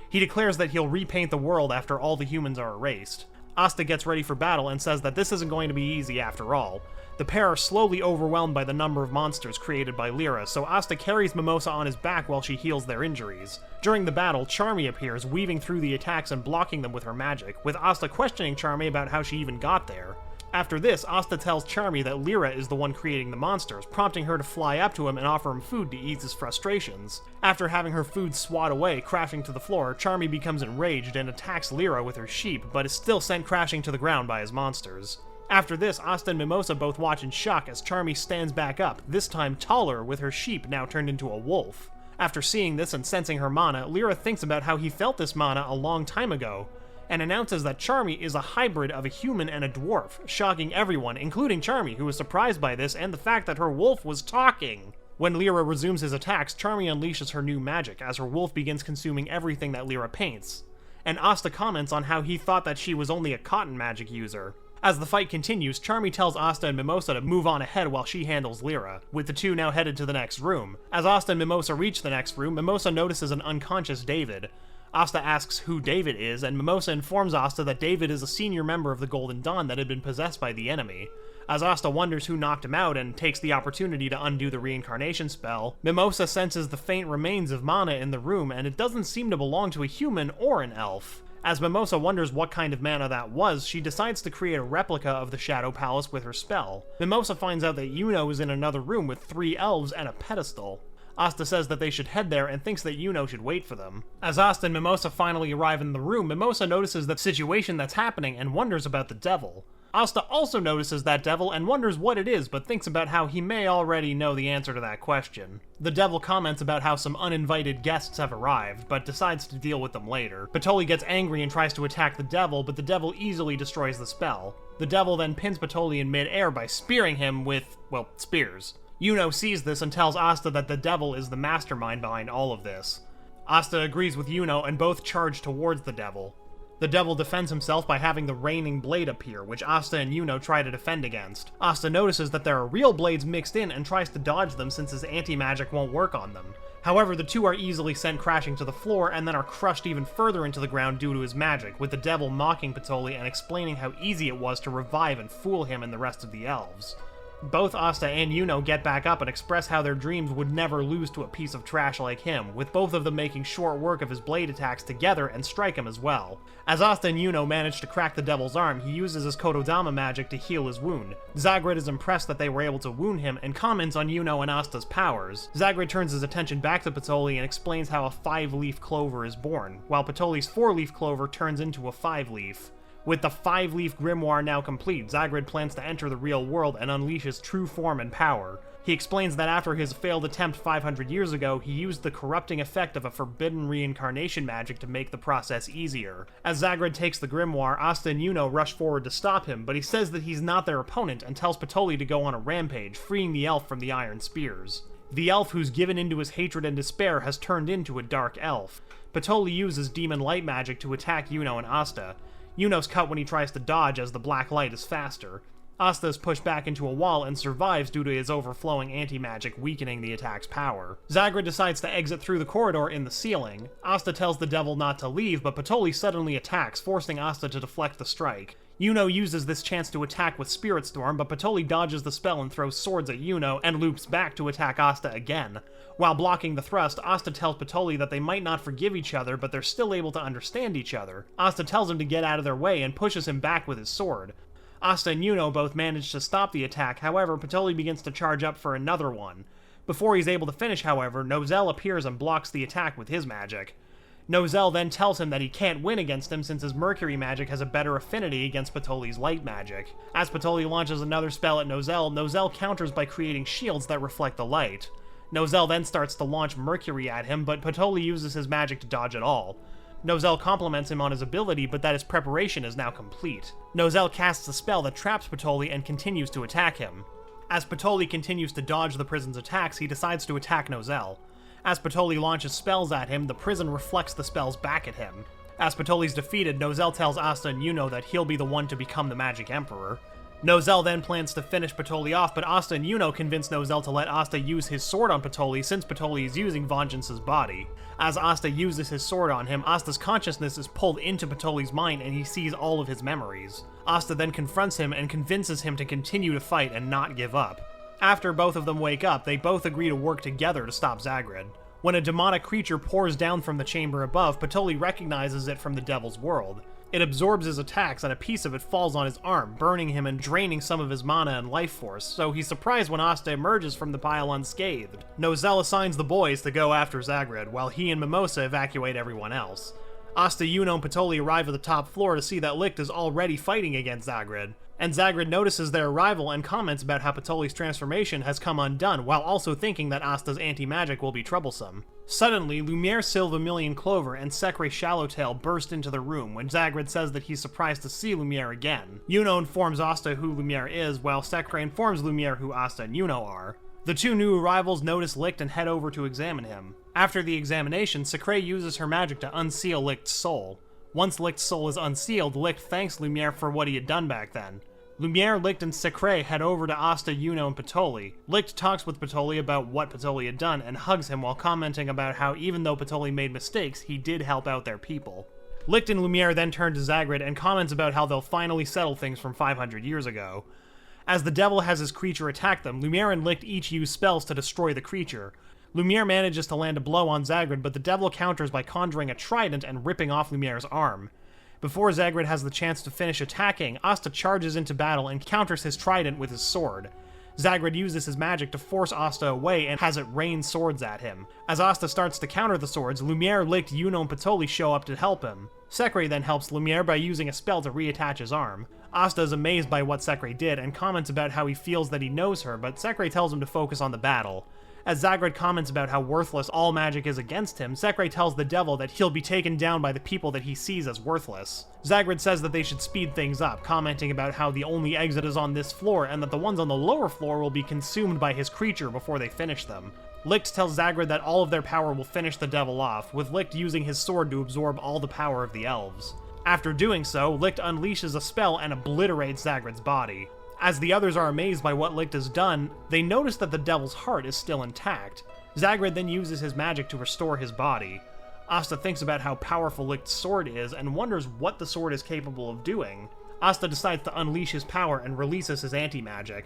Speaker 1: He declares that he'll repaint the world after all the humans are erased. Asta gets ready for battle and says that this isn't going to be easy after all. The pair are slowly overwhelmed by the number of monsters created by Lyra, so Asta carries Mimosa on his back while she heals their injuries. During the battle, Charmy appears, weaving through the attacks and blocking them with her magic, with Asta questioning Charmy about how she even got there. After this, Asta tells Charmy that Lyra is the one creating the monsters, prompting her to fly up to him and offer him food to ease his frustrations. After having her food swat away, crashing to the floor, Charmy becomes enraged and attacks Lyra with her sheep, but is still sent crashing to the ground by his monsters. After this, Asta and Mimosa both watch in shock as Charmy stands back up, this time taller, with her sheep now turned into a wolf. After seeing this and sensing her mana, Lyra thinks about how he felt this mana a long time ago, and announces that Charmy is a hybrid of a human and a dwarf, shocking everyone, including Charmy, who was surprised by this and the fact that her wolf was talking. When Lyra resumes his attacks, Charmy unleashes her new magic, as her wolf begins consuming everything that Lyra paints, and Asta comments on how he thought that she was only a cotton magic user. As the fight continues, Charmy tells Asta and Mimosa to move on ahead while she handles Lyra, with the two now headed to the next room. As Asta and Mimosa reach the next room, Mimosa notices an unconscious David. Asta asks who David is, and Mimosa informs Asta that David is a senior member of the Golden Dawn that had been possessed by the enemy. As Asta wonders who knocked him out and takes the opportunity to undo the reincarnation spell, Mimosa senses the faint remains of mana in the room, and it doesn't seem to belong to a human or an elf. As Mimosa wonders what kind of mana that was, she decides to create a replica of the Shadow Palace with her spell. Mimosa finds out that Yuno is in another room with 3 elves and a pedestal. Asta says that they should head there and thinks that Yuno should wait for them. As Asta and Mimosa finally arrive in the room, Mimosa notices the situation that's happening and wonders about the devil. Asta also notices that devil and wonders what it is, but thinks about how he may already know the answer to that question. The devil comments about how some uninvited guests have arrived, but decides to deal with them later. Patoli gets angry and tries to attack the devil, but the devil easily destroys the spell. The devil then pins Patoli in mid-air by spearing him with, well, spears. Yuno sees this and tells Asta that the devil is the mastermind behind all of this. Asta agrees with Yuno and both charge towards the devil. The devil defends himself by having the raining blade appear, which Asta and Yuno try to defend against. Asta notices that there are real blades mixed in and tries to dodge them since his anti-magic won't work on them. However, the two are easily sent crashing to the floor and then are crushed even further into the ground due to his magic, with the devil mocking Patoli and explaining how easy it was to revive and fool him and the rest of the elves. Both Asta and Yuno get back up and express how their dreams would never lose to a piece of trash like him, with both of them making short work of his blade attacks together and strike him as well. As Asta and Yuno manage to crack the devil's arm, he uses his Kododama magic to heal his wound. Zagred is impressed that they were able to wound him and comments on Yuno and Asta's powers. Zagred turns his attention back to Patoli and explains how a 5-leaf clover is born, while Patoli's 4-leaf clover turns into a 5-leaf. With the 5-leaf grimoire now complete, Zagred plans to enter the real world and unleash his true form and power. He explains that after his failed attempt 500 years ago, he used the corrupting effect of a forbidden reincarnation magic to make the process easier. As Zagred takes the grimoire, Asta and Yuno rush forward to stop him, but he says that he's not their opponent and tells Patoli to go on a rampage, freeing the elf from the iron spears. The elf who's given into his hatred and despair has turned into a dark elf. Patoli uses demon light magic to attack Yuno and Asta. Yuno's cut when he tries to dodge as the black light is faster. Asta is pushed back into a wall and survives due to his overflowing anti-magic weakening the attack's power. Zagred decides to exit through the corridor in the ceiling. Asta tells the devil not to leave, but Patoli suddenly attacks, forcing Asta to deflect the strike. Yuno uses this chance to attack with Spirit Storm, but Patoli dodges the spell and throws swords at Yuno and loops back to attack Asta again. While blocking the thrust, Asta tells Patoli that they might not forgive each other, but they're still able to understand each other. Asta tells him to get out of their way and pushes him back with his sword. Asta and Yuno both manage to stop the attack, however, Patoli begins to charge up for another one. Before he's able to finish, however, Nozel appears and blocks the attack with his magic. Nozel then tells him that he can't win against him since his mercury magic has a better affinity against Patoli's light magic. As Patoli launches another spell at Nozel, Nozel counters by creating shields that reflect the light. Nozel then starts to launch mercury at him, but Patoli uses his magic to dodge it all. Nozel compliments him on his ability, but that his preparation is now complete. Nozel casts a spell that traps Patoli and continues to attack him. As Patoli continues to dodge the prison's attacks, he decides to attack Nozel. As Patoli launches spells at him, the prison reflects the spells back at him. As Patoli's defeated, Nozel tells Asta and Yuno that he'll be the one to become the Magic Emperor. Nozel then plans to finish Patoli off, but Asta and Yuno convince Nozel to let Asta use his sword on Patoli since Patoli is using Vengeance's body. As Asta uses his sword on him, Asta's consciousness is pulled into Patoli's mind and he sees all of his memories. Asta then confronts him and convinces him to continue to fight and not give up. After both of them wake up, they both agree to work together to stop Zagrid. When a demonic creature pours down from the chamber above, Patoli recognizes it from the Devil's World. It absorbs his attacks, and a piece of it falls on his arm, burning him and draining some of his mana and life force, so he's surprised when Asta emerges from the pile unscathed. Nozel assigns the boys to go after Zagrid, while he and Mimosa evacuate everyone else. Asta, Yuno, and Patoli arrive at the top floor to see that Licht is already fighting against Zagrid, and Zagrid notices their arrival and comments about how Patoli's transformation has come undone, while also thinking that Asta's anti-magic will be troublesome. Suddenly, Lumiere Silvermillion Clover and Secre Shallowtail burst into the room when Zagrid says that he's surprised to see Lumiere again. Yuno informs Asta who Lumiere is, while Secre informs Lumiere who Asta and Yuno are. The two new arrivals notice Licht and head over to examine him. After the examination, Secre uses her magic to unseal Licht's soul. Once Licht's soul is unsealed, Licht thanks Lumiere for what he had done back then. Lumiere, Licht, and Secre head over to Asta, Yuno, and Patoli. Licht talks with Patoli about what Patoli had done and hugs him while commenting about how even though Patoli made mistakes, he did help out their people. Licht and Lumiere then turn to Zagrid and comments about how they'll finally settle things from 500 years ago. As the devil has his creature attack them, Lumiere and Licht each use spells to destroy the creature. Lumiere manages to land a blow on Zagrid, but the devil counters by conjuring a trident and ripping off Lumiere's arm. Before Zagrid has the chance to finish attacking, Asta charges into battle and counters his trident with his sword. Zagrid uses his magic to force Asta away and has it rain swords at him. As Asta starts to counter the swords, Lumiere, Licht, Yuno, and Patoli show up to help him. Secre then helps Lumiere by using a spell to reattach his arm. Asta is amazed by what Secre did and comments about how he feels that he knows her, but Secre tells him to focus on the battle. As Zagrid comments about how worthless all magic is against him, Secre tells the devil that he'll be taken down by the people that he sees as worthless. Zagrid says that they should speed things up, commenting about how the only exit is on this floor and that the ones on the lower floor will be consumed by his creature before they finish them. Licht tells Zagrid that all of their power will finish the devil off, with Licht using his sword to absorb all the power of the elves. After doing so, Licht unleashes a spell and obliterates Zagrid's body. As the others are amazed by what Licht has done, they notice that the devil's heart is still intact. Zagrid then uses his magic to restore his body. Asta thinks about how powerful Licht's sword is and wonders what the sword is capable of doing. Asta decides to unleash his power and releases his anti-magic.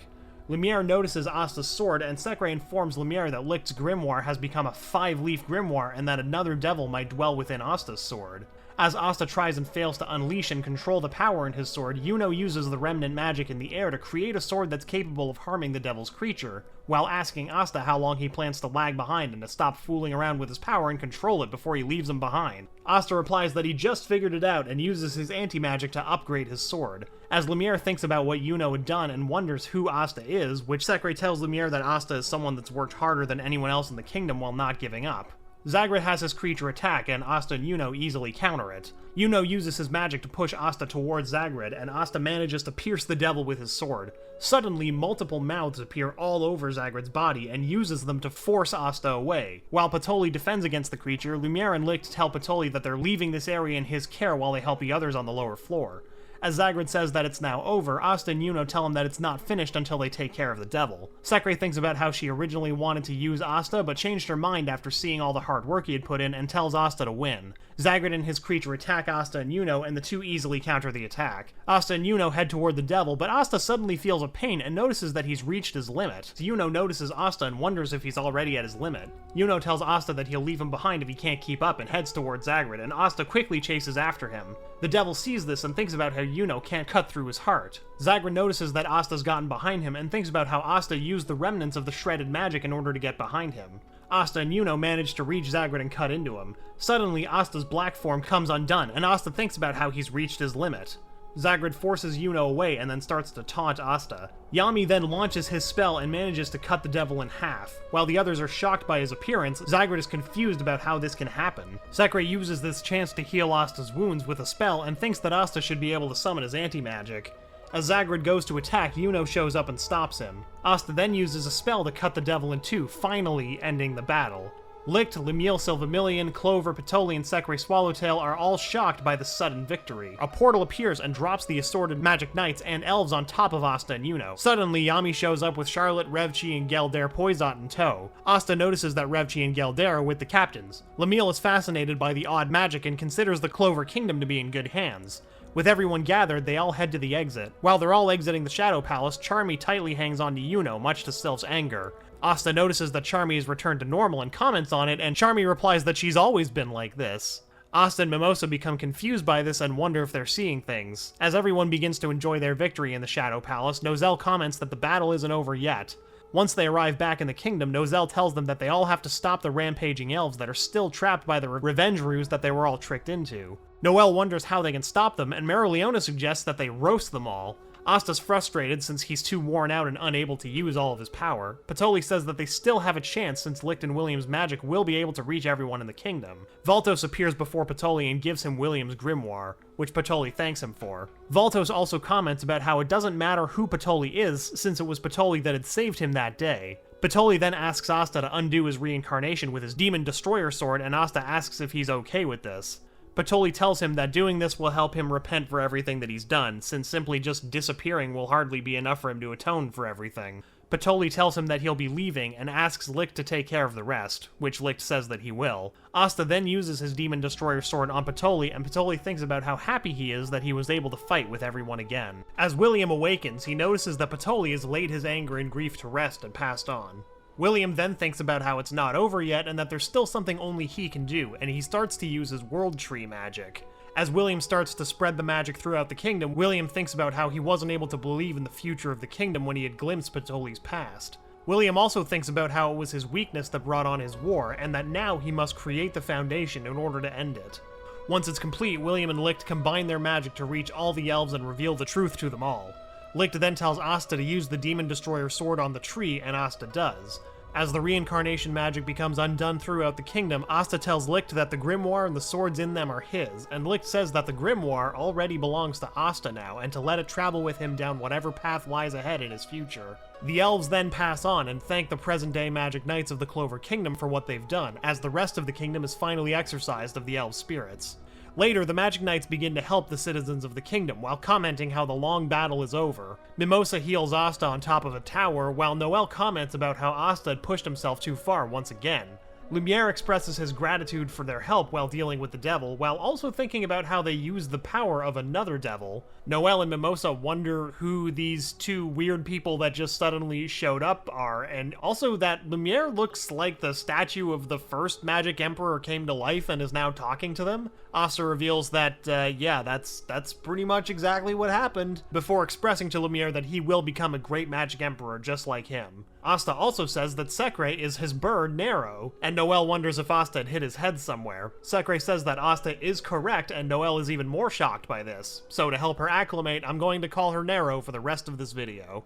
Speaker 1: Lumiere notices Asta's sword, and Secre informs Lumiere that Licht's grimoire has become a 5-leaf grimoire and that another devil might dwell within Asta's sword. As Asta tries and fails to unleash and control the power in his sword, Yuno uses the remnant magic in the air to create a sword that's capable of harming the devil's creature, while asking Asta how long he plans to lag behind and to stop fooling around with his power and control it before he leaves him behind. Asta replies that he just figured it out and uses his anti-magic to upgrade his sword. As Lumiere thinks about what Yuno had done and wonders who Asta is, which Secre tells Lumiere that Asta is someone that's worked harder than anyone else in the kingdom while not giving up. Zagrid has his creature attack, and Asta and Yuno easily counter it. Yuno uses his magic to push Asta towards Zagrid, and Asta manages to pierce the devil with his sword. Suddenly, multiple mouths appear all over Zagrid's body and uses them to force Asta away. While Patoli defends against the creature, Lumiere and Licht tell Patoli that they're leaving this area in his care while they help the others on the lower floor. As Zagrid says that it's now over, Asta and Yuno tell him that it's not finished until they take care of the devil. Secre thinks about how she originally wanted to use Asta, but changed her mind after seeing all the hard work he had put in and tells Asta to win. Zagrid and his creature attack Asta and Yuno, and the two easily counter the attack. Asta and Yuno head toward the devil, but Asta suddenly feels a pain and notices that he's reached his limit. Yuno notices Asta and wonders if he's already at his limit. Yuno tells Asta that he'll leave him behind if he can't keep up and heads towards Zagrid, and Asta quickly chases after him. The devil sees this and thinks about how Yuno can't cut through his heart. Zagrid notices that Asta's gotten behind him and thinks about how Asta used the remnants of the shredded magic in order to get behind him. Asta and Yuno manage to reach Zagred and cut into him. Suddenly, Asta's black form comes undone, and Asta thinks about how he's reached his limit. Zagred forces Yuno away and then starts to taunt Asta. Yami then launches his spell and manages to cut the devil in half. While the others are shocked by his appearance, Zagred is confused about how this can happen. Sekre uses this chance to heal Asta's wounds with a spell and thinks that Asta should be able to summon his anti-magic. As Zagred goes to attack, Yuno shows up and stops him. Asta then uses a spell to cut the devil in two, finally ending the battle. Licht, Lemuel Silvermillion, Clover, Patoli, and Sekre Swallowtail are all shocked by the sudden victory. A portal appears and drops the assorted magic knights and elves on top of Asta and Yuno. Suddenly, Yami shows up with Charlotte, Revchi, and Gelder Poisot in tow. Asta notices that Revchi and Gelder are with the captains. Lemuel is fascinated by the odd magic and considers the Clover Kingdom to be in good hands. With everyone gathered, they all head to the exit. While they're all exiting the Shadow Palace, Charmy tightly hangs on to Yuno, much to Sylph's anger. Asta notices that Charmy has returned to normal and comments on it, and Charmy replies that she's always been like this. Asta and Mimosa become confused by this and wonder if they're seeing things. As everyone begins to enjoy their victory in the Shadow Palace, Nozel comments that the battle isn't over yet. Once they arrive back in the kingdom, Nozel tells them that they all have to stop the rampaging elves that are still trapped by the revenge ruse that they were all tricked into. Noel wonders how they can stop them, and Marileona suggests that they roast them all. Asta's frustrated since he's too worn out and unable to use all of his power. Patoli says that they still have a chance since Licht and William's magic will be able to reach everyone in the kingdom. Valtos appears before Patoli and gives him William's grimoire, which Patoli thanks him for. Valtos also comments about how it doesn't matter who Patoli is, since it was Patoli that had saved him that day. Patoli then asks Asta to undo his reincarnation with his demon destroyer sword, and Asta asks if he's okay with this. Patoli tells him that doing this will help him repent for everything that he's done, since simply just disappearing will hardly be enough for him to atone for everything. Patoli tells him that he'll be leaving, and asks Licht to take care of the rest, which Licht says that he will. Asta then uses his Demon Destroyer sword on Patoli, and Patoli thinks about how happy he is that he was able to fight with everyone again. As William awakens, he notices that Patoli has laid his anger and grief to rest and passed on. William then thinks about how it's not over yet and that there's still something only he can do, and he starts to use his World Tree magic. As William starts to spread the magic throughout the kingdom, William thinks about how he wasn't able to believe in the future of the kingdom when he had glimpsed Patoli's past. William also thinks about how it was his weakness that brought on his war, and that now he must create the foundation in order to end it. Once it's complete, William and Licht combine their magic to reach all the elves and reveal the truth to them all. Licht then tells Asta to use the Demon Destroyer sword on the tree, and Asta does. As the reincarnation magic becomes undone throughout the kingdom, Asta tells Licht that the grimoire and the swords in them are his, and Licht says that the grimoire already belongs to Asta now, and to let it travel with him down whatever path lies ahead in his future. The elves then pass on and thank the present-day magic knights of the Clover Kingdom for what they've done, as the rest of the kingdom is finally exorcised of the elf spirits. Later, the Magic Knights begin to help the citizens of the kingdom, while commenting how the long battle is over. Mimosa heals Asta on top of a tower, while Noel comments about how Asta had pushed himself too far once again. Lumiere expresses his gratitude for their help while dealing with the devil, while also thinking about how they used the power of another devil. Noel and Mimosa wonder who these two weird people that just suddenly showed up are, and also that Lumiere looks like the statue of the first Magic Emperor came to life and is now talking to them. Asta reveals that, yeah, that's pretty much exactly what happened, before expressing to Lumiere that he will become a great Magic Emperor just like him. Asta also says that Sekre is his bird, Nero, and Noel wonders if Asta had hit his head somewhere. Sekre says that Asta is correct, and Noel is even more shocked by this. So to help her acclimate, I'm going to call her Nero for the rest of this video.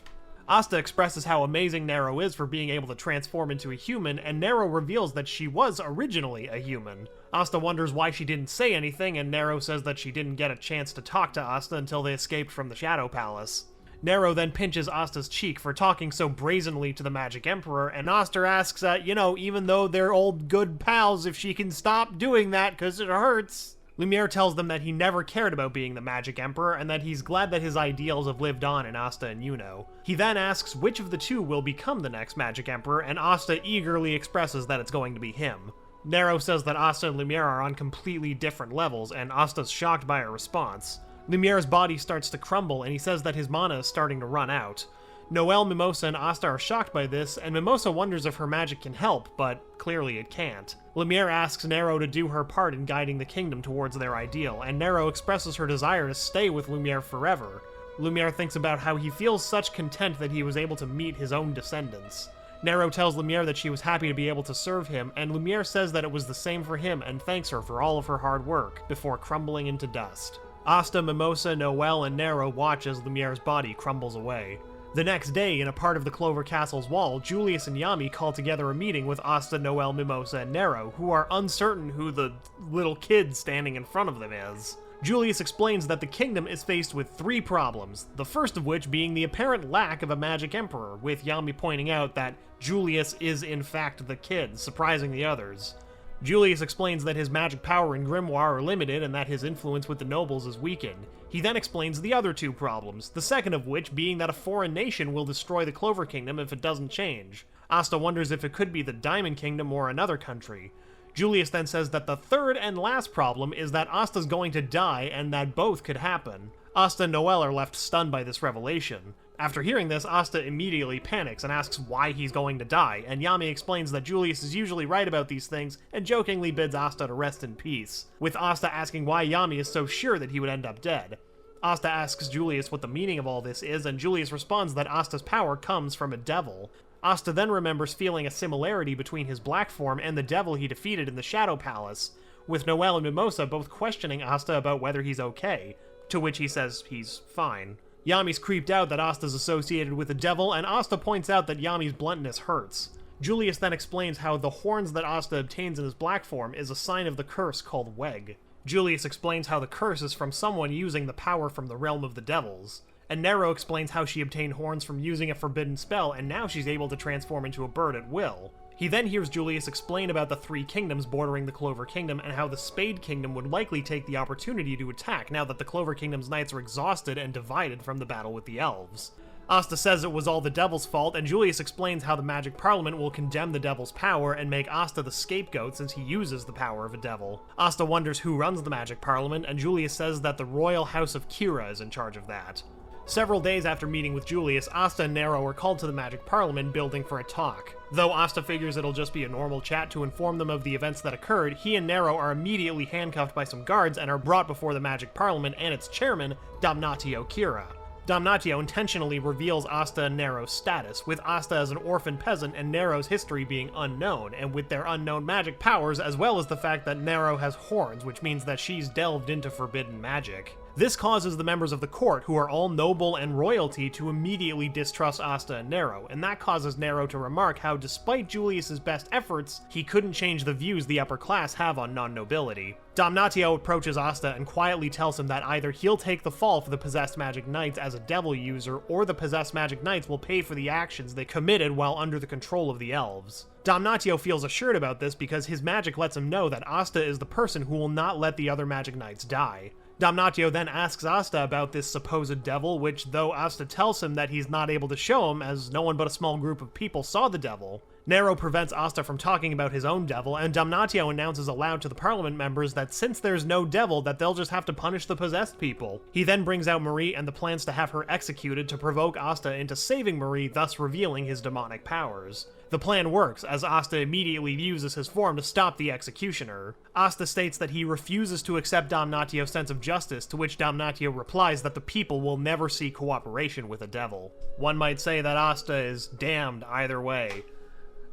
Speaker 1: Asta expresses how amazing Nero is for being able to transform into a human, and Nero reveals that she was originally a human. Asta wonders why she didn't say anything, and Nero says that she didn't get a chance to talk to Asta until they escaped from the Shadow Palace. Nero then pinches Asta's cheek for talking so brazenly to the Magic Emperor, and Asta asks, even though they're old good pals, if she can stop doing that, cause it hurts. Lumiere tells them that he never cared about being the Magic Emperor, and that he's glad that his ideals have lived on in Asta and Yuno. He then asks which of the two will become the next Magic Emperor, and Asta eagerly expresses that it's going to be him. Nero says that Asta and Lumiere are on completely different levels, and Asta's shocked by her response. Lumiere's body starts to crumble, and he says that his mana is starting to run out. Noel, Mimosa, and Asta are shocked by this, and Mimosa wonders if her magic can help, but clearly it can't. Lumiere asks Nero to do her part in guiding the kingdom towards their ideal, and Nero expresses her desire to stay with Lumiere forever. Lumiere thinks about how he feels such content that he was able to meet his own descendants. Nero tells Lumiere that she was happy to be able to serve him, and Lumiere says that it was the same for him and thanks her for all of her hard work, before crumbling into dust. Asta, Mimosa, Noelle, and Nero watch as Lumiere's body crumbles away. The next day, in a part of the Clover Castle's wall, Julius and Yami call together a meeting with Asta, Noelle, Mimosa, and Nero, who are uncertain who the little kid standing in front of them is. Julius explains that the kingdom is faced with 3 problems, the first of which being the apparent lack of a magic emperor, with Yami pointing out that Julius is in fact the kid, surprising the others. Julius explains that his magic power and grimoire are limited and that his influence with the nobles is weakened. He then explains the other 2 problems, the second of which being that a foreign nation will destroy the Clover Kingdom if it doesn't change. Asta wonders if it could be the Diamond Kingdom or another country. Julius then says that the third and last problem is that Asta's going to die and that both could happen. Asta and Noelle are left stunned by this revelation. After hearing this, Asta immediately panics and asks why he's going to die, and Yami explains that Julius is usually right about these things and jokingly bids Asta to rest in peace, with Asta asking why Yami is so sure that he would end up dead. Asta asks Julius what the meaning of all this is, and Julius responds that Asta's power comes from a devil. Asta then remembers feeling a similarity between his black form and the devil he defeated in the Shadow Palace, with Noelle and Mimosa both questioning Asta about whether he's okay, to which he says he's fine. Yami's creeped out that Asta's associated with the devil, and Asta points out that Yami's bluntness hurts. Julius then explains how the horns that Asta obtains in his black form is a sign of the curse called Weg. Julius explains how the curse is from someone using the power from the realm of the devils. And Nero explains how she obtained horns from using a forbidden spell, and now she's able to transform into a bird at will. He then hears Julius explain about the 3 kingdoms bordering the Clover Kingdom and how the Spade Kingdom would likely take the opportunity to attack now that the Clover Kingdom's knights are exhausted and divided from the battle with the elves. Asta says it was all the devil's fault, and Julius explains how the Magic Parliament will condemn the devil's power and make Asta the scapegoat since he uses the power of a devil. Asta wonders who runs the Magic Parliament, and Julius says that the Royal House of Kira is in charge of that. Several days after meeting with Julius, Asta and Nero are called to the Magic Parliament building for a talk. Though Asta figures it'll just be a normal chat to inform them of the events that occurred, he and Nero are immediately handcuffed by some guards and are brought before the Magic Parliament and its chairman, Damnatio Kira. Damnatio intentionally reveals Asta and Nero's status, with Asta as an orphan peasant and Nero's history being unknown, and with their unknown magic powers, as well as the fact that Nero has horns, which means that she's delved into forbidden magic. This causes the members of the court, who are all noble and royalty, to immediately distrust Asta and Nero, and that causes Nero to remark how despite Julius's best efforts, he couldn't change the views the upper class have on non-nobility. Damnatio approaches Asta and quietly tells him that either he'll take the fall for the possessed magic knights as a devil user, or the possessed magic knights will pay for the actions they committed while under the control of the elves. Damnatio feels assured about this because his magic lets him know that Asta is the person who will not let the other magic knights die. Damnatio then asks Asta about this supposed devil, which though Asta tells him that he's not able to show him as no one but a small group of people saw the devil, Nero prevents Asta from talking about his own devil, and Damnatio announces aloud to the parliament members that since there's no devil, that they'll just have to punish the possessed people. He then brings out Marie and the plans to have her executed to provoke Asta into saving Marie, thus revealing his demonic powers. The plan works, as Asta immediately uses his form to stop the executioner. Asta states that he refuses to accept Damnatio's sense of justice, to which Damnatio replies that the people will never see cooperation with a devil. One might say that Asta is damned either way.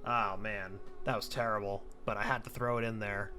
Speaker 1: Oh man, that was terrible, but I had to throw it in there.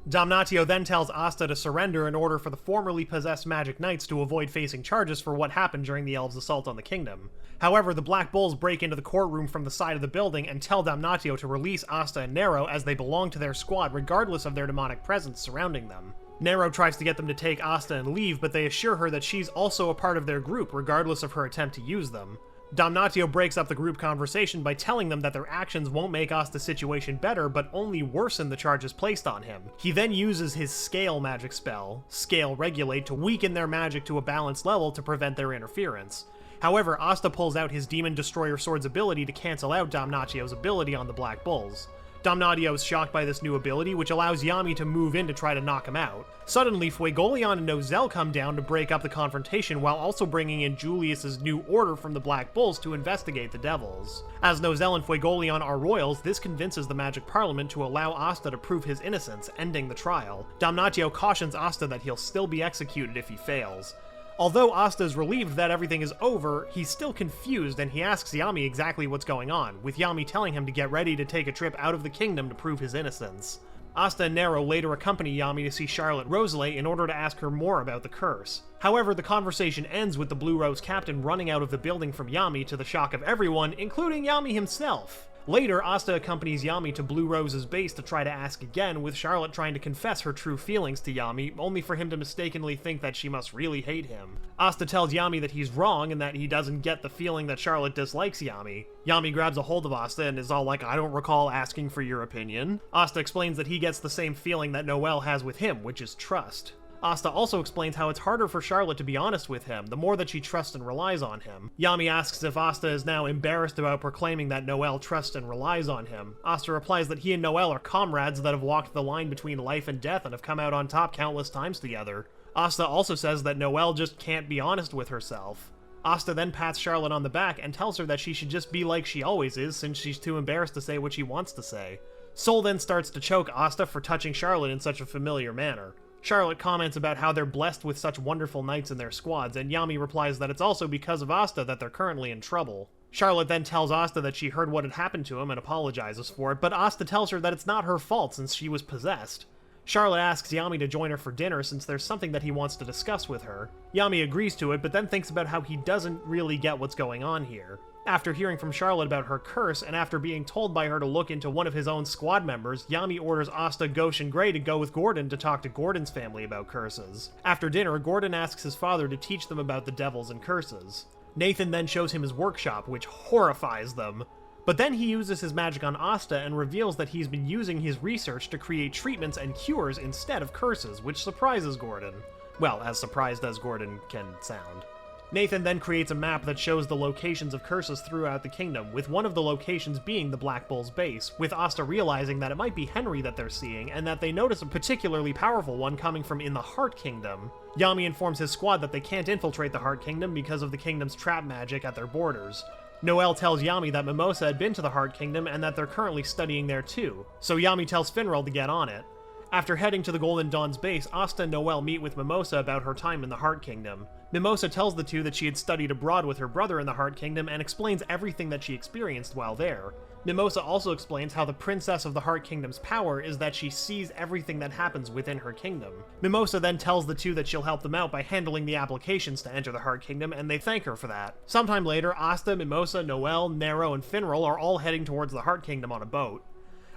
Speaker 1: Damnatio then tells Asta to surrender in order for the formerly possessed magic knights to avoid facing charges for what happened during the elves' assault on the kingdom. However, the Black Bulls break into the courtroom from the side of the building and tell Damnatio to release Asta and Nero as they belong to their squad regardless of their demonic presence surrounding them. Nero tries to get them to take Asta and leave, but they assure her that she's also a part of their group regardless of her attempt to use them. Damnatio breaks up the group conversation by telling them that their actions won't make Asta's situation better, but only worsen the charges placed on him. He then uses his Scale magic spell, Scale Regulate, to weaken their magic to a balanced level to prevent their interference. However, Asta pulls out his Demon Destroyer Sword's ability to cancel out Damnatio's ability on the Black Bulls. Damnatio is shocked by this new ability, which allows Yami to move in to try to knock him out. Suddenly, Fuegolion and Nozel come down to break up the confrontation while also bringing in Julius's new order from the Black Bulls to investigate the devils. As Nozel and Fuegolion are royals, this convinces the Magic Parliament to allow Asta to prove his innocence, ending the trial. Damnatio cautions Asta that he'll still be executed if he fails. Although Asta is relieved that everything is over, he's still confused and he asks Yami exactly what's going on, with Yami telling him to get ready to take a trip out of the kingdom to prove his innocence. Asta and Nero later accompany Yami to see Charlotte Rosalie in order to ask her more about the curse. However, the conversation ends with the Blue Rose captain running out of the building from Yami to the shock of everyone, including Yami himself. Later, Asta accompanies Yami to Blue Rose's base to try to ask again, with Charlotte trying to confess her true feelings to Yami, only for him to mistakenly think that she must really hate him. Asta tells Yami that he's wrong and that he doesn't get the feeling that Charlotte dislikes Yami. Yami grabs a hold of Asta and is all like, "I don't recall asking for your opinion." Asta explains that he gets the same feeling that Noelle has with him, which is trust. Asta also explains how it's harder for Charlotte to be honest with him, the more that she trusts and relies on him. Yami asks if Asta is now embarrassed about proclaiming that Noelle trusts and relies on him. Asta replies that he and Noelle are comrades that have walked the line between life and death and have come out on top countless times together. Asta also says that Noelle just can't be honest with herself. Asta then pats Charlotte on the back and tells her that she should just be like she always is, since she's too embarrassed to say what she wants to say. Sol then starts to choke Asta for touching Charlotte in such a familiar manner. Charlotte comments about how they're blessed with such wonderful knights in their squads, and Yami replies that it's also because of Asta that they're currently in trouble. Charlotte then tells Asta that she heard what had happened to him and apologizes for it, but Asta tells her that it's not her fault since she was possessed. Charlotte asks Yami to join her for dinner since there's something that he wants to discuss with her. Yami agrees to it, but then thinks about how he doesn't really get what's going on here. After hearing from Charlotte about her curse, and after being told by her to look into one of his own squad members, Yami orders Asta, Gauche, and Gray to go with Gordon to talk to Gordon's family about curses. After dinner, Gordon asks his father to teach them about the devils and curses. Nathan then shows him his workshop, which horrifies them. But then he uses his magic on Asta and reveals that he's been using his research to create treatments and cures instead of curses, which surprises Gordon. Well, as surprised as Gordon can sound. Nathan then creates a map that shows the locations of curses throughout the kingdom, with one of the locations being the Black Bull's base, with Asta realizing that it might be Henry that they're seeing, and that they notice a particularly powerful one coming from in the Heart Kingdom. Yami informs his squad that they can't infiltrate the Heart Kingdom because of the kingdom's trap magic at their borders. Noelle tells Yami that Mimosa had been to the Heart Kingdom and that they're currently studying there too, so Yami tells Finral to get on it. After heading to the Golden Dawn's base, Asta and Noelle meet with Mimosa about her time in the Heart Kingdom. Mimosa tells the two that she had studied abroad with her brother in the Heart Kingdom and explains everything that she experienced while there. Mimosa also explains how the Princess of the Heart Kingdom's power is that she sees everything that happens within her kingdom. Mimosa then tells the two that she'll help them out by handling the applications to enter the Heart Kingdom, and they thank her for that. Sometime later, Asta, Mimosa, Noelle, Nero, and Finral are all heading towards the Heart Kingdom on a boat.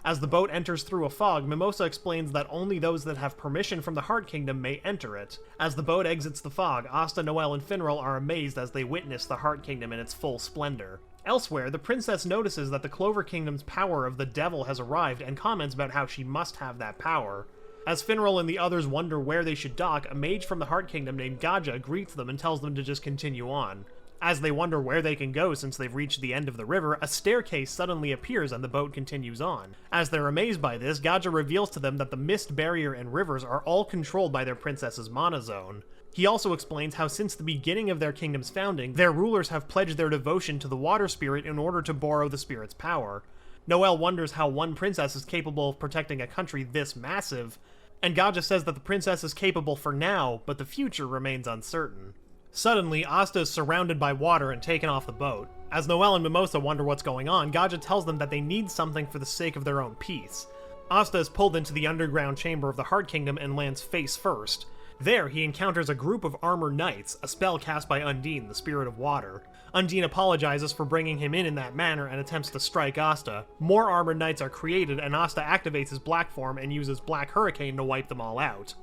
Speaker 1: As the boat enters through a fog, Mimosa explains that only those that have permission from the Heart Kingdom may enter it. As the boat exits the fog, Asta, Noelle, and Finral are amazed as they witness the Heart Kingdom in its full splendor. Elsewhere, the princess notices that the Clover Kingdom's power of the devil has arrived and comments about how she must have that power. As Finral and the others wonder where they should dock, a mage from the Heart Kingdom named Gaja greets them and tells them to just continue on. As they wonder where they can go since they've reached the end of the river, a staircase suddenly appears and the boat continues on. As they're amazed by this, Gaja reveals to them that the mist barrier and rivers are all controlled by their princess's mana zone. He also explains how since the beginning of their kingdom's founding, their rulers have pledged their devotion to the water spirit in order to borrow the spirit's power. Noelle wonders how one princess is capable of protecting a country this massive, and Gaja says that the princess is capable for now, but the future remains uncertain. Suddenly, Asta is surrounded by water and taken off the boat. As Noelle and Mimosa wonder what's going on, Gaja tells them that they need something for the sake of their own peace. Asta is pulled into the underground chamber of the Heart Kingdom and lands face first. There, he encounters a group of armored knights, a spell cast by Undine, the spirit of water. Undine apologizes for bringing him in that manner and attempts to strike Asta. More armored knights are created, and Asta activates his black form and uses Black Hurricane to wipe them all out.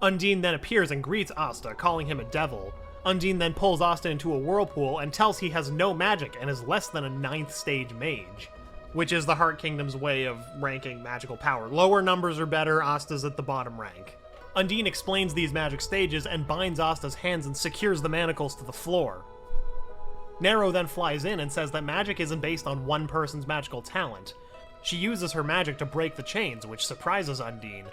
Speaker 1: Undine then appears and greets Asta, calling him a devil. Undine then pulls Asta into a whirlpool and tells he has no magic and is less than a 9th stage mage, which is the Heart Kingdom's way of ranking magical power. Lower numbers are better, Asta's at the bottom rank. Undine explains these magic stages and binds Asta's hands and secures the manacles to the floor. Nero then flies in and says that magic isn't based on one person's magical talent. She uses her magic to break the chains, which surprises Undine.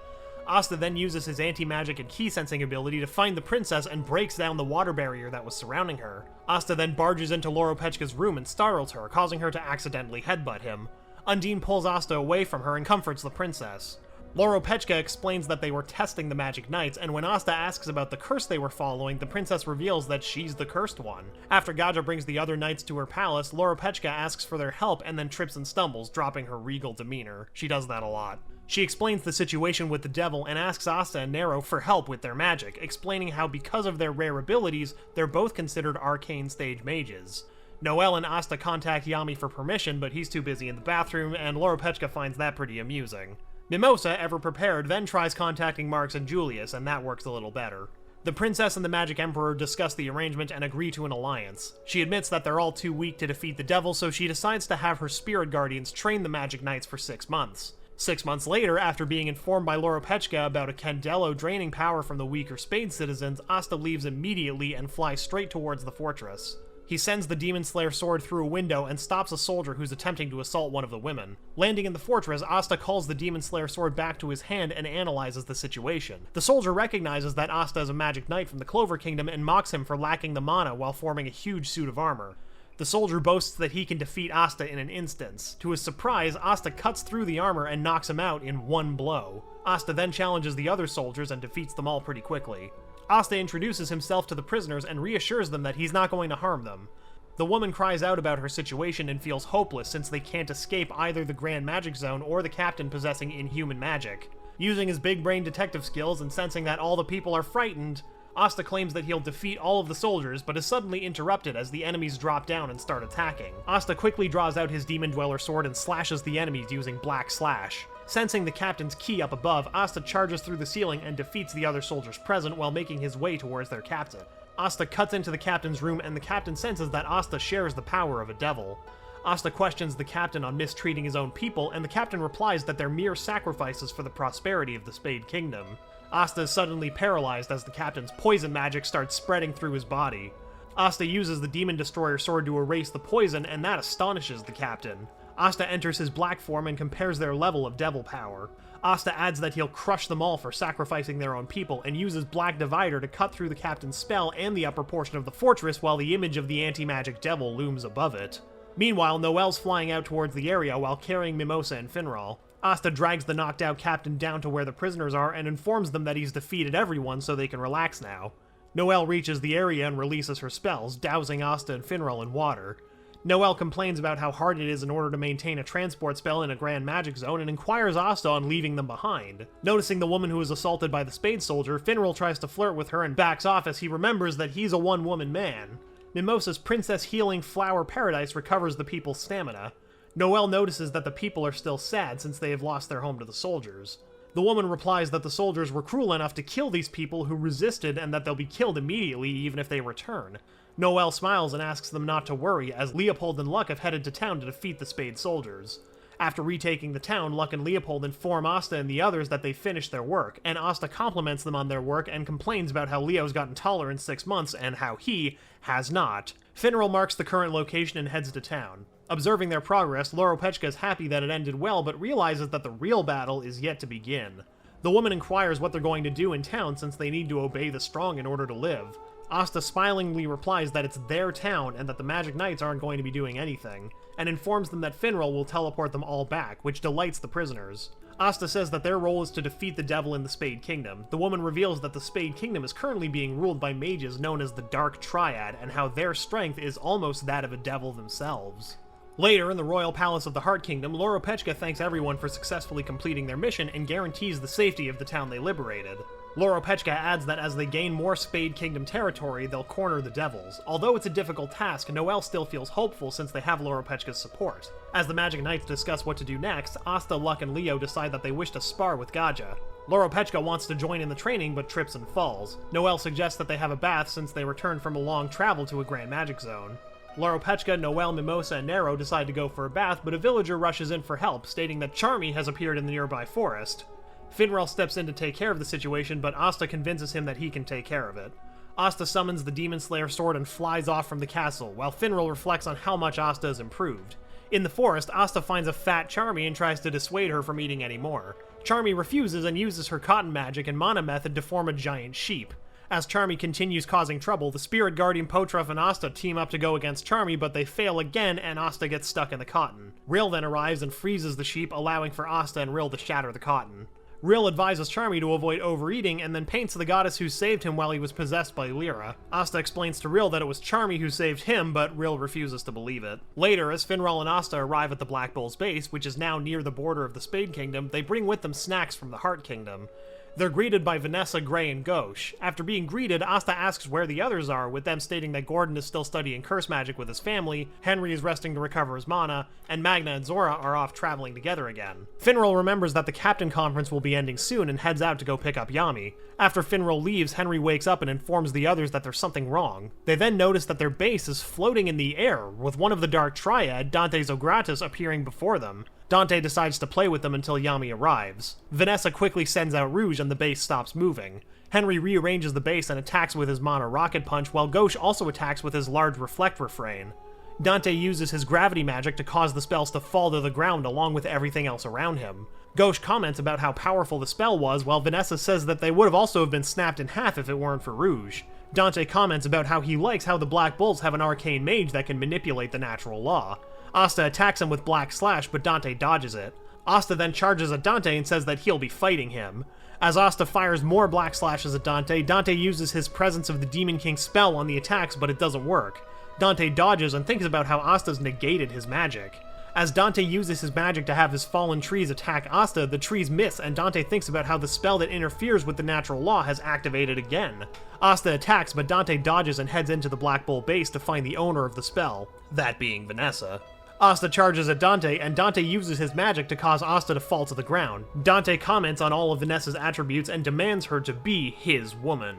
Speaker 1: Asta then uses his anti-magic and key-sensing ability to find the princess and breaks down the water barrier that was surrounding her. Asta then barges into Loropechka's room and startles her, causing her to accidentally headbutt him. Undine pulls Asta away from her and comforts the princess. Loropechka explains that they were testing the Magic Knights, and when Asta asks about the curse they were following, the princess reveals that she's the cursed one. After Gaja brings the other knights to her palace, Loropechka asks for their help and then trips and stumbles, dropping her regal demeanor. She does that a lot. She explains the situation with the devil and asks Asta and Nero for help with their magic, explaining how because of their rare abilities, they're both considered arcane stage mages. Noelle and Asta contact Yami for permission, but he's too busy in the bathroom, and Loropechka finds that pretty amusing. Mimosa, ever prepared, then tries contacting Marx and Julius, and that works a little better. The princess and the Magic Emperor discuss the arrangement and agree to an alliance. She admits that they're all too weak to defeat the devil, so she decides to have her spirit guardians train the Magic Knights for 6 months. 6 months later, after being informed by Loropechka about a Candello draining power from the weaker Spade citizens, Asta leaves immediately and flies straight towards the fortress. He sends the Demon Slayer sword through a window and stops a soldier who's attempting to assault one of the women. Landing in the fortress, Asta calls the Demon Slayer sword back to his hand and analyzes the situation. The soldier recognizes that Asta is a magic knight from the Clover Kingdom and mocks him for lacking the mana while forming a huge suit of armor. The soldier boasts that he can defeat Asta in an instance. To his surprise, Asta cuts through the armor and knocks him out in one blow. Asta then challenges the other soldiers and defeats them all pretty quickly. Asta introduces himself to the prisoners and reassures them that he's not going to harm them. The woman cries out about her situation and feels hopeless since they can't escape either the Grand Magic Zone or the captain possessing inhuman magic. Using his big brain detective skills and sensing that all the people are frightened, Asta claims that he'll defeat all of the soldiers, but is suddenly interrupted as the enemies drop down and start attacking. Asta quickly draws out his Demon Dweller sword and slashes the enemies using Black Slash. Sensing the captain's key up above, Asta charges through the ceiling and defeats the other soldiers present while making his way towards their captain. Asta cuts into the captain's room and the captain senses that Asta shares the power of a devil. Asta questions the captain on mistreating his own people, and the captain replies that they're mere sacrifices for the prosperity of the Spade Kingdom. Asta is suddenly paralyzed as the captain's poison magic starts spreading through his body. Asta uses the Demon Destroyer sword to erase the poison, and that astonishes the captain. Asta enters his black form and compares their level of devil power. Asta adds that he'll crush them all for sacrificing their own people, and uses Black Divider to cut through the captain's spell and the upper portion of the fortress while the image of the anti-magic devil looms above it. Meanwhile, Noelle's flying out towards the area while carrying Mimosa and Finral. Asta drags the knocked out captain down to where the prisoners are and informs them that he's defeated everyone so they can relax now. Noelle reaches the area and releases her spells, dousing Asta and Finral in water. Noelle complains about how hard it is in order to maintain a transport spell in a Grand Magic Zone and inquires Asta on leaving them behind. Noticing the woman who is assaulted by the Spade Soldier, Finral tries to flirt with her and backs off as he remembers that he's a one-woman man. Mimosa's Princess Healing Flower Paradise recovers the people's stamina. Noelle notices that the people are still sad since they have lost their home to the soldiers. The woman replies that the soldiers were cruel enough to kill these people who resisted and that they'll be killed immediately even if they return. Noelle smiles and asks them not to worry, as Leopold and Luck have headed to town to defeat the Spade soldiers. After retaking the town, Luck and Leopold inform Asta and the others that they've finished their work, and Asta compliments them on their work and complains about how Leo's gotten taller in 6 months and how he has not. Finral marks the current location and heads to town. Observing their progress, Loropechka is happy that it ended well, but realizes that the real battle is yet to begin. The woman inquires what they're going to do in town since they need to obey the strong in order to live. Asta smilingly replies that it's their town and that the Magic Knights aren't going to be doing anything, and informs them that Finral will teleport them all back, which delights the prisoners. Asta says that their role is to defeat the devil in the Spade Kingdom. The woman reveals that the Spade Kingdom is currently being ruled by mages known as the Dark Triad, and how their strength is almost that of a devil themselves. Later, in the royal palace of the Heart Kingdom, Loropechka thanks everyone for successfully completing their mission and guarantees the safety of the town they liberated. Loropechka adds that as they gain more Spade Kingdom territory, they'll corner the devils. Although it's a difficult task, Noelle still feels hopeful since they have Loropechka's support. As the Magic Knights discuss what to do next, Asta, Luck, and Leo decide that they wish to spar with Gaja. Loropechka wants to join in the training but trips and falls. Noelle suggests that they have a bath since they return from a long travel to a Grand Magic Zone. Loropechka, Noelle, Mimosa, and Nero decide to go for a bath, but a villager rushes in for help, stating that Charmy has appeared in the nearby forest. Finral steps in to take care of the situation, but Asta convinces him that he can take care of it. Asta summons the Demon Slayer sword and flies off from the castle, while Finral reflects on how much Asta has improved. In the forest, Asta finds a fat Charmy and tries to dissuade her from eating any more. Charmy refuses and uses her cotton magic and mana method to form a giant sheep. As Charmy continues causing trouble, the Spirit Guardian Potruf and Asta team up to go against Charmy, but they fail again and Asta gets stuck in the cotton. Rill then arrives and freezes the sheep, allowing for Asta and Rill to shatter the cotton. Rill advises Charmy to avoid overeating and then paints the goddess who saved him while he was possessed by Lyra. Asta explains to Rill that it was Charmy who saved him, but Rill refuses to believe it. Later, as Finral and Asta arrive at the Black Bull's base, which is now near the border of the Spade Kingdom, they bring with them snacks from the Heart Kingdom. They're greeted by Vanessa, Gray, and Gauche. After being greeted, Asta asks where the others are, with them stating that Gordon is still studying curse magic with his family, Henry is resting to recover his mana, and Magna and Zora are off traveling together again. Finral remembers that the Captain Conference will be ending soon and heads out to go pick up Yami. After Finral leaves, Henry wakes up and informs the others that there's something wrong. They then notice that their base is floating in the air, with one of the Dark Triad, Dante Zogratis, appearing before them. Dante decides to play with them until Yami arrives. Vanessa quickly sends out Rouge and the base stops moving. Henry rearranges the base and attacks with his Mana Rocket Punch, while Gauche also attacks with his large Reflect Refrain. Dante uses his gravity magic to cause the spells to fall to the ground along with everything else around him. Gauche comments about how powerful the spell was, while Vanessa says that they would have also been snapped in half if it weren't for Rouge. Dante comments about how he likes how the Black Bulls have an arcane mage that can manipulate the natural law. Asta attacks him with Black Slash, but Dante dodges it. Asta then charges at Dante and says that he'll be fighting him. As Asta fires more Black Slashes at Dante, Dante uses his Presence of the Demon King spell on the attacks, but it doesn't work. Dante dodges and thinks about how Asta's negated his magic. As Dante uses his magic to have his fallen trees attack Asta, the trees miss, and Dante thinks about how the spell that interferes with the natural law has activated again. Asta attacks, but Dante dodges and heads into the Black Bull base to find the owner of the spell, that being Vanessa. Asta charges at Dante, and Dante uses his magic to cause Asta to fall to the ground. Dante comments on all of Vanessa's attributes and demands her to be his woman.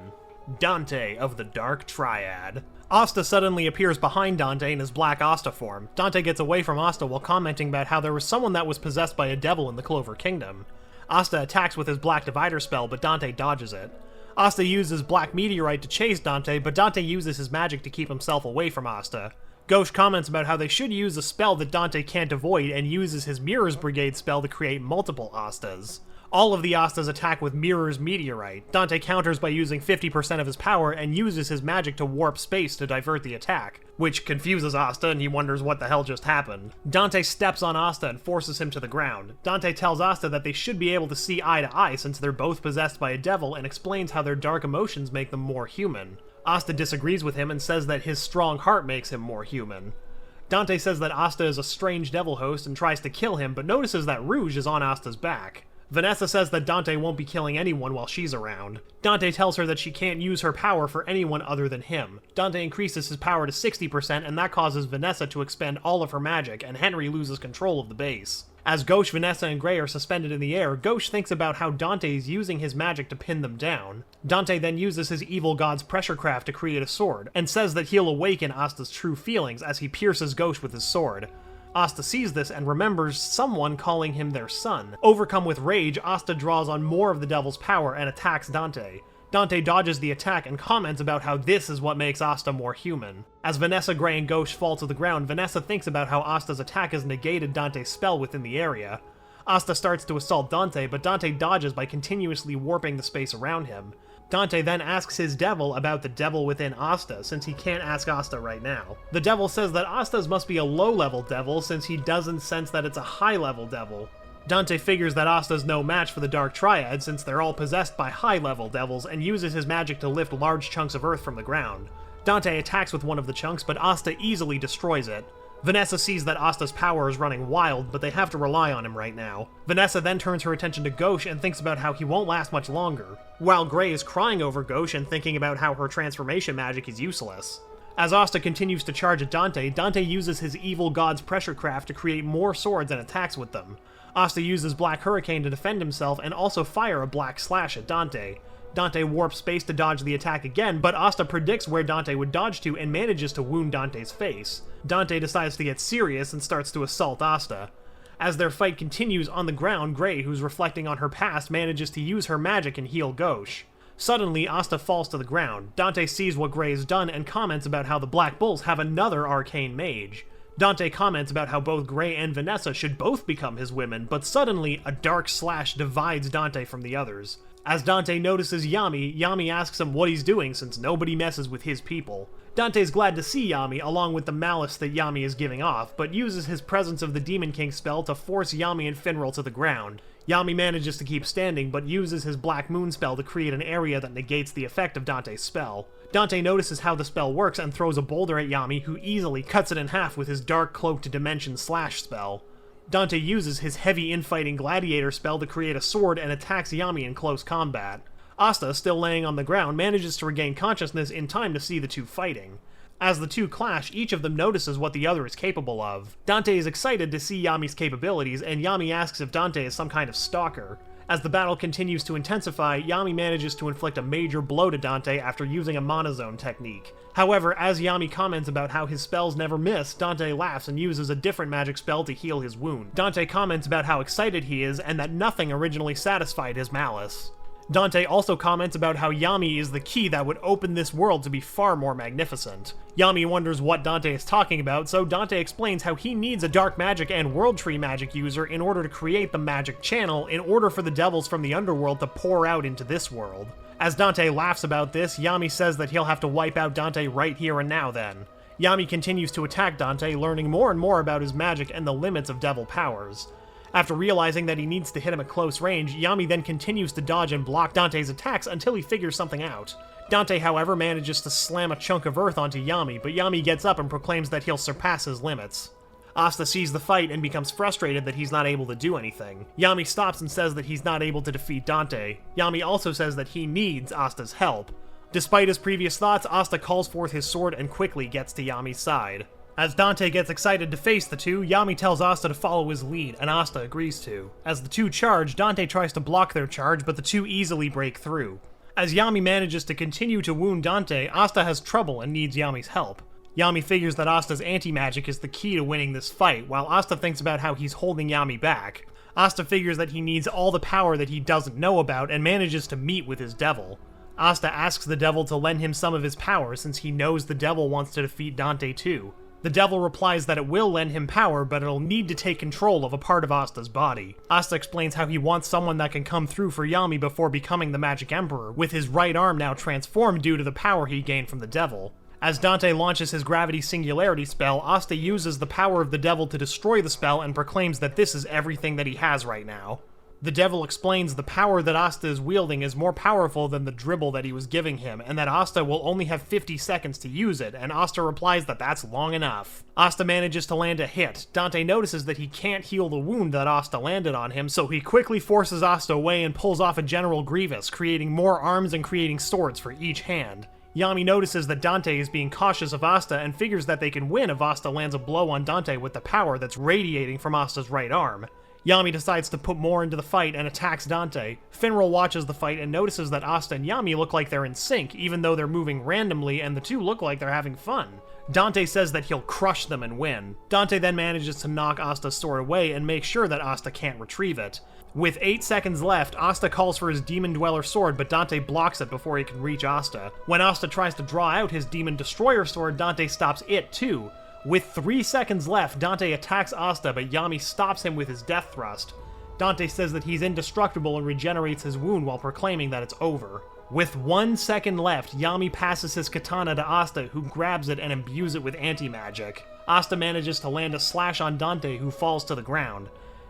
Speaker 1: Dante of the Dark Triad. Asta suddenly appears behind Dante in his Black Asta form. Dante gets away from Asta while commenting about how there was someone that was possessed by a devil in the Clover Kingdom. Asta attacks with his Black Divider spell, but Dante dodges it. Asta uses Black Meteorite to chase Dante, but Dante uses his magic to keep himself away from Asta. Gauche comments about how they should use a spell that Dante can't avoid and uses his Mirror's Brigade spell to create multiple Astas. All of the Astas attack with Mirror's Meteorite. Dante counters by using 50% of his power and uses his magic to warp space to divert the attack, which confuses Asta and he wonders what the hell just happened. Dante steps on Asta and forces him to the ground. Dante tells Asta that they should be able to see eye to eye since they're both possessed by a devil and explains how their dark emotions make them more human. Asta disagrees with him and says that his strong heart makes him more human. Dante says that Asta is a strange devil host and tries to kill him, but notices that Rouge is on Asta's back. Vanessa says that Dante won't be killing anyone while she's around. Dante tells her that she can't use her power for anyone other than him. Dante increases his power to 60%, and that causes Vanessa to expend all of her magic, and Henry loses control of the base. As Gauche, Vanessa, and Gray are suspended in the air, Gauche thinks about how Dante is using his magic to pin them down. Dante then uses his evil god's pressure craft to create a sword, and says that he'll awaken Asta's true feelings as he pierces Gauche with his sword. Asta sees this and remembers someone calling him their son. Overcome with rage, Asta draws on more of the devil's power and attacks Dante. Dante dodges the attack and comments about how this is what makes Asta more human. As Vanessa, Gray, and Gauche fall to the ground, Vanessa thinks about how Asta's attack has negated Dante's spell within the area. Asta starts to assault Dante, but Dante dodges by continuously warping the space around him. Dante then asks his devil about the devil within Asta, since he can't ask Asta right now. The devil says that Asta's must be a low-level devil, since he doesn't sense that it's a high-level devil. Dante figures that Asta's no match for the Dark Triad, since they're all possessed by high-level devils, and uses his magic to lift large chunks of earth from the ground. Dante attacks with one of the chunks, but Asta easily destroys it. Vanessa sees that Asta's power is running wild, but they have to rely on him right now. Vanessa then turns her attention to Gauche and thinks about how he won't last much longer, while Gray is crying over Gauche and thinking about how her transformation magic is useless. As Asta continues to charge at Dante, Dante uses his evil god's pressure craft to create more swords and attacks with them. Asta uses Black Hurricane to defend himself and also fire a Black Slash at Dante. Dante warps space to dodge the attack again, but Asta predicts where Dante would dodge to and manages to wound Dante's face. Dante decides to get serious and starts to assault Asta. As their fight continues on the ground, Gray, who's reflecting on her past, manages to use her magic and heal Gauche. Suddenly, Asta falls to the ground. Dante sees what Gray has done and comments about how the Black Bulls have another arcane mage. Dante comments about how both Gray and Vanessa should both become his women, but suddenly, a dark slash divides Dante from the others. As Dante notices Yami, Yami asks him what he's doing since nobody messes with his people. Dante's glad to see Yami along with the malice that Yami is giving off, but uses his presence of the Demon King spell to force Yami and Finral to the ground. Yami manages to keep standing, but uses his Black Moon spell to create an area that negates the effect of Dante's spell. Dante notices how the spell works and throws a boulder at Yami, who easily cuts it in half with his Dark Cloaked Dimension Slash spell. Dante uses his Heavy Infighting Gladiator spell to create a sword and attacks Yami in close combat. Asta, still laying on the ground, manages to regain consciousness in time to see the two fighting. As the two clash, each of them notices what the other is capable of. Dante is excited to see Yami's capabilities, and Yami asks if Dante is some kind of stalker. As the battle continues to intensify, Yami manages to inflict a major blow to Dante after using a monozone technique. However, as Yami comments about how his spells never miss, Dante laughs and uses a different magic spell to heal his wound. Dante comments about how excited he is and that nothing originally satisfied his malice. Dante also comments about how Yami is the key that would open this world to be far more magnificent. Yami wonders what Dante is talking about, so Dante explains how he needs a dark magic and world tree magic user in order to create the magic channel in order for the devils from the underworld to pour out into this world. As Dante laughs about this, Yami says that he'll have to wipe out Dante right here and now then. Yami continues to attack Dante, learning more and more about his magic and the limits of devil powers. After realizing that he needs to hit him at close range, Yami then continues to dodge and block Dante's attacks until he figures something out. Dante, however, manages to slam a chunk of earth onto Yami, but Yami gets up and proclaims that he'll surpass his limits. Asta sees the fight and becomes frustrated that he's not able to do anything. Yami stops and says that he's not able to defeat Dante. Yami also says that he needs Asta's help. Despite his previous thoughts, Asta calls forth his sword and quickly gets to Yami's side. As Dante gets excited to face the two, Yami tells Asta to follow his lead, and Asta agrees to. As the two charge, Dante tries to block their charge, but the two easily break through. As Yami manages to continue to wound Dante, Asta has trouble and needs Yami's help. Yami figures that Asta's anti-magic is the key to winning this fight, while Asta thinks about how he's holding Yami back. Asta figures that he needs all the power that he doesn't know about and manages to meet with his devil. Asta asks the devil to lend him some of his power since he knows the devil wants to defeat Dante too. The devil replies that it will lend him power, but it'll need to take control of a part of Asta's body. Asta explains how he wants someone that can come through for Yami before becoming the Magic Emperor, with his right arm now transformed due to the power he gained from the devil. As Dante launches his Gravity Singularity spell, Asta uses the power of the devil to destroy the spell and proclaims that this is everything that he has right now. The devil explains the power that Asta is wielding is more powerful than the dribble that he was giving him, and that Asta will only have 50 seconds to use it, and Asta replies that that's long enough. Asta manages to land a hit. Dante notices that he can't heal the wound that Asta landed on him, so he quickly forces Asta away and pulls off a General Grievous, creating more arms and creating swords for each hand. Yami notices that Dante is being cautious of Asta and figures that they can win if Asta lands a blow on Dante with the power that's radiating from Asta's right arm. Yami decides to put more into the fight and attacks Dante. Finral watches the fight and notices that Asta and Yami look like they're in sync, even though they're moving randomly and the two look like they're having fun. Dante says that he'll crush them and win. Dante then manages to knock Asta's sword away and make sure that Asta can't retrieve it. With 8 seconds left, Asta calls for his Demon Dweller sword, but Dante blocks it before he can reach Asta. When Asta tries to draw out his Demon Destroyer sword, Dante stops it too. With 3 seconds left, Dante attacks Asta, but Yami stops him with his death thrust. Dante says that he's indestructible and regenerates his wound while proclaiming that it's over. With 1 second left, Yami passes his katana to Asta, who grabs it and imbues it with anti-magic. Asta manages to land a slash on Dante, who falls to the ground.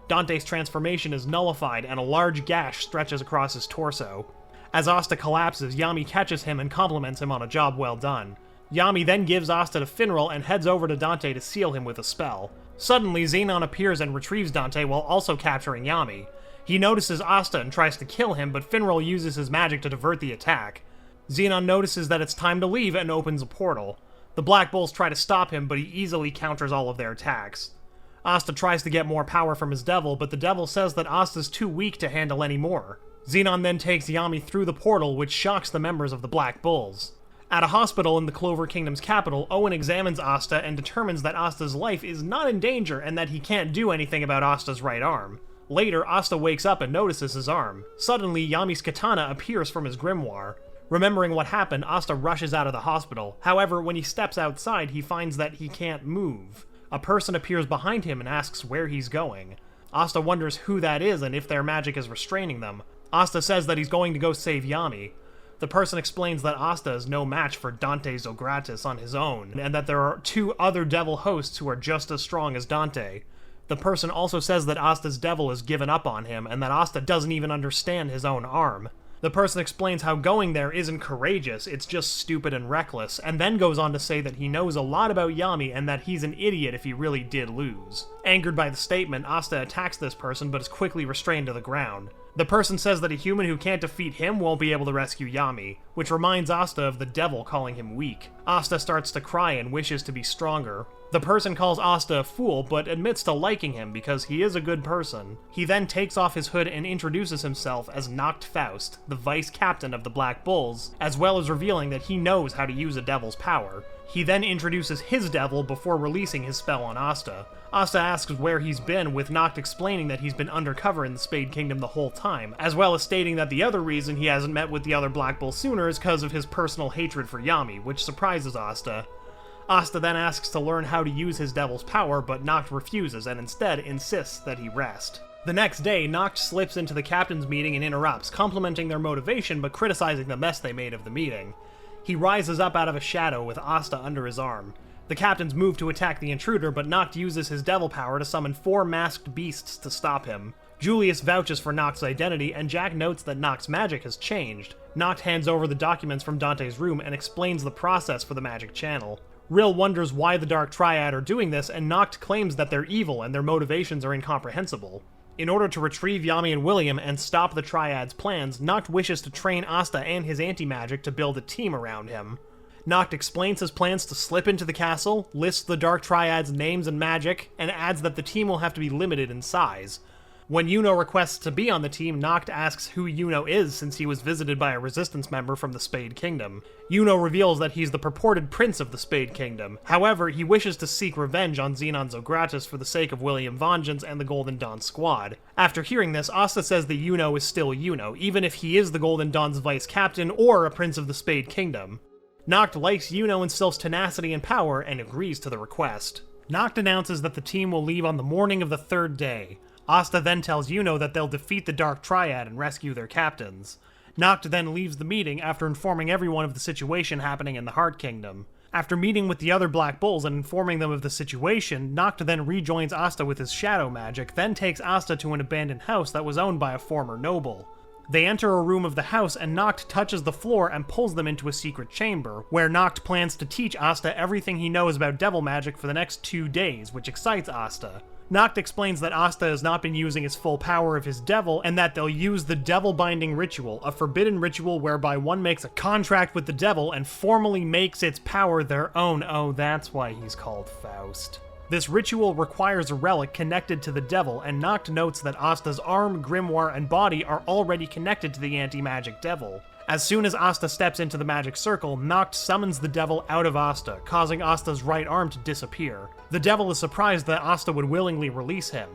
Speaker 1: Dante's transformation is nullified, and a large gash stretches across his torso. As Asta collapses, Yami catches him and compliments him on a job well done. Yami then gives Asta to Finral and heads over to Dante to seal him with a spell. Suddenly, Xenon appears and retrieves Dante while also capturing Yami. He notices Asta and tries to kill him, but Finral uses his magic to divert the attack. Xenon notices that it's time to leave and opens a portal. The Black Bulls try to stop him, but he easily counters all of their attacks. Asta tries to get more power from his devil, but the devil says that Asta's too weak to handle any more. Xenon then takes Yami through the portal, which shocks the members of the Black Bulls. At a hospital in the Clover Kingdom's capital, Owen examines Asta and determines that Asta's life is not in danger and that he can't do anything about Asta's right arm. Later, Asta wakes up and notices his arm. Suddenly, Yami's katana appears from his grimoire. Remembering what happened, Asta rushes out of the hospital. However, when he steps outside, he finds that he can't move. A person appears behind him and asks where he's going. Asta wonders who that is and if their magic is restraining them. Asta says that he's going to go save Yami. The The person explains that Asta is no match for Dante Zogratis on his own, and that there are 2 other devil hosts who are just as strong as Dante. The person also says that Asta's devil has given up on him, and that Asta doesn't even understand his own arm. The person explains how going there isn't courageous, it's just stupid and reckless, and then goes on to say that he knows a lot about Yami and that he's an idiot if he really did lose. Angered by the statement, Asta attacks this person but is quickly restrained to the ground. The person says that a human who can't defeat him won't be able to rescue Yami, which reminds Asta of the devil calling him weak. Asta starts to cry and wishes to be stronger. The person calls Asta a fool, but admits to liking him because he is a good person. He then takes off his hood and introduces himself as Nacht Faust, the vice captain of the Black Bulls, as well as revealing that he knows how to use a devil's power. He then introduces his devil before releasing his spell on Asta. Asta asks where he's been, with Nacht explaining that he's been undercover in the Spade Kingdom the whole time, as well as stating that the other reason he hasn't met with the other Black Bull sooner is because of his personal hatred for Yami, which surprises Asta. Asta then asks to learn how to use his devil's power, but Nacht refuses and instead insists that he rest. The next day, Nacht slips into the captain's meeting and interrupts, complimenting their motivation but criticizing the mess they made of the meeting. He rises up out of a shadow with Asta under his arm. The captains move to attack the intruder, but Nacht uses his devil power to summon 4 masked beasts to stop him. Julius vouches for Nacht's identity, and Jack notes that Nacht's magic has changed. Nacht hands over the documents from Dante's room and explains the process for the magic channel. Rill wonders why the Dark Triad are doing this, and Nacht claims that they're evil and their motivations are incomprehensible. In order to retrieve Yami and William and stop the Triad's plans, Nacht wishes to train Asta and his anti-magic to build a team around him. Nacht explains his plans to slip into the castle, lists the Dark Triad's names and magic, and adds that the team will have to be limited in size. When Yuno requests to be on the team, Nacht asks who Yuno is since he was visited by a resistance member from the Spade Kingdom. Yuno reveals that he's the purported prince of the Spade Kingdom. However, he wishes to seek revenge on Xenon Zogratis for the sake of William Vengeance and the Golden Dawn squad. After hearing this, Asta says that Yuno is still Yuno, even if he is the Golden Dawn's vice captain or a prince of the Spade Kingdom. Nacht likes Yuno and Sylph's tenacity and power and agrees to the request. Nacht announces that the team will leave on the morning of the 3rd day. Asta then tells Yuno that they'll defeat the Dark Triad and rescue their captains. Nacht then leaves the meeting after informing everyone of the situation happening in the Heart Kingdom. After meeting with the other Black Bulls and informing them of the situation, Nacht then rejoins Asta with his shadow magic, then takes Asta to an abandoned house that was owned by a former noble. They enter a room of the house and Nacht touches the floor and pulls them into a secret chamber, where Nacht plans to teach Asta everything he knows about devil magic for the next 2 days, which excites Asta. Nacht explains that Asta has not been using his full power of his devil, and that they'll use the Devil Binding Ritual, a forbidden ritual whereby one makes a contract with the devil and formally makes its power their own. Oh, that's why he's called Faust. This ritual requires a relic connected to the devil, and Nacht notes that Asta's arm, grimoire, and body are already connected to the anti-magic devil. As soon as Asta steps into the magic circle, Nacht summons the devil out of Asta, causing Asta's right arm to disappear. The devil is surprised that Asta would willingly release him.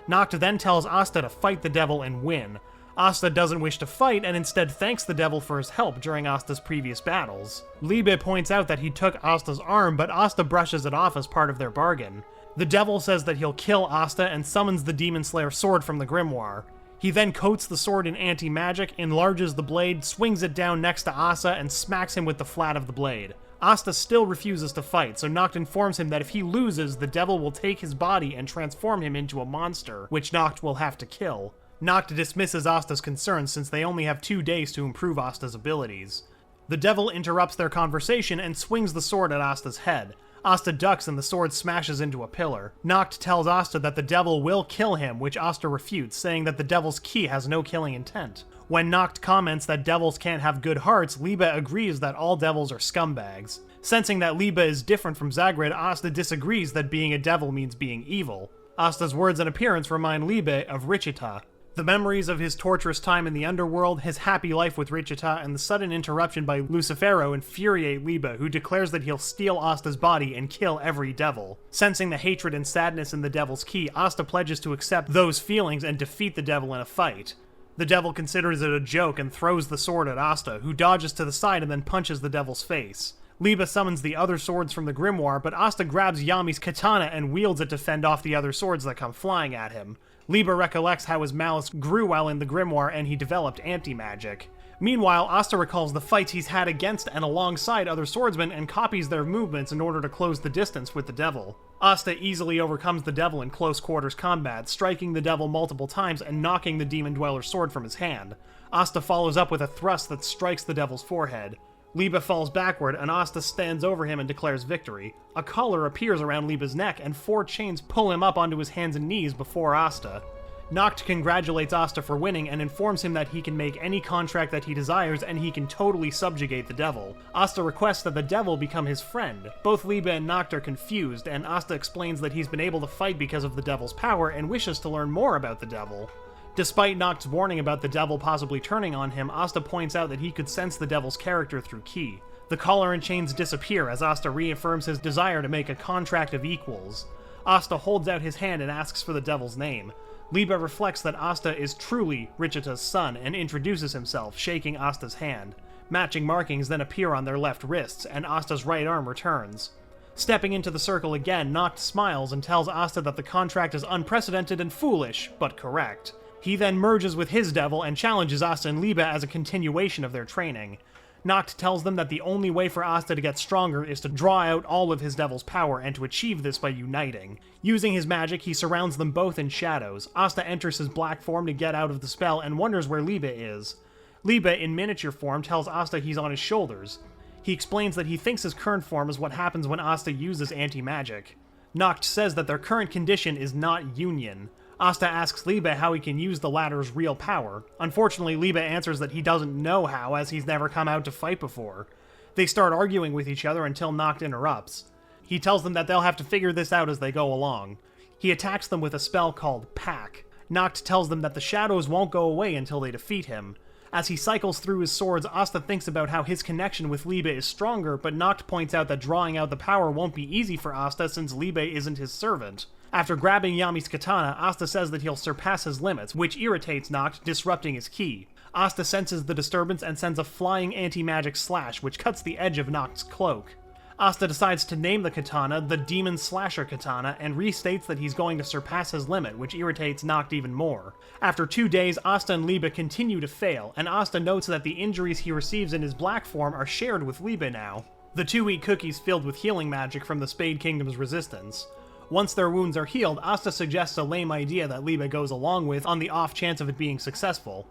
Speaker 1: Nacht then tells Asta to fight the devil and win. Asta doesn't wish to fight and instead thanks the devil for his help during Asta's previous battles. Liebe points out that he took Asta's arm, but Asta brushes it off as part of their bargain. The devil says that he'll kill Asta and summons the Demon Slayer sword from the grimoire. He then coats the sword in anti-magic, enlarges the blade, swings it down next to Asta, and smacks him with the flat of the blade. Asta still refuses to fight, so Nacht informs him that if he loses, the devil will take his body and transform him into a monster, which Nacht will have to kill. Nacht dismisses Asta's concerns since they only have 2 days to improve Asta's abilities. The devil interrupts their conversation and swings the sword at Asta's head. Asta ducks and the sword smashes into a pillar. Nacht tells Asta that the devil will kill him, which Asta refutes, saying that the devil's key has no killing intent. When Nacht comments that devils can't have good hearts, Liebe agrees that all devils are scumbags. Sensing that Liebe is different from Zagrid, Asta disagrees that being a devil means being evil. Asta's words and appearance remind Liebe of Richita. The memories of his torturous time in the underworld, his happy life with Richita, and the sudden interruption by Lucifero infuriate Liebe, who declares that he'll steal Asta's body and kill every devil. Sensing the hatred and sadness in the devil's key, Asta pledges to accept those feelings and defeat the devil in a fight. The devil considers it a joke and throws the sword at Asta, who dodges to the side and then punches the devil's face. Liebe summons the other swords from the grimoire, but Asta grabs Yami's katana and wields it to fend off the other swords that come flying at him. Liebe recollects how his malice grew while in the grimoire and he developed anti-magic. Meanwhile, Asta recalls the fights he's had against and alongside other swordsmen and copies their movements in order to close the distance with the devil. Asta easily overcomes the devil in close quarters combat, striking the devil multiple times and knocking the demon dweller's sword from his hand. Asta follows up with a thrust that strikes the devil's forehead. Liebe falls backward, and Asta stands over him and declares victory. A collar appears around Liebe's neck, and 4 chains pull him up onto his hands and knees before Asta. Noct congratulates Asta for winning and informs him that he can make any contract that he desires and he can totally subjugate the devil. Asta requests that the devil become his friend. Both Liebe and Noct are confused, and Asta explains that he's been able to fight because of the devil's power and wishes to learn more about the devil. Despite Noct's warning about the devil possibly turning on him, Asta points out that he could sense the devil's character through Ki. The collar and chains disappear as Asta reaffirms his desire to make a contract of equals. Asta holds out his hand and asks for the devil's name. Liebe reflects that Asta is truly Richita's son and introduces himself, shaking Asta's hand. Matching markings then appear on their left wrists, and Asta's right arm returns. Stepping into the circle again, Noct smiles and tells Asta that the contract is unprecedented and foolish, but correct. He then merges with his devil and challenges Asta and Liebe as a continuation of their training. Noct tells them that the only way for Asta to get stronger is to draw out all of his devil's power and to achieve this by uniting. Using his magic, he surrounds them both in shadows. Asta enters his black form to get out of the spell and wonders where Liebe is. Liebe, in miniature form, tells Asta he's on his shoulders. He explains that he thinks his current form is what happens when Asta uses anti-magic. Noct says that their current condition is not union. Asta asks Liebe how he can use the latter's real power. Unfortunately, Liebe answers that he doesn't know how, as he's never come out to fight before. They start arguing with each other until Noct interrupts. He tells them that they'll have to figure this out as they go along. He attacks them with a spell called Pack. Noct tells them that the shadows won't go away until they defeat him. As he cycles through his swords, Asta thinks about how his connection with Liebe is stronger, but Noct points out that drawing out the power won't be easy for Asta since Liebe isn't his servant. After grabbing Yami's katana, Asta says that he'll surpass his limits, which irritates Noct, disrupting his ki. Asta senses the disturbance and sends a flying anti-magic slash, which cuts the edge of Noct's cloak. Asta decides to name the katana the Demon Slasher Katana and restates that he's going to surpass his limit, which irritates Noct even more. After 2 days, Asta and Liebe continue to fail, and Asta notes that the injuries he receives in his black form are shared with Liebe now. The 2 eat cookies filled with healing magic from the Spade Kingdom's resistance. Once their wounds are healed, Asta suggests a lame idea that Liebe goes along with on the off chance of it being successful.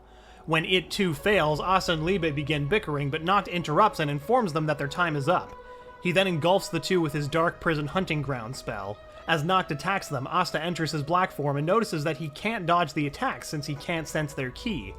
Speaker 1: When it too fails, Asta and Liebe begin bickering, but Noct interrupts and informs them that their time is up. He then engulfs the two with his Dark Prison Hunting Ground spell. As Noct attacks them, Asta enters his black form and notices that he can't dodge the attacks since he can't sense their ki.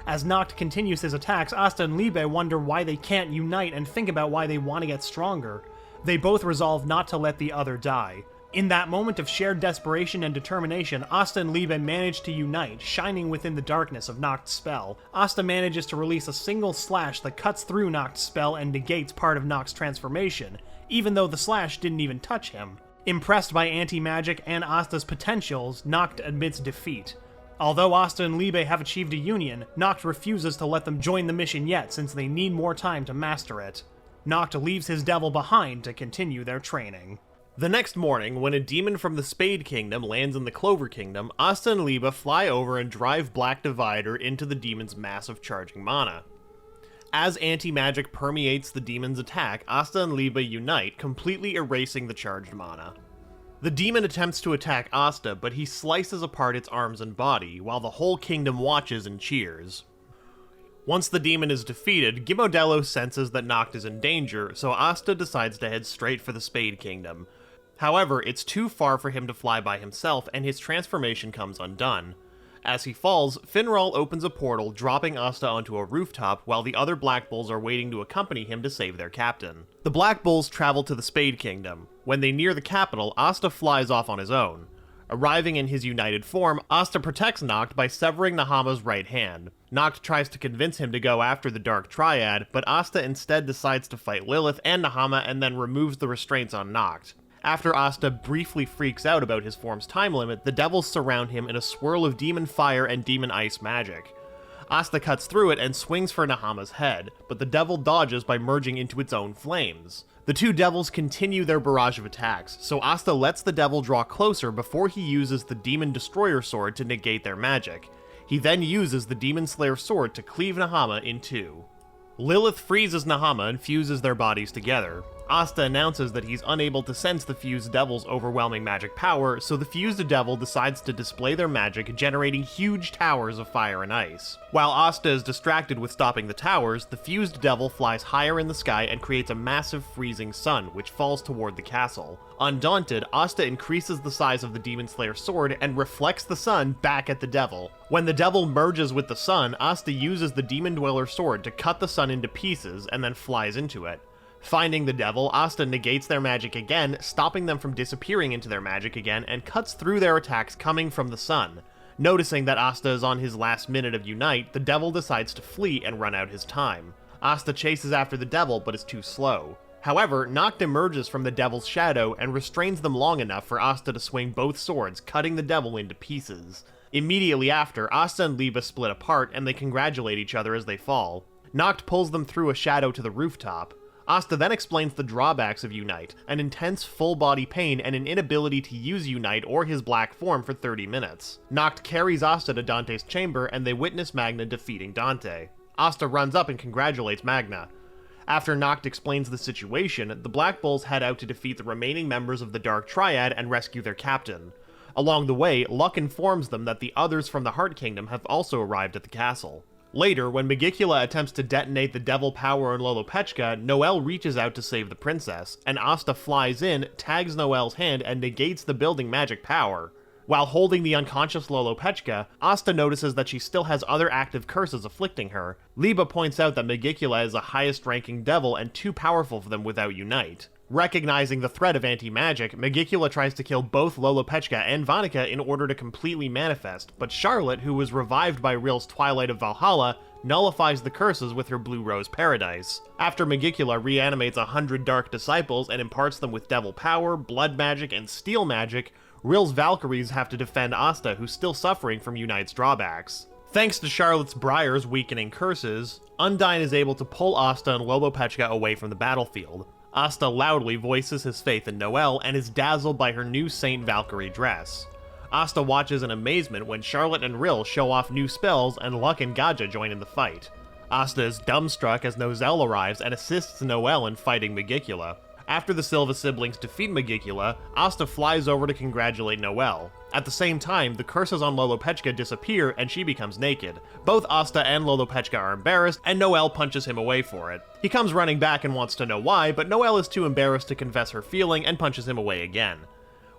Speaker 1: As Noct continues his attacks, Asta and Liebe wonder why they can't unite and think about why they want to get stronger. They both resolve not to let the other die. In that moment of shared desperation and determination, Asta and Liebe manage to unite, shining within the darkness of Noct's spell. Asta manages to release a single slash that cuts through Noct's spell and negates part of Noct's transformation, even though the slash didn't even touch him. Impressed by anti-magic and Asta's potentials, Noct admits defeat. Although Asta and Liebe have achieved a union, Noct refuses to let them join the mission yet since they need more time to master it. Noct leaves his devil behind to continue their training. The next morning, when a demon from the Spade Kingdom lands in the Clover Kingdom, Asta and Liebe fly over and drive Black Divider into the demon's mass of charging mana. As anti-magic permeates the demon's attack, Asta and Liebe unite, completely erasing the charged mana. The demon attempts to attack Asta, but he slices apart its arms and body, while the whole kingdom watches and cheers. Once the demon is defeated, Gimodello senses that Noct is in danger, so Asta decides to head straight for the Spade Kingdom. However, it's too far for him to fly by himself, and his transformation comes undone. As he falls, Finral opens a portal, dropping Asta onto a rooftop, while the other Black Bulls are waiting to accompany him to save their captain. The Black Bulls travel to the Spade Kingdom. When they near the capital, Asta flies off on his own. Arriving in his united form, Asta protects Noct by severing Nahama's right hand. Noct tries to convince him to go after the Dark Triad, but Asta instead decides to fight Lilith and Nahama and then removes the restraints on Noct. After Asta briefly freaks out about his form's time limit, the devils surround him in a swirl of demon fire and demon ice magic. Asta cuts through it and swings for Nahama's head, but the devil dodges by merging into its own flames. The two devils continue their barrage of attacks, so Asta lets the devil draw closer before he uses the Demon Destroyer Sword to negate their magic. He then uses the Demon Slayer sword to cleave Nahama in two. Lilith freezes Nahama and fuses their bodies together. Asta announces that he's unable to sense the fused devil's overwhelming magic power, so the fused devil decides to display their magic, generating huge towers of fire and ice. While Asta is distracted with stopping the towers, the fused devil flies higher in the sky and creates a massive freezing sun, which falls toward the castle. Undaunted, Asta increases the size of the Demon Slayer sword and reflects the sun back at the devil. When the devil merges with the sun, Asta uses the Demon Dweller sword to cut the sun into pieces and then flies into it. Finding the devil, Asta negates their magic again, stopping them from disappearing into their magic again, and cuts through their attacks coming from the sun. Noticing that Asta is on his last minute of Unite, the devil decides to flee and run out his time. Asta chases after the devil, but is too slow. However, Noct emerges from the devil's shadow and restrains them long enough for Asta to swing both swords, cutting the devil into pieces. Immediately after, Asta and Liba split apart, and they congratulate each other as they fall. Noct pulls them through a shadow to the rooftop. Asta then explains the drawbacks of Unite, an intense full-body pain and an inability to use Unite or his black form for 30 minutes. Noct carries Asta to Dante's chamber, and they witness Magna defeating Dante. Asta runs up and congratulates Magna. After Noct explains the situation, the Black Bulls head out to defeat the remaining members of the Dark Triad and rescue their captain. Along the way, Luck informs them that the others from the Heart Kingdom have also arrived at the castle. Later, when Megicula attempts to detonate the Devil Power on Lolopechka, Noelle reaches out to save the princess, and Asta flies in, tags Noelle's hand, and negates the building magic power. While holding the unconscious Lolopechka, Asta notices that she still has other active curses afflicting her. Liba points out that Megicula is the highest-ranking devil and too powerful for them without Unite. Recognizing the threat of anti-magic, Megicula tries to kill both Lolopechka and Vanica in order to completely manifest, but Charlotte, who was revived by Ril's Twilight of Valhalla, nullifies the curses with her Blue Rose Paradise. After Megicula reanimates 100 Dark Disciples and imparts them with devil power, blood magic, and steel magic, Ril's Valkyries have to defend Asta, who's still suffering from Unite's drawbacks. Thanks to Charlotte's Briar's weakening curses, Undyne is able to pull Asta and Lolopechka away from the battlefield. Asta loudly voices his faith in Noelle and is dazzled by her new Saint Valkyrie dress. Asta watches in amazement when Charlotte and Ril show off new spells and Luck and Gaja join in the fight. Asta is dumbstruck as Nozel arrives and assists Noelle in fighting Megicula. After the Silva siblings defeat Megicula, Asta flies over to congratulate Noelle. At the same time, the curses on Lolopechka disappear and she becomes naked. Both Asta and Lolopechka are embarrassed, and Noelle punches him away for it. He comes running back and wants to know why, but Noelle is too embarrassed to confess her feeling and punches him away again.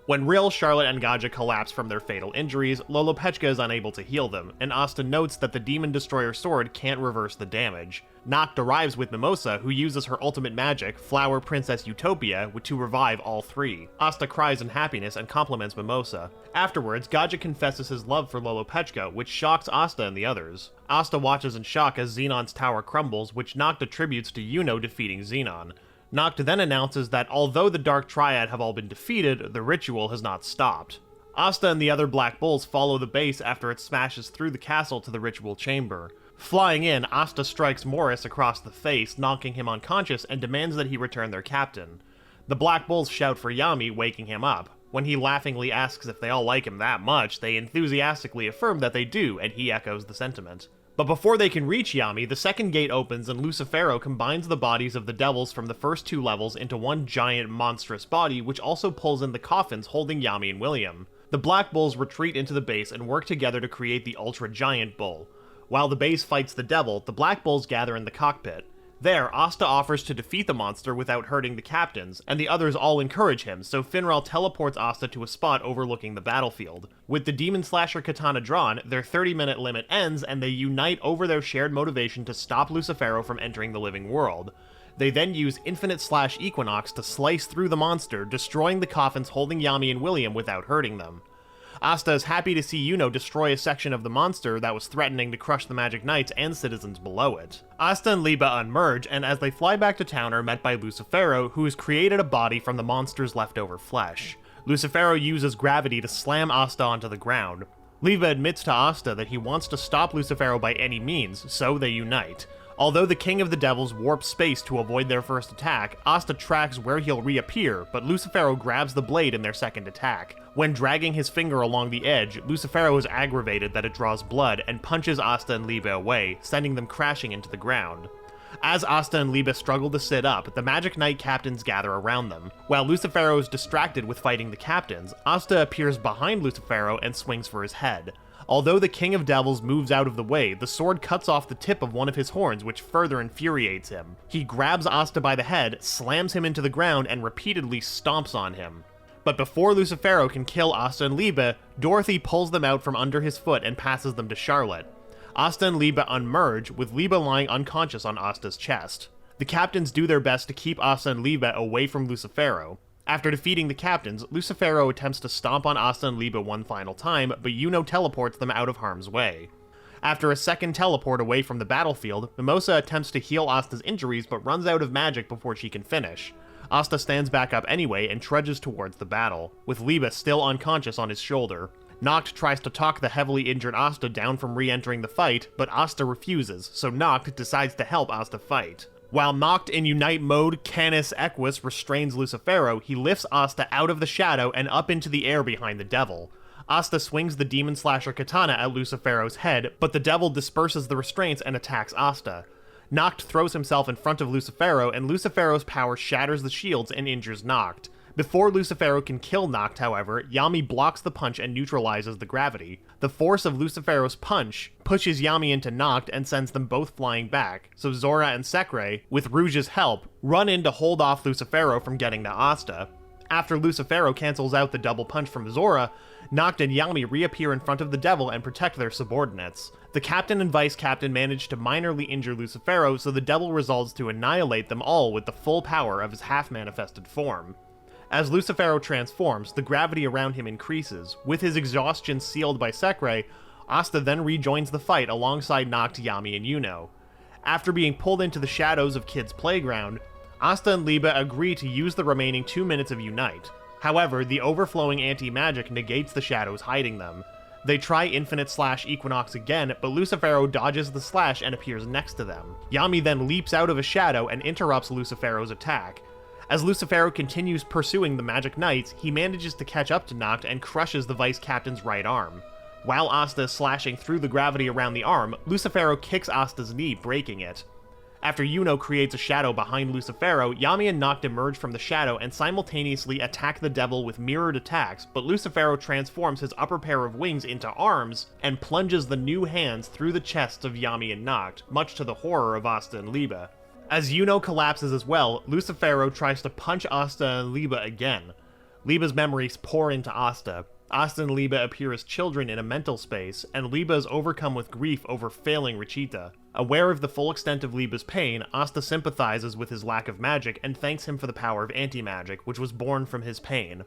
Speaker 1: When Ril, Charlotte, and Gaja collapse from their fatal injuries, Lolopechka is unable to heal them, and Asta notes that the Demon Destroyer sword can't reverse the damage. Noct arrives with Mimosa, who uses her ultimate magic, Flower Princess Utopia, to revive all three. Asta cries in happiness and compliments Mimosa. Afterwards, Gaja confesses his love for Lolopechka, which shocks Asta and the others. Asta watches in shock as Xenon's tower crumbles, which Noct attributes to Yuno defeating Xenon. Noct then announces that although the Dark Triad have all been defeated, the ritual has not stopped. Asta and the other Black Bulls follow the base after it smashes through the castle to the ritual chamber. Flying in, Asta strikes Morris across the face, knocking him unconscious, and demands that he return their captain. The Black Bulls shout for Yami, waking him up. When he laughingly asks if they all like him that much, they enthusiastically affirm that they do, and he echoes the sentiment. But before they can reach Yami, the second gate opens and Lucifero combines the bodies of the devils from the first two levels into one giant monstrous body, which also pulls in the coffins holding Yami and William. The Black Bulls retreat into the base and work together to create the Ultra Giant Bull. While the base fights the devil, the Black Bulls gather in the cockpit. There, Asta offers to defeat the monster without hurting the captains, and the others all encourage him, so Finral teleports Asta to a spot overlooking the battlefield. With the Demon Slasher katana drawn, their 30-minute limit ends, and they unite over their shared motivation to stop Lucifero from entering the living world. They then use Infinite Slash Equinox to slice through the monster, destroying the coffins holding Yami and William without hurting them. Asta is happy to see Yuno destroy a section of the monster that was threatening to crush the Magic Knights and citizens below it. Asta and Liba unmerge, and as they fly back to town are met by Lucifero, who has created a body from the monster's leftover flesh. Lucifero uses gravity to slam Asta onto the ground. Liba admits to Asta that he wants to stop Lucifero by any means, so they unite. Although the King of the Devils warps space to avoid their first attack, Asta tracks where he'll reappear, but Lucifero grabs the blade in their second attack. When dragging his finger along the edge, Lucifero is aggravated that it draws blood and punches Asta and Liebe away, sending them crashing into the ground. As Asta and Liebe struggle to sit up, the Magic Knight captains gather around them. While Lucifero is distracted with fighting the captains, Asta appears behind Lucifero and swings for his head. Although the King of Devils moves out of the way, the sword cuts off the tip of one of his horns, which further infuriates him. He grabs Asta by the head, slams him into the ground, and repeatedly stomps on him. But before Lucifero can kill Asta and Liebe, Dorothy pulls them out from under his foot and passes them to Charlotte. Asta and Liebe unmerge, with Liebe lying unconscious on Asta's chest. The captains do their best to keep Asta and Liebe away from Lucifero. After defeating the captains, Lucifero attempts to stomp on Asta and Liebe one final time, but Yuno teleports them out of harm's way. After a second teleport away from the battlefield, Mimosa attempts to heal Asta's injuries but runs out of magic before she can finish. Asta stands back up anyway and trudges towards the battle, with Liebe still unconscious on his shoulder. Noct tries to talk the heavily injured Asta down from re-entering the fight, but Asta refuses, so Noct decides to help Asta fight. While Noct in Unite mode Canis Equus restrains Lucifero, he lifts Asta out of the shadow and up into the air behind the devil. Asta swings the Demon Slasher katana at Lucifero's head, but the devil disperses the restraints and attacks Asta. Noct throws himself in front of Lucifero, and Lucifero's power shatters the shields and injures Noct. Before Lucifero can kill Noct, however, Yami blocks the punch and neutralizes the gravity. The force of Lucifero's punch pushes Yami into Noct and sends them both flying back, so Zora and Sekre, with Rouge's help, run in to hold off Lucifero from getting to Asta. After Lucifero cancels out the double punch from Zora, Noct and Yami reappear in front of the devil and protect their subordinates. The captain and vice captain manage to minorly injure Lucifero, so the devil resolves to annihilate them all with the full power of his half-manifested form. As Lucifero transforms, the gravity around him increases. With his exhaustion sealed by Sekre, Asta then rejoins the fight alongside Noct, Yami, and Yuno. After being pulled into the shadows of Kid's Playground, Asta and Liebe agree to use the remaining 2 minutes of Unite. However, the overflowing anti-magic negates the shadows hiding them. They try Infinite Slash Equinox again, but Lucifero dodges the slash and appears next to them. Yami then leaps out of a shadow and interrupts Lucifero's attack. As Lucifero continues pursuing the Magic Knights, he manages to catch up to Noct and crushes the Vice Captain's right arm. While Asta is slashing through the gravity around the arm, Lucifero kicks Asta's knee, breaking it. After Yuno creates a shadow behind Lucifero, Yami and Noct emerge from the shadow and simultaneously attack the devil with mirrored attacks, but Lucifero transforms his upper pair of wings into arms and plunges the new hands through the chests of Yami and Noct, much to the horror of Asta and Liebe. As Yuno collapses as well, Lucifero tries to punch Asta and Liebe again. Liebe's memories pour into Asta. Asta and Liebe appear as children in a mental space, and Liebe is overcome with grief over failing Richita. Aware of the full extent of Liebe's pain, Asta sympathizes with his lack of magic and thanks him for the power of anti-magic, which was born from his pain.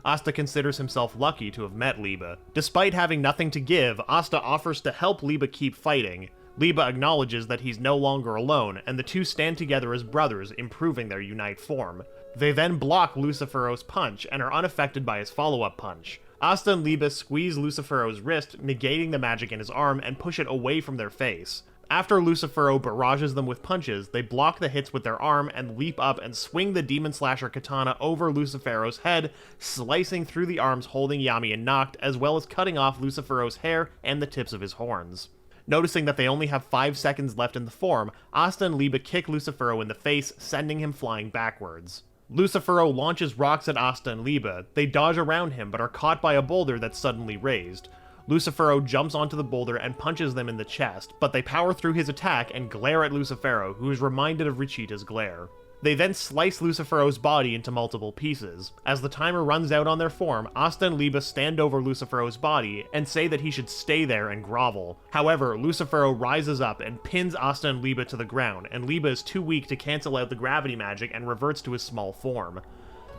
Speaker 1: Asta considers himself lucky to have met Liebe. Despite having nothing to give, Asta offers to help Liebe keep fighting. Liebe acknowledges that he's no longer alone, and the two stand together as brothers, improving their Unite form. They then block Lucifero's punch, and are unaffected by his follow-up punch. Asta and Liebe squeeze Lucifero's wrist, negating the magic in his arm, and push it away from their face. After Lucifero barrages them with punches, they block the hits with their arm and leap up and swing the Demon Slasher katana over Lucifero's head, slicing through the arms holding Yami and Noct, as well as cutting off Lucifero's hair and the tips of his horns. Noticing that they only have 5 seconds left in the form, Asta and Liebe kick Lucifero in the face, sending him flying backwards. Lucifero launches rocks at Asta and Liebe. They dodge around him, but are caught by a boulder that's suddenly raised. Lucifero jumps onto the boulder and punches them in the chest, but they power through his attack and glare at Lucifero, who is reminded of Richita's glare. They then slice Lucifero's body into multiple pieces. As the timer runs out on their form, Asta and Liebe stand over Lucifero's body and say that he should stay there and grovel. However, Lucifero rises up and pins Asta and Liebe to the ground, and Liebe is too weak to cancel out the gravity magic and reverts to his small form.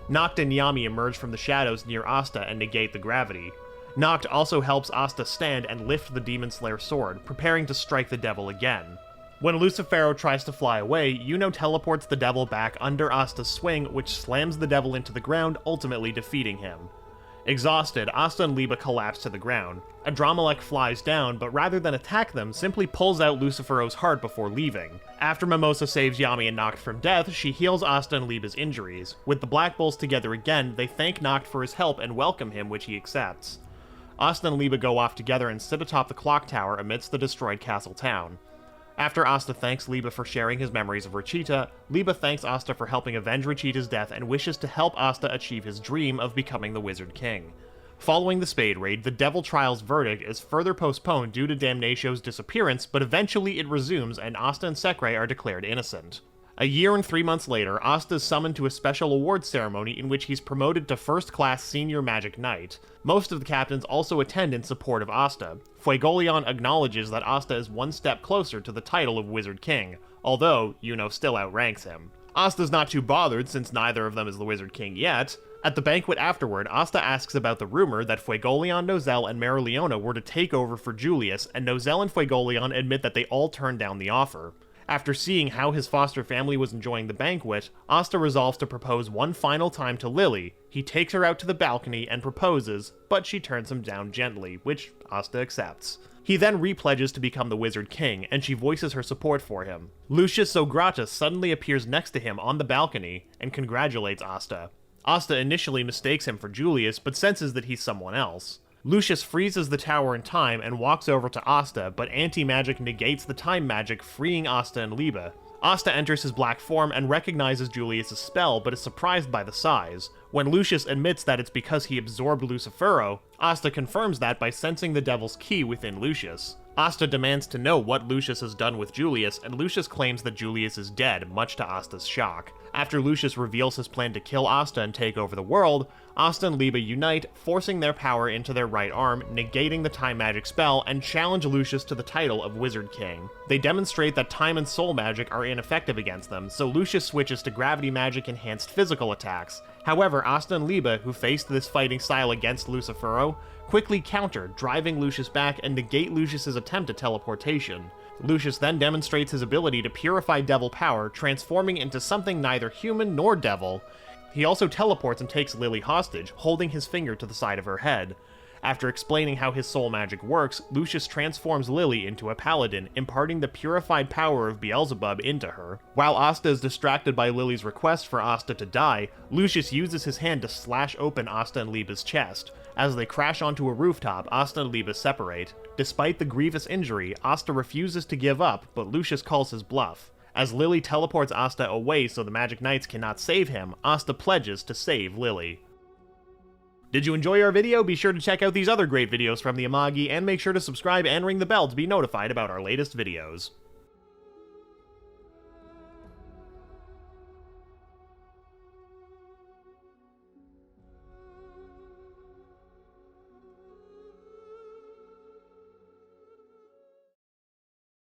Speaker 1: Noct and Yami emerge from the shadows near Asta and negate the gravity. Noct also helps Asta stand and lift the Demon Slayer sword, preparing to strike the devil again. When Lucifero tries to fly away, Yuno teleports the devil back under Asta's swing, which slams the devil into the ground, ultimately defeating him. Exhausted, Asta and Liba collapse to the ground. Adramelech flies down, but rather than attack them, simply pulls out Lucifero's heart before leaving. After Mimosa saves Yami and Noct from death, she heals Asta and Liba's injuries. With the Black Bulls together again, they thank Noct for his help and welcome him, which he accepts. Asta and Liba go off together and sit atop the clock tower amidst the destroyed castle town. After Asta thanks Liba for sharing his memories of Rachita, Liba thanks Asta for helping avenge Rachita's death and wishes to help Asta achieve his dream of becoming the Wizard King. Following the Spade Raid, the Devil Trial's verdict is further postponed due to Damnatio's disappearance, but eventually it resumes and Asta and Sekre are declared innocent. A year and 3 months later, Asta is summoned to a special awards ceremony in which he's promoted to first-class Senior Magic Knight. Most of the captains also attend in support of Asta. Fuegoleon acknowledges that Asta is one step closer to the title of Wizard King, although Yuno still outranks him. Asta's not too bothered since neither of them is the Wizard King yet. At the banquet afterward, Asta asks about the rumor that Fuegoleon, Nozel, and Mereoleona were to take over for Julius, and Nozel and Fuegoleon admit that they all turned down the offer. After seeing how his foster family was enjoying the banquet, Asta resolves to propose one final time to Lily. He takes her out to the balcony and proposes, but she turns him down gently, which Asta accepts. He then repledges to become the Wizard King, and she voices her support for him. Lucius Sogratus suddenly appears next to him on the balcony and congratulates Asta. Asta initially mistakes him for Julius, but senses that he's someone else. Lucius freezes the tower in time and walks over to Asta, but anti-magic negates the time magic, freeing Asta and Liba. Asta enters his black form and recognizes Julius' spell, but is surprised by the size. When Lucius admits that it's because he absorbed Lucifero, Asta confirms that by sensing the Devil's Key within Lucius. Asta demands to know what Lucius has done with Julius, and Lucius claims that Julius is dead, much to Asta's shock. After Lucius reveals his plan to kill Asta and take over the world, Asta and Liba unite, forcing their power into their right arm, negating the time magic spell, and challenge Lucius to the title of Wizard King. They demonstrate that time and soul magic are ineffective against them, so Lucius switches to gravity magic enhanced physical attacks. However, Asta and Liba, who faced this fighting style against Lucifero, quickly counter, driving Lucius back and negate Lucius's attempt at teleportation. Lucius then demonstrates his ability to purify devil power, transforming into something neither human nor devil. He also teleports and takes Lily hostage, holding his finger to the side of her head. After explaining how his soul magic works, Lucius transforms Lily into a paladin, imparting the purified power of Beelzebub into her. While Asta is distracted by Lily's request for Asta to die, Lucius uses his hand to slash open Asta and Liba's chest. As they crash onto a rooftop, Asta and Liba separate. Despite the grievous injury, Asta refuses to give up, but Lucius calls his bluff. As Lily teleports Asta away so the Magic Knights cannot save him, Asta pledges to save Lily. Did you enjoy our video? Be sure to check out these other great videos from the Amagi, and make sure to subscribe and ring the bell to be notified about our latest videos.